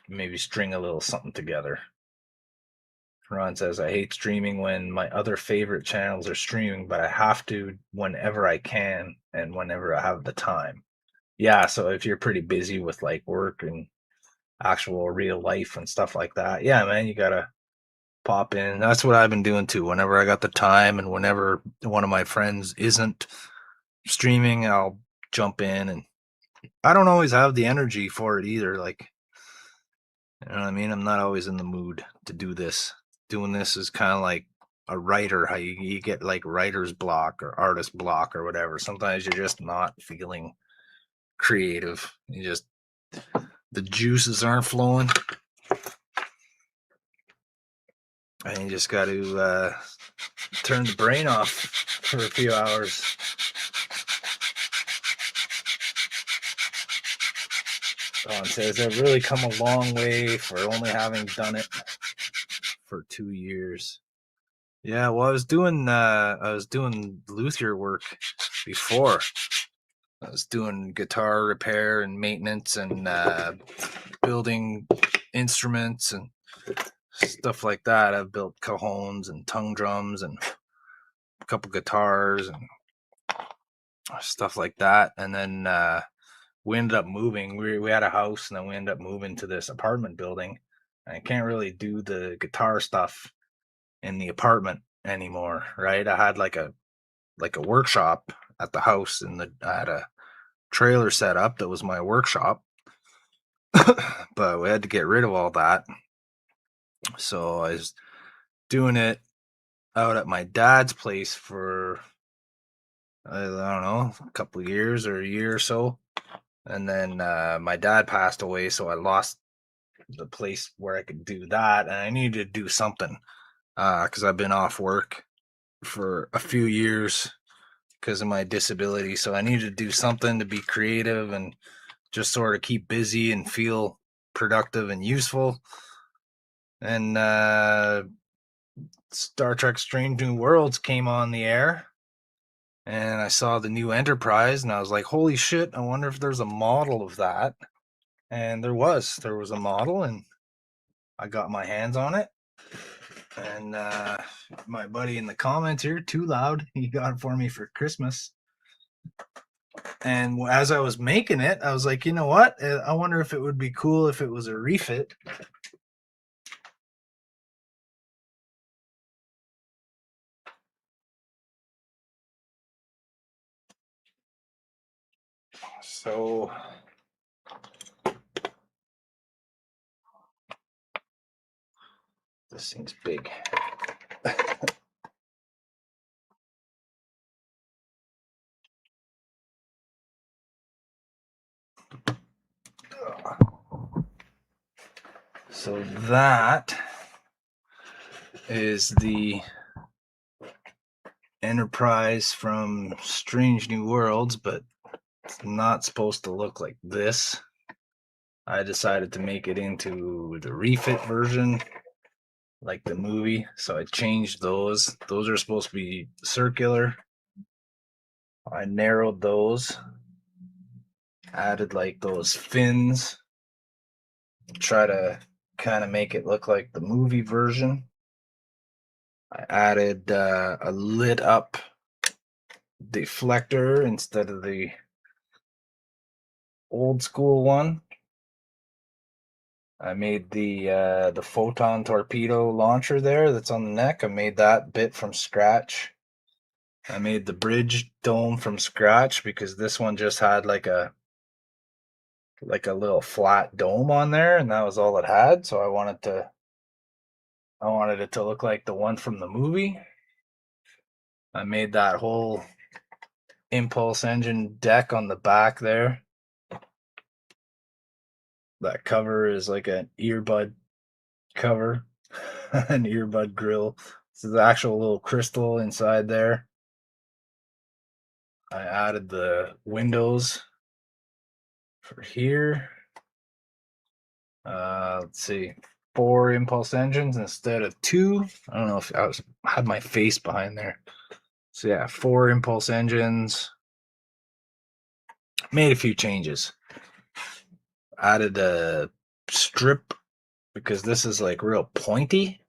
maybe string a little something together. Ron says, I hate streaming when my other favorite channels are streaming, but I have to whenever I can and whenever I have the time. Yeah, so if you're pretty busy with like work and actual real life and stuff like that, yeah, man, you gotta pop in. That's what I've been doing too. Whenever I got the time and whenever one of my friends isn't streaming, I'll jump in, and I don't always have the energy for it either. Like, you know what I mean? I'm not always in the mood to do this. Doing this is kind of like a writer, how you get like writer's block or artist block or whatever. Sometimes you're just not feeling creative. The juices aren't flowing. And you just got to turn the brain off for a few hours. It says I've really come a long way for only having done it for 2 years. Yeah, well, I was doing luthier work before. I was doing guitar repair and maintenance and building instruments and stuff like that. I've built cajones and tongue drums and a couple guitars and stuff like that. And then we ended up moving. We had a house, and then we ended up moving to this apartment building. And I can't really do the guitar stuff in the apartment anymore, right? I had like a workshop at the house, and I had a trailer set up that was my workshop, but we had to get rid of all that. So I was doing it out at my dad's place for I don't know, a couple of years or a year or so, and then my dad passed away, so I lost the place where I could do that, and I needed to do something because I've been off work for a few years because of my disability. So I needed to do something to be creative and just sort of keep busy and feel productive and useful. And Star Trek Strange New Worlds came on the air, and I saw the new Enterprise, and I was like, holy shit, I wonder if there's a model of that. And there was a model, and I got my hands on it. And my buddy in the comments here, Too Loud, he got it for me for Christmas. And as I was making it, I was like, you know what? I wonder if it would be cool if it was a refit. So this thing's big. So that is the Enterprise from Strange New Worlds, but it's not supposed to look like this. I decided to make it into the refit version, like the movie. So I changed those. Those are supposed to be circular. I narrowed those, added like those fins, try to kind of make it look like the movie version. I added a lit up deflector instead of the old school one. I made the photon torpedo launcher there that's on the neck. I made that bit from scratch. I made the bridge dome from scratch because this one just had like a little flat dome on there, and that was all it had. So I wanted it to look like the one from the movie. I made that whole impulse engine deck on the back there. That cover is like an earbud cover, an earbud grill. This is the actual little crystal inside there. I added the windows for here. Let's see, 4 impulse engines instead of 2. I don't know if had my face behind there. So yeah, 4 impulse engines. Made a few changes. Added a strip because this is like real pointy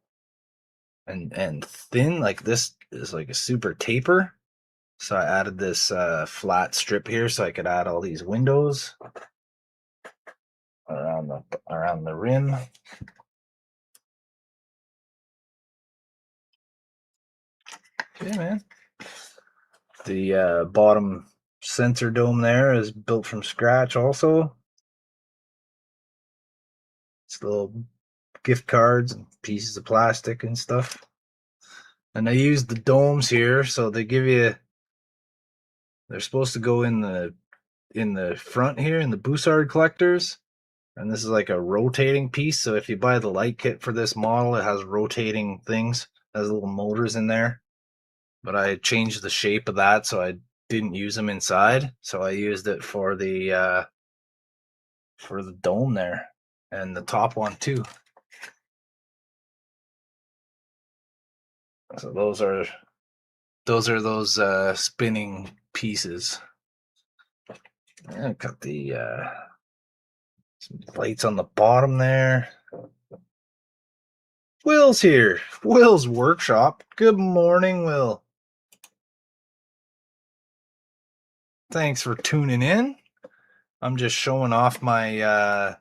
and thin. Like this is like a super taper. So I added this flat strip here so I could add all these windows around the rim. Okay, man. The bottom sensor dome there is built from scratch also. It's little gift cards and pieces of plastic and stuff. And I used the domes here, so they give you, they're supposed to go in the front here in the Bussard collectors. And this is like a rotating piece. So if you buy the light kit for this model, it has rotating things. It has little motors in there. But I changed the shape of that so I didn't use them inside. So I used it for the dome there and the top one too. So those are those spinning pieces. I got the some lights on the bottom there. Will's here. Will's workshop. Good morning, Will. Thanks for tuning in. I'm just showing off my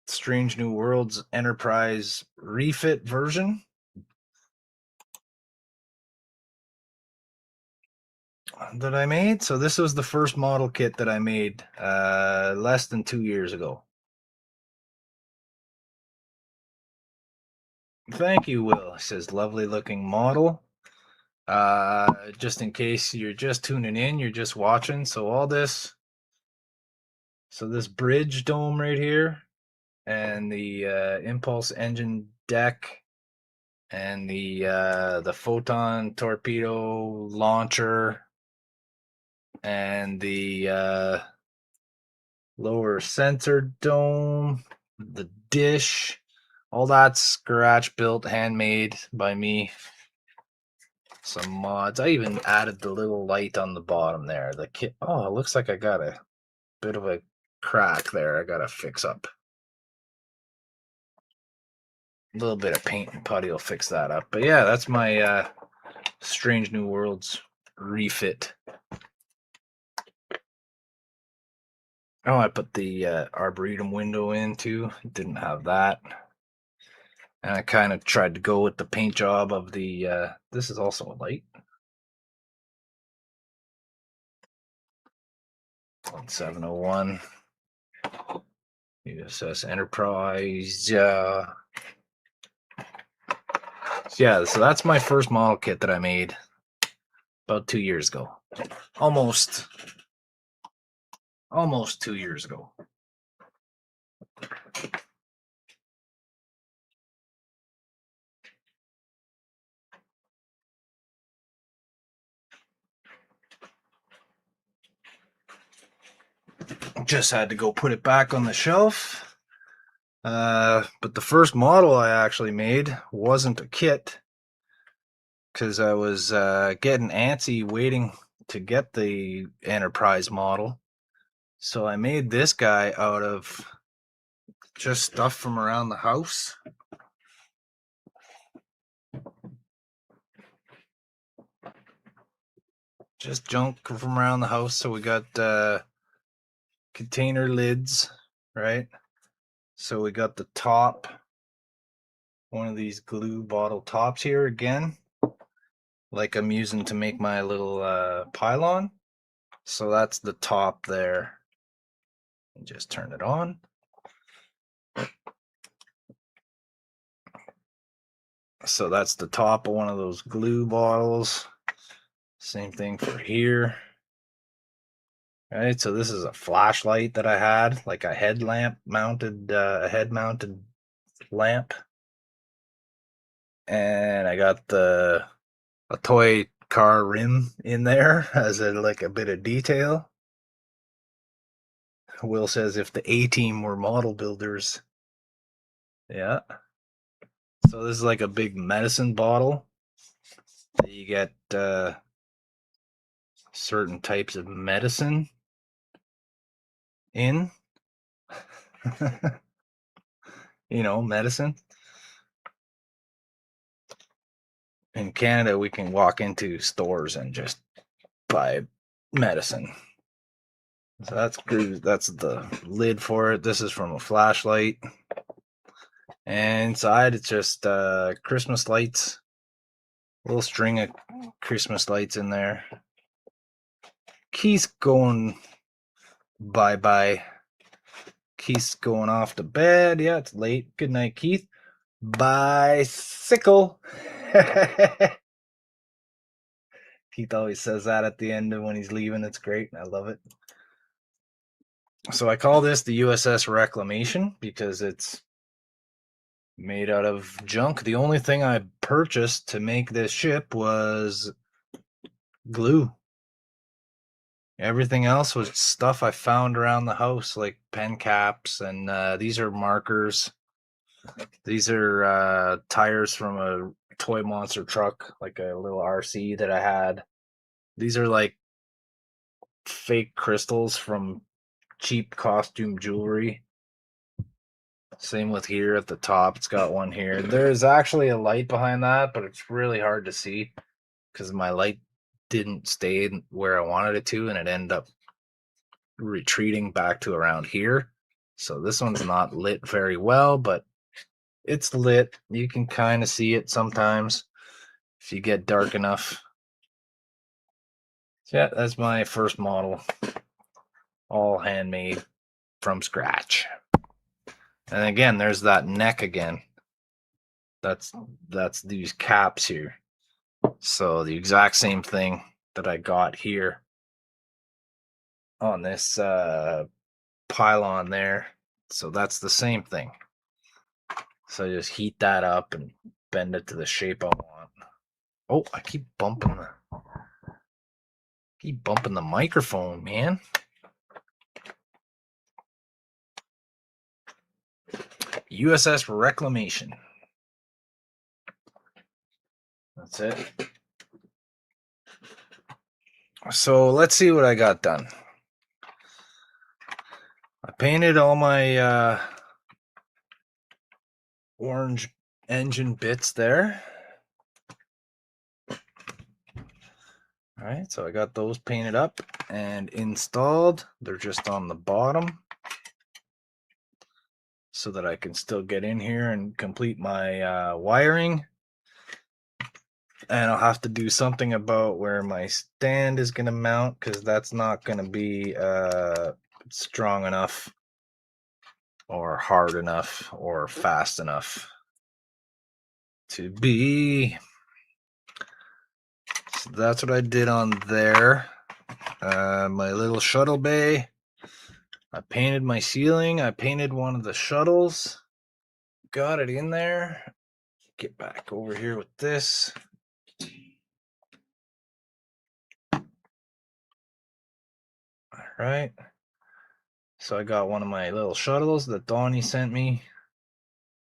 Strange New Worlds Enterprise refit version that I made. So this was the first model kit that I made less than 2 years ago. Thank you, Will. It says lovely looking model. Just in case you're just tuning in, you're just watching. So this bridge dome right here, and the impulse engine deck, and the photon torpedo launcher, and the lower sensor dome, the dish, all that scratch built, handmade by me. Some mods. I even added the little light on the bottom there. The kit. Oh, it looks like I got a bit of a crack there. I gotta fix up. A little bit of paint and putty will fix that up. But yeah, that's my Strange New Worlds refit. Oh, I put the Arboretum window in too. Didn't have that. And I kind of tried to go with the paint job of the, this is also a light. 1701. USS Enterprise. Yeah, so that's my first model kit that I made about 2 years ago. Almost 2 years ago. Just had to go put it back on the shelf. But the first model I actually made wasn't a kit, because I was getting antsy waiting to get the Enterprise model. So I made this guy out of just stuff from around the house. Just junk from around the house. So we got container lids, right? So we got the top, one of these glue bottle tops here again, like I'm using to make my little pylon. So that's the top there. And just turn it on. So that's the top of one of those glue bottles. Same thing for here. Right, so this is a flashlight that I had, like a headlamp mounted, a head mounted lamp. And I got a toy car rim in there as like a bit of detail. Will says if the A-team were model builders. Yeah. So this is like a big medicine bottle. You get certain types of medicine in. You know, medicine. In Canada, we can walk into stores and just buy medicine. So that's the lid for it. This is from a flashlight. And inside it's just Christmas lights. A little string of Christmas lights in there. Keith's going bye-bye. Keith's going off to bed. Yeah, it's late. Good night, Keith. Bicycle. Keith always says that at the end of when he's leaving. It's great. I love it. So I call this the USS Reclamation because it's made out of junk. The only thing I purchased to make this ship was glue. Everything else was stuff I found around the house, like pen caps, and these are markers. These are tires from a toy monster truck, like a little RC that I had. These are like fake crystals from cheap costume jewelry. Same with here at the top. It's got one here. There's actually a light behind that, but it's really hard to see because my light didn't stay where I wanted it to, and it ended up retreating back to around here. So this one's not lit very well, but it's lit. You can kind of see it sometimes if you get dark enough. So yeah, that's my first model, all handmade from scratch. And again, there's that neck again. That's these caps here. So the exact same thing that I got here on this pylon there. So that's the same thing. So I just heat that up and bend it to the shape I want. Oh, I keep bumping the microphone, man. USS Reclamation. That's it. So let's see what I got done. I painted all my orange engine bits there. All right, so I got those painted up and installed. They're just on the bottom so that I can still get in here and complete my wiring. And I'll have to do something about where my stand is going to mount because that's not going to be strong enough or hard enough or fast enough to be. So that's what I did on there. My little shuttle bay. I painted my ceiling. I painted one of the shuttles. Got it in there. Get back over here with this. All right. So I got one of my little shuttles that Donnie sent me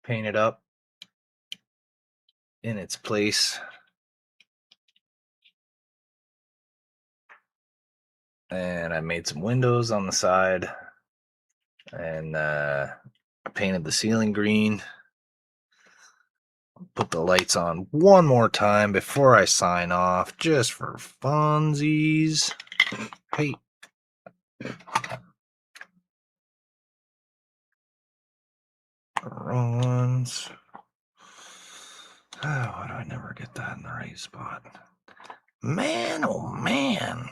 painted up in its place. And I made some windows on the side and painted the ceiling green. Put the lights on one more time before I sign off, just for funsies. Hey. Wrong ones. Oh, why do I never get that in the right spot? Man, oh man.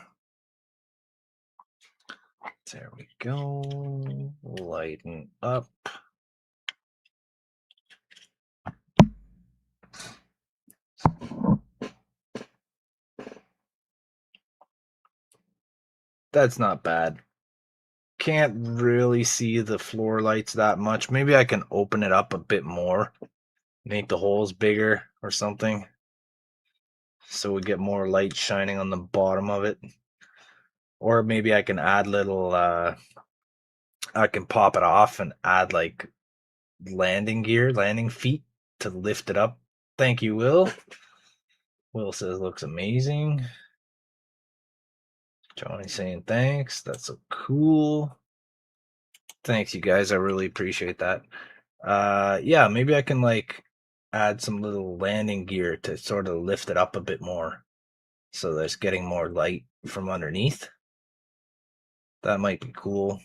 There we go. Lighten up. That's not bad. Can't really see the floor lights that much. Maybe I can open it up a bit more. Make the holes bigger or something. So we get more light shining on the bottom of it. Or maybe I can add little I can pop it off and add like landing gear, landing feet to lift it up. Thank you, Will. Will says looks amazing. Johnny saying thanks. That's so cool. Thanks, you guys. I really appreciate that. Yeah, maybe I can like add some little landing gear to sort of lift it up a bit more so there's getting more light from underneath. That might be cool.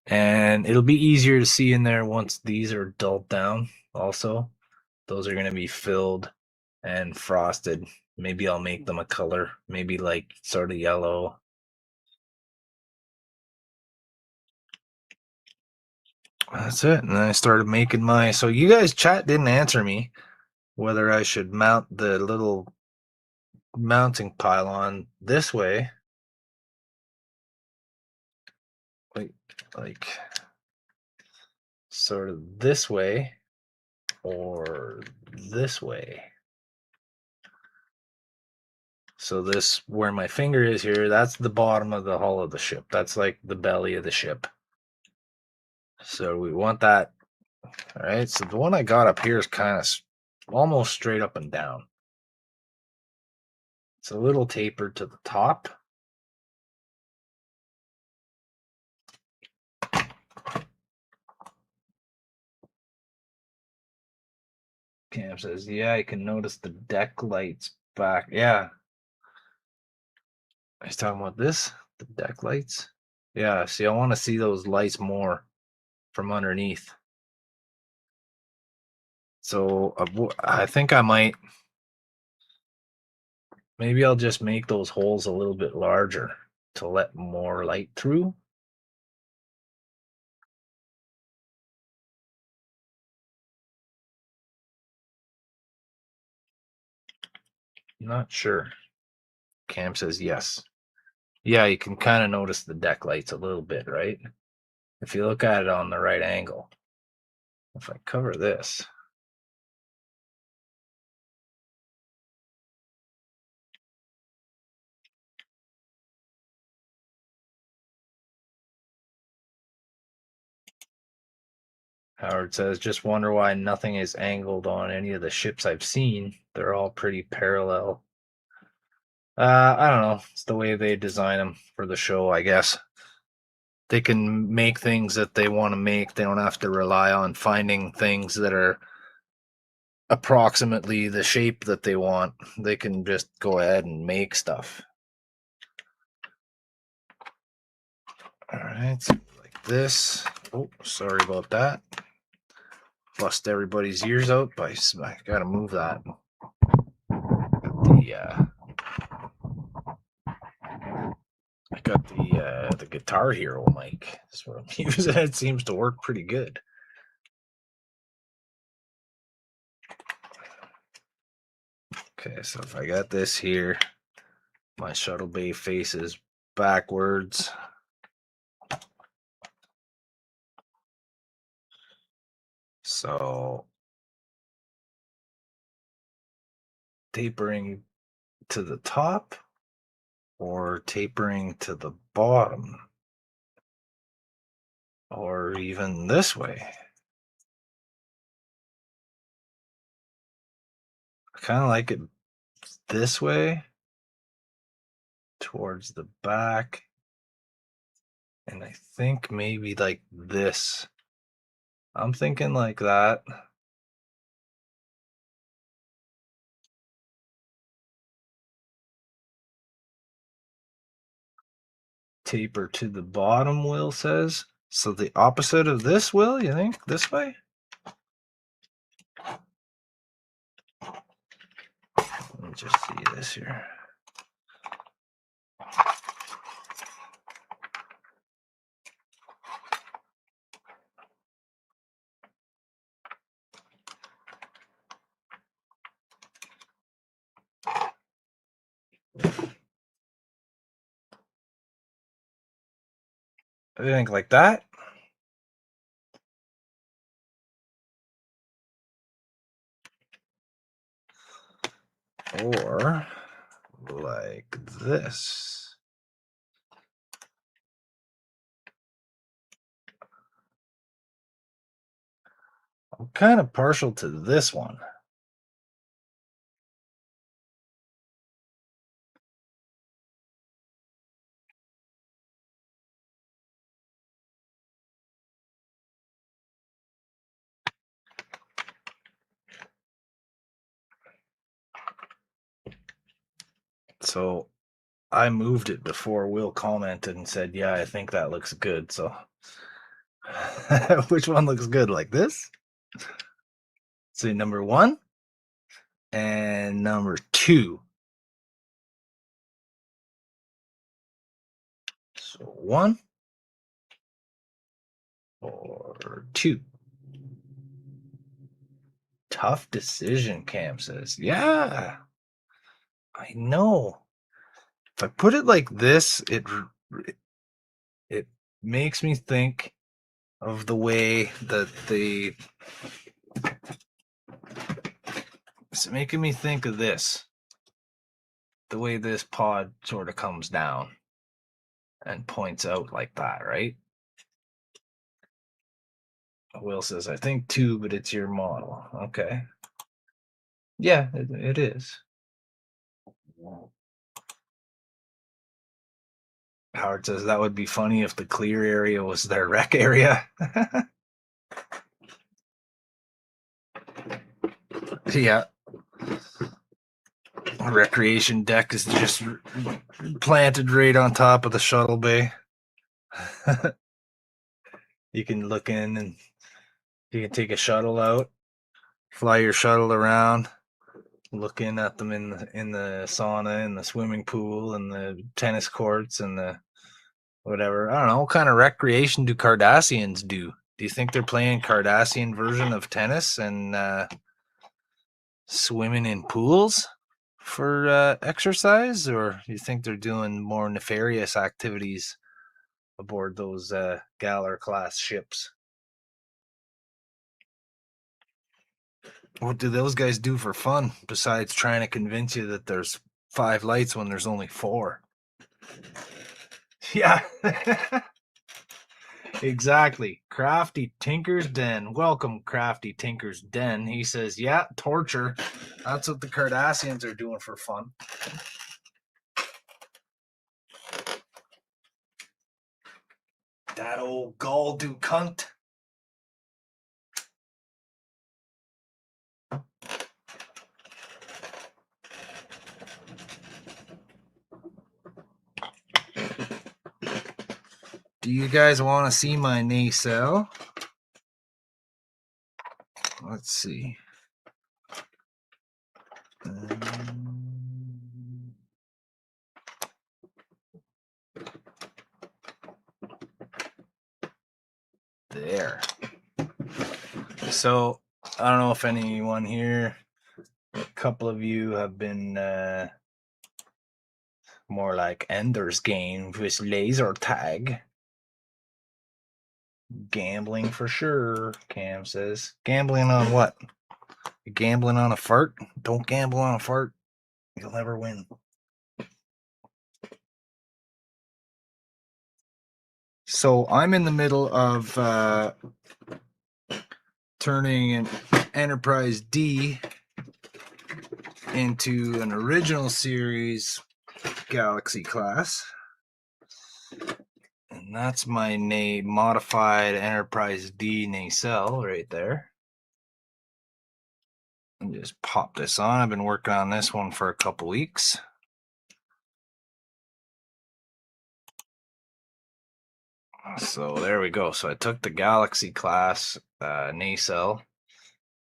And it'll be easier to see in there once these are dulled down also. Those are going to be filled and frosted. Maybe I'll make them a color, maybe like sort of yellow. That's it. And then I started making my, so you guys chat didn't answer me whether I should mount the little mounting pylon this way. Like sort of this way or this way. So this, where my finger is here, that's the bottom of the hull of the ship. That's like the belly of the ship. So we want that. All right. So the one I got up here is kind of almost straight up and down. It's a little tapered to the top. Cam says, yeah, I can notice the deck lights back. Yeah. He's talking about this, the deck lights. Yeah, see, I want to see those lights more from underneath. So I think I might, maybe I'll just make those holes a little bit larger to let more light through. Not sure. Cam says yes. Yeah, you can kind of notice the deck lights a little bit, right? If you look at it on the right angle. If I cover this, Howard says, just wonder why nothing is angled on any of the ships I've seen. They're all pretty parallel. I don't know. It's the way they design them for the show, I guess. They can make things that they want to make. They don't have to rely on finding things that are approximately the shape that they want. They can just go ahead and make stuff. All right, so like this. Oh, sorry about that. Bust everybody's ears out, but I gotta move that. I got the Guitar Hero mic. That's what I'm using. It seems to work pretty good. Okay, so if I got this here, my shuttle bay faces backwards. So tapering to the top or tapering to the bottom or even this way. I kind of like it this way towards the back. And I think maybe like this. I'm thinking like that. Taper to the bottom, Will says. So the opposite of this, Will, you think? This way? Let me just see this here. I think like that. Or like this. I'm kind of partial to this one. So I moved it before Will commented and said, yeah, I think that looks good. So which one looks good? Like this? So number 1 and number 2. So 1 or 2. Tough decision, Cam says. Yeah, I know. If I put it like this, it makes me think of the way that it's making me think of this. The way this pod sort of comes down and points out like that, right? Will says, I think 2, but it's your model. Okay. Yeah, it is. Howard says that would be funny if the clear area was their rec area. Yeah. Recreation deck is just planted right on top of the shuttle bay. You can look in and you can take a shuttle out, fly your shuttle around, look in at them in the sauna, in the swimming pool, and the tennis courts, and the whatever. I don't know. What kind of recreation do Cardassians do? Do you think they're playing Cardassian version of tennis and swimming in pools for exercise, or do you think they're doing more nefarious activities aboard those Galor class ships? What do those guys do for fun besides trying to convince you that there's 5 lights when there's only 4? Yeah. Exactly. Crafty Tinker's Den. Welcome, Crafty Tinker's Den. He says, yeah, torture. That's what the Cardassians are doing for fun. That old Galdo cunt. Do you guys want to see my nacelle? Let's see. There. So, I don't know if anyone here, a couple of you have been more like Ender's Game with laser tag. Gambling for sure, Cam says. Gambling on what? You gambling on a fart? Don't gamble on a fart. You'll never win. So I'm in the middle of turning an Enterprise D into an original series Galaxy class. And that's my modified Enterprise D nacelle right there. And just pop this on. I've been working on this one for a couple weeks. So there we go. So I took the Galaxy class nacelle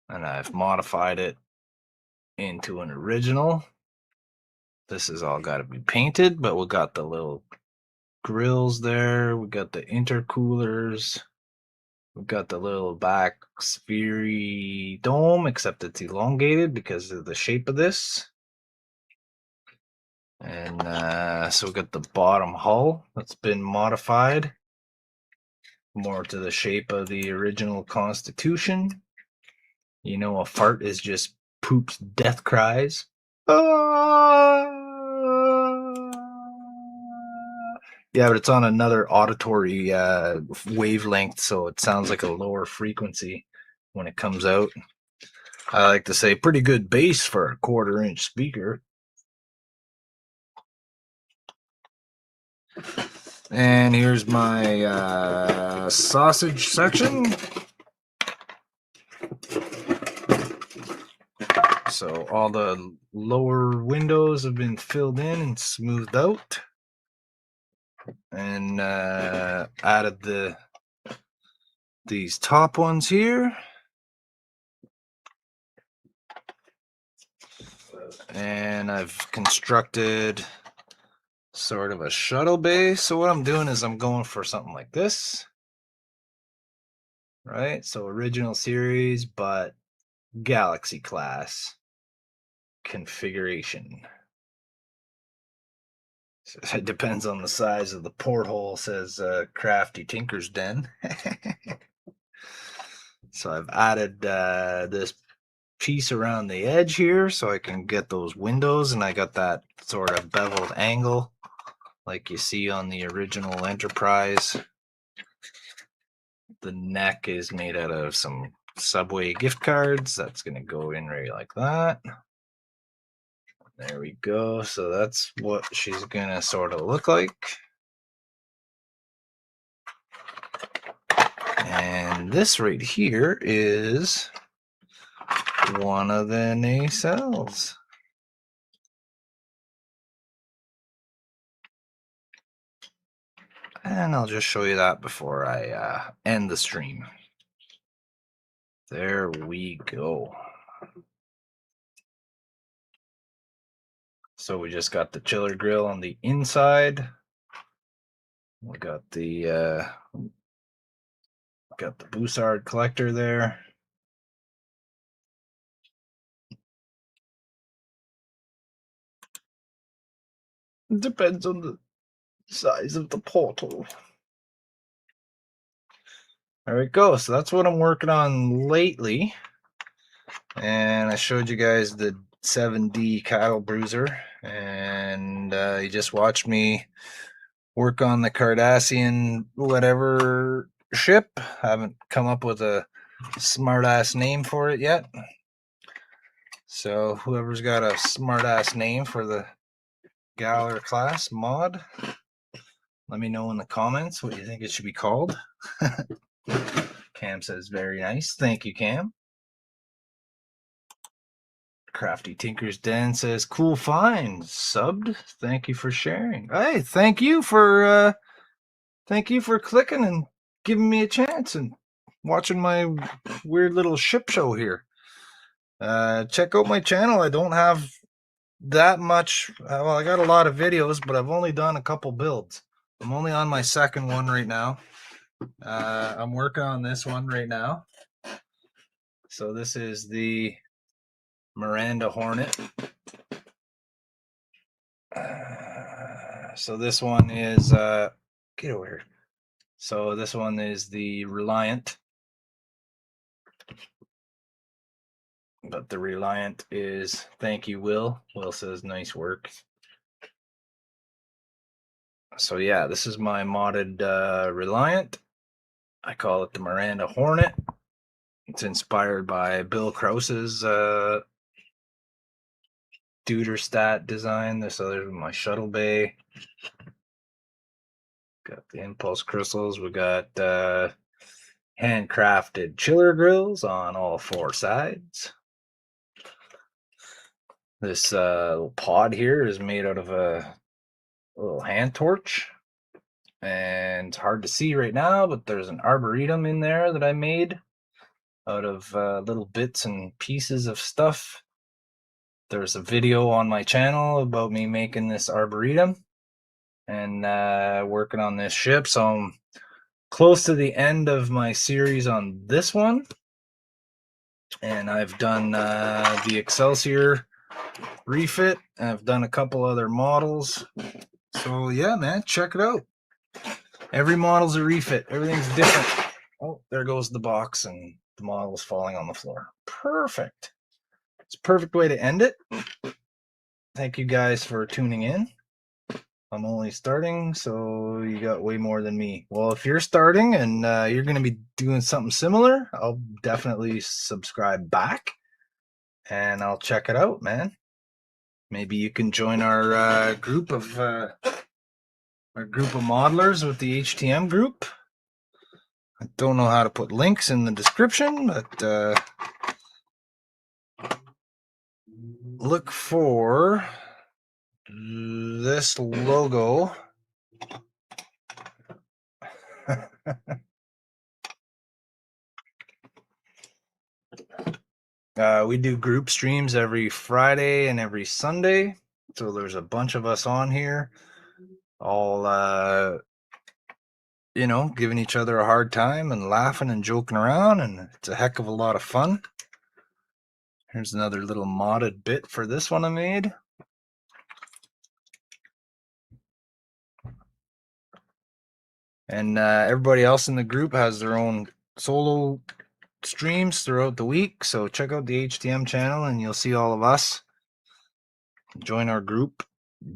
and I've modified it into an original. This has all got to be painted, but we got the little grills there. We got the intercoolers. We got the little back sphere dome, except it's elongated because of the shape of this. And so we got the bottom hull that's been modified more to the shape of the original Constitution. You know, a fart is just poop's death cries. Yeah, but it's on another auditory wavelength, so it sounds like a lower frequency when it comes out. I like to say pretty good bass for a 1/4-inch speaker. And here's my sausage section. So all the lower windows have been filled in and smoothed out. And added these top ones here. And I've constructed sort of a shuttle bay. So what I'm doing is I'm going for something like this. Right? So original series, but Galaxy class configuration. So it depends on the size of the porthole, says Crafty Tinker's Den. So I've added this piece around the edge here so I can get those windows, and I got that sort of beveled angle like you see on the original Enterprise. The neck is made out of some Subway gift cards. That's going to go in right like that. There we go. So that's what she's going to sort of look like. And this right here is one of the nacelles. And I'll just show you that before I end the stream. There we go. So we just got the chiller grill on the inside. We got the Bussard collector there. It depends on the size of the portal. There we go. So that's what I'm working on lately. And I showed you guys the 7D cattle bruiser, and you just watched me work on the Cardassian whatever ship. I haven't come up with a smart ass name for it yet. So whoever's got a smart ass name for the Galor class mod, let me know in the comments what you think it should be called. Cam says very nice. Thank you, Cam. Crafty Tinker's Den says cool find, subbed. Thank you for sharing. Hey, thank you for clicking and giving me a chance and watching my weird little ship show here. Check out my channel. I don't have that much. Well, I got a lot of videos, but I've only done a couple builds. I'm only on my second one right now. I'm working on this one right now. So this is the Miranda Hornet. So this one is get over here. So this one is the Reliant, but the Reliant is, thank you, Will. Will says nice work. So yeah, this is my modded Reliant. I call it the Miranda Hornet. It's inspired by Bill Krause's Duderstat design. This other my shuttle bay. Got the impulse crystals. We got handcrafted chiller grills on all four sides. This little pod here is made out of a little hand torch, and it's hard to see right now, but there's an arboretum in there that I made out of little bits and pieces of stuff. There's a video on my channel about me making this arboretum and working on this ship. So I'm close to the end of my series on this one. And I've done the Excelsior refit. I've done a couple other models. So yeah, man, check it out. Every model's a refit. Everything's different. Oh, there goes the box and the model's falling on the floor. Perfect. It's a perfect way to end it. Thank you guys for tuning in. I'm only starting, so you got way more than me. Well, if you're starting and you're going to be doing something similar, I'll definitely subscribe back and I'll check it out, man. Maybe you can join our group of modelers with the HTM group. I don't know how to put links in the description, but look for this logo. We do group streams every Friday and every Sunday. So there's a bunch of us on here, all, giving each other a hard time and laughing and joking around. And it's a heck of a lot of fun. Here's another little modded bit for this one I made. And everybody else in the group has their own solo streams throughout the week. So check out the HTM channel and you'll see all of us. Join our group.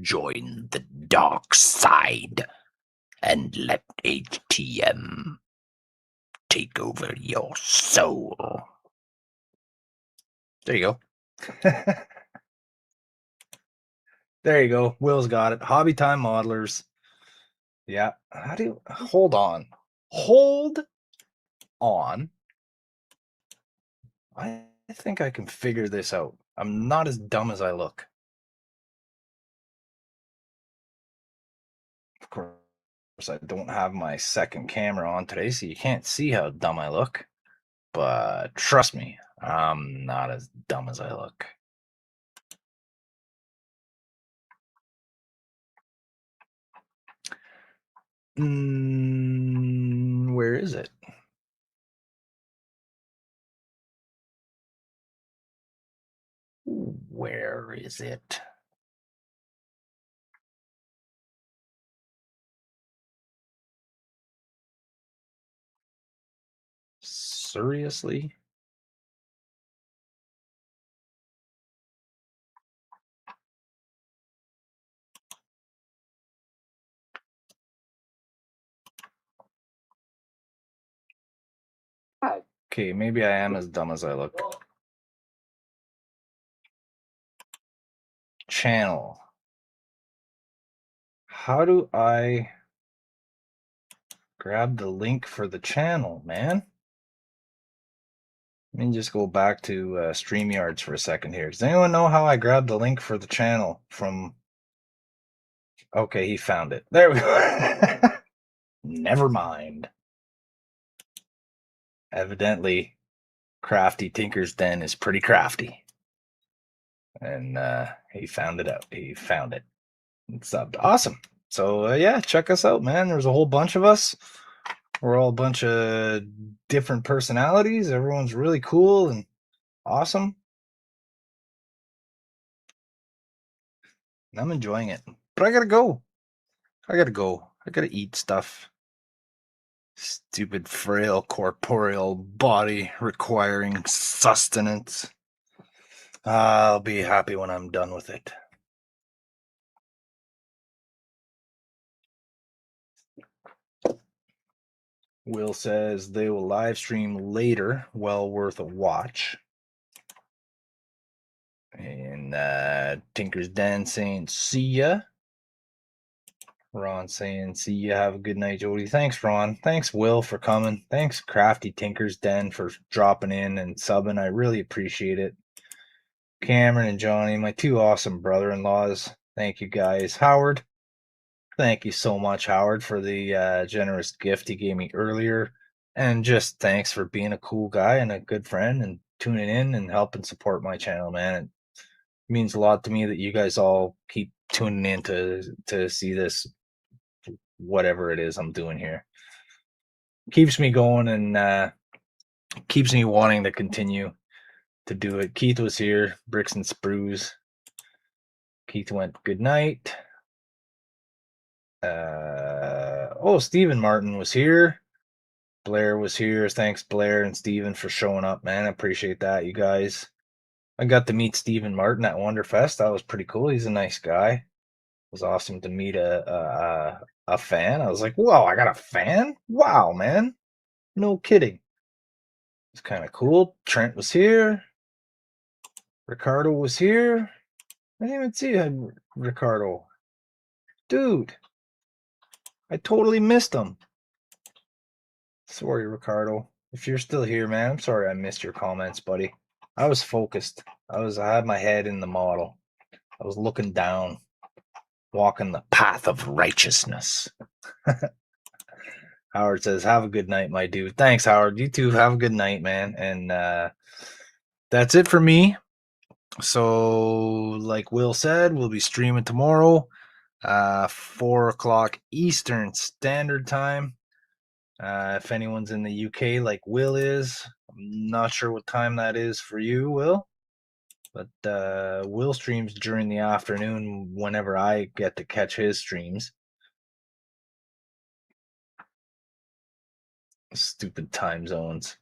Join the dark side and let HTM take over your soul. There you go. There you go. Will's got it. Hobby Time Modelers. Yeah. How do you hold on? Hold on. think I can figure this out. I'm not as dumb as I look. Of course, I don't have my second camera on today, so you can't see how dumb I look. But trust me, I'm not as dumb as I look. Where is it? Where is it? Seriously? Okay, maybe I am as dumb as I look. Channel. How do I grab the link for the channel, man? Let me just go back to StreamYards for a second here. Does anyone know how I grabbed the link for the channel from... Okay, he found it. There we go. Never mind. Evidently, Crafty Tinker's Den is pretty crafty. And he found it out. He found it. It's awesome. So yeah, check us out, man. There's a whole bunch of us. We're all a bunch of different personalities. Everyone's really cool and awesome. I'm enjoying it. But I gotta go. I gotta eat stuff. Stupid, frail, corporeal body requiring sustenance. I'll be happy when I'm done with it. Will says they will live stream later. Well worth a watch. And Tinker's Den saying, see ya. Ron saying, see ya. Have a good night, Jody. Thanks, Ron. Thanks, Will, for coming. Thanks, Crafty Tinker's Den, for dropping in and subbing. I really appreciate it. Cameron and Johnny, my two awesome brother-in-laws. Thank you, guys. Howard, thank you so much, Howard, for the generous gift he gave me earlier. And just thanks for being a cool guy and a good friend and tuning in and helping support my channel, man. It means a lot to me that you guys all keep tuning in to see this, whatever it is I'm doing here. Keeps me going and keeps me wanting to continue to do it. Keith was here, Bricks and Sprues. Keith went, good night. Oh, Stephen Martin was here. Blair was here. Thanks, Blair and Stephen, for showing up, man. I appreciate that, you guys. I got to meet Stephen Martin at Wonderfest. That was pretty cool. He's a nice guy. It was awesome to meet a fan. I was like, whoa, I got a fan? Wow, man. No kidding. It's kind of cool. Trent was here. Ricardo was here. I didn't even see Ricardo. Dude, I totally missed him. Sorry, Ricardo. If you're still here, man, I'm sorry I missed your comments, buddy. I was focused. I had my head in the model. I was looking down, walking the path of righteousness. Howard says, have a good night, my dude. Thanks, Howard. You too. Have a good night, man. And that's it for me. So, like Will said, we'll be streaming tomorrow, 4 o'clock Eastern Standard Time. If anyone's in the UK like Will is, I'm not sure what time that is for you, Will. But Will streams during the afternoon whenever I get to catch his streams. Stupid time zones.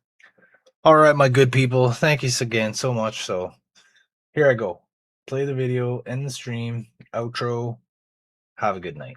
All right, my good people. Thank you again so much. So here I go. Play the video, end the stream, outro. Have a good night.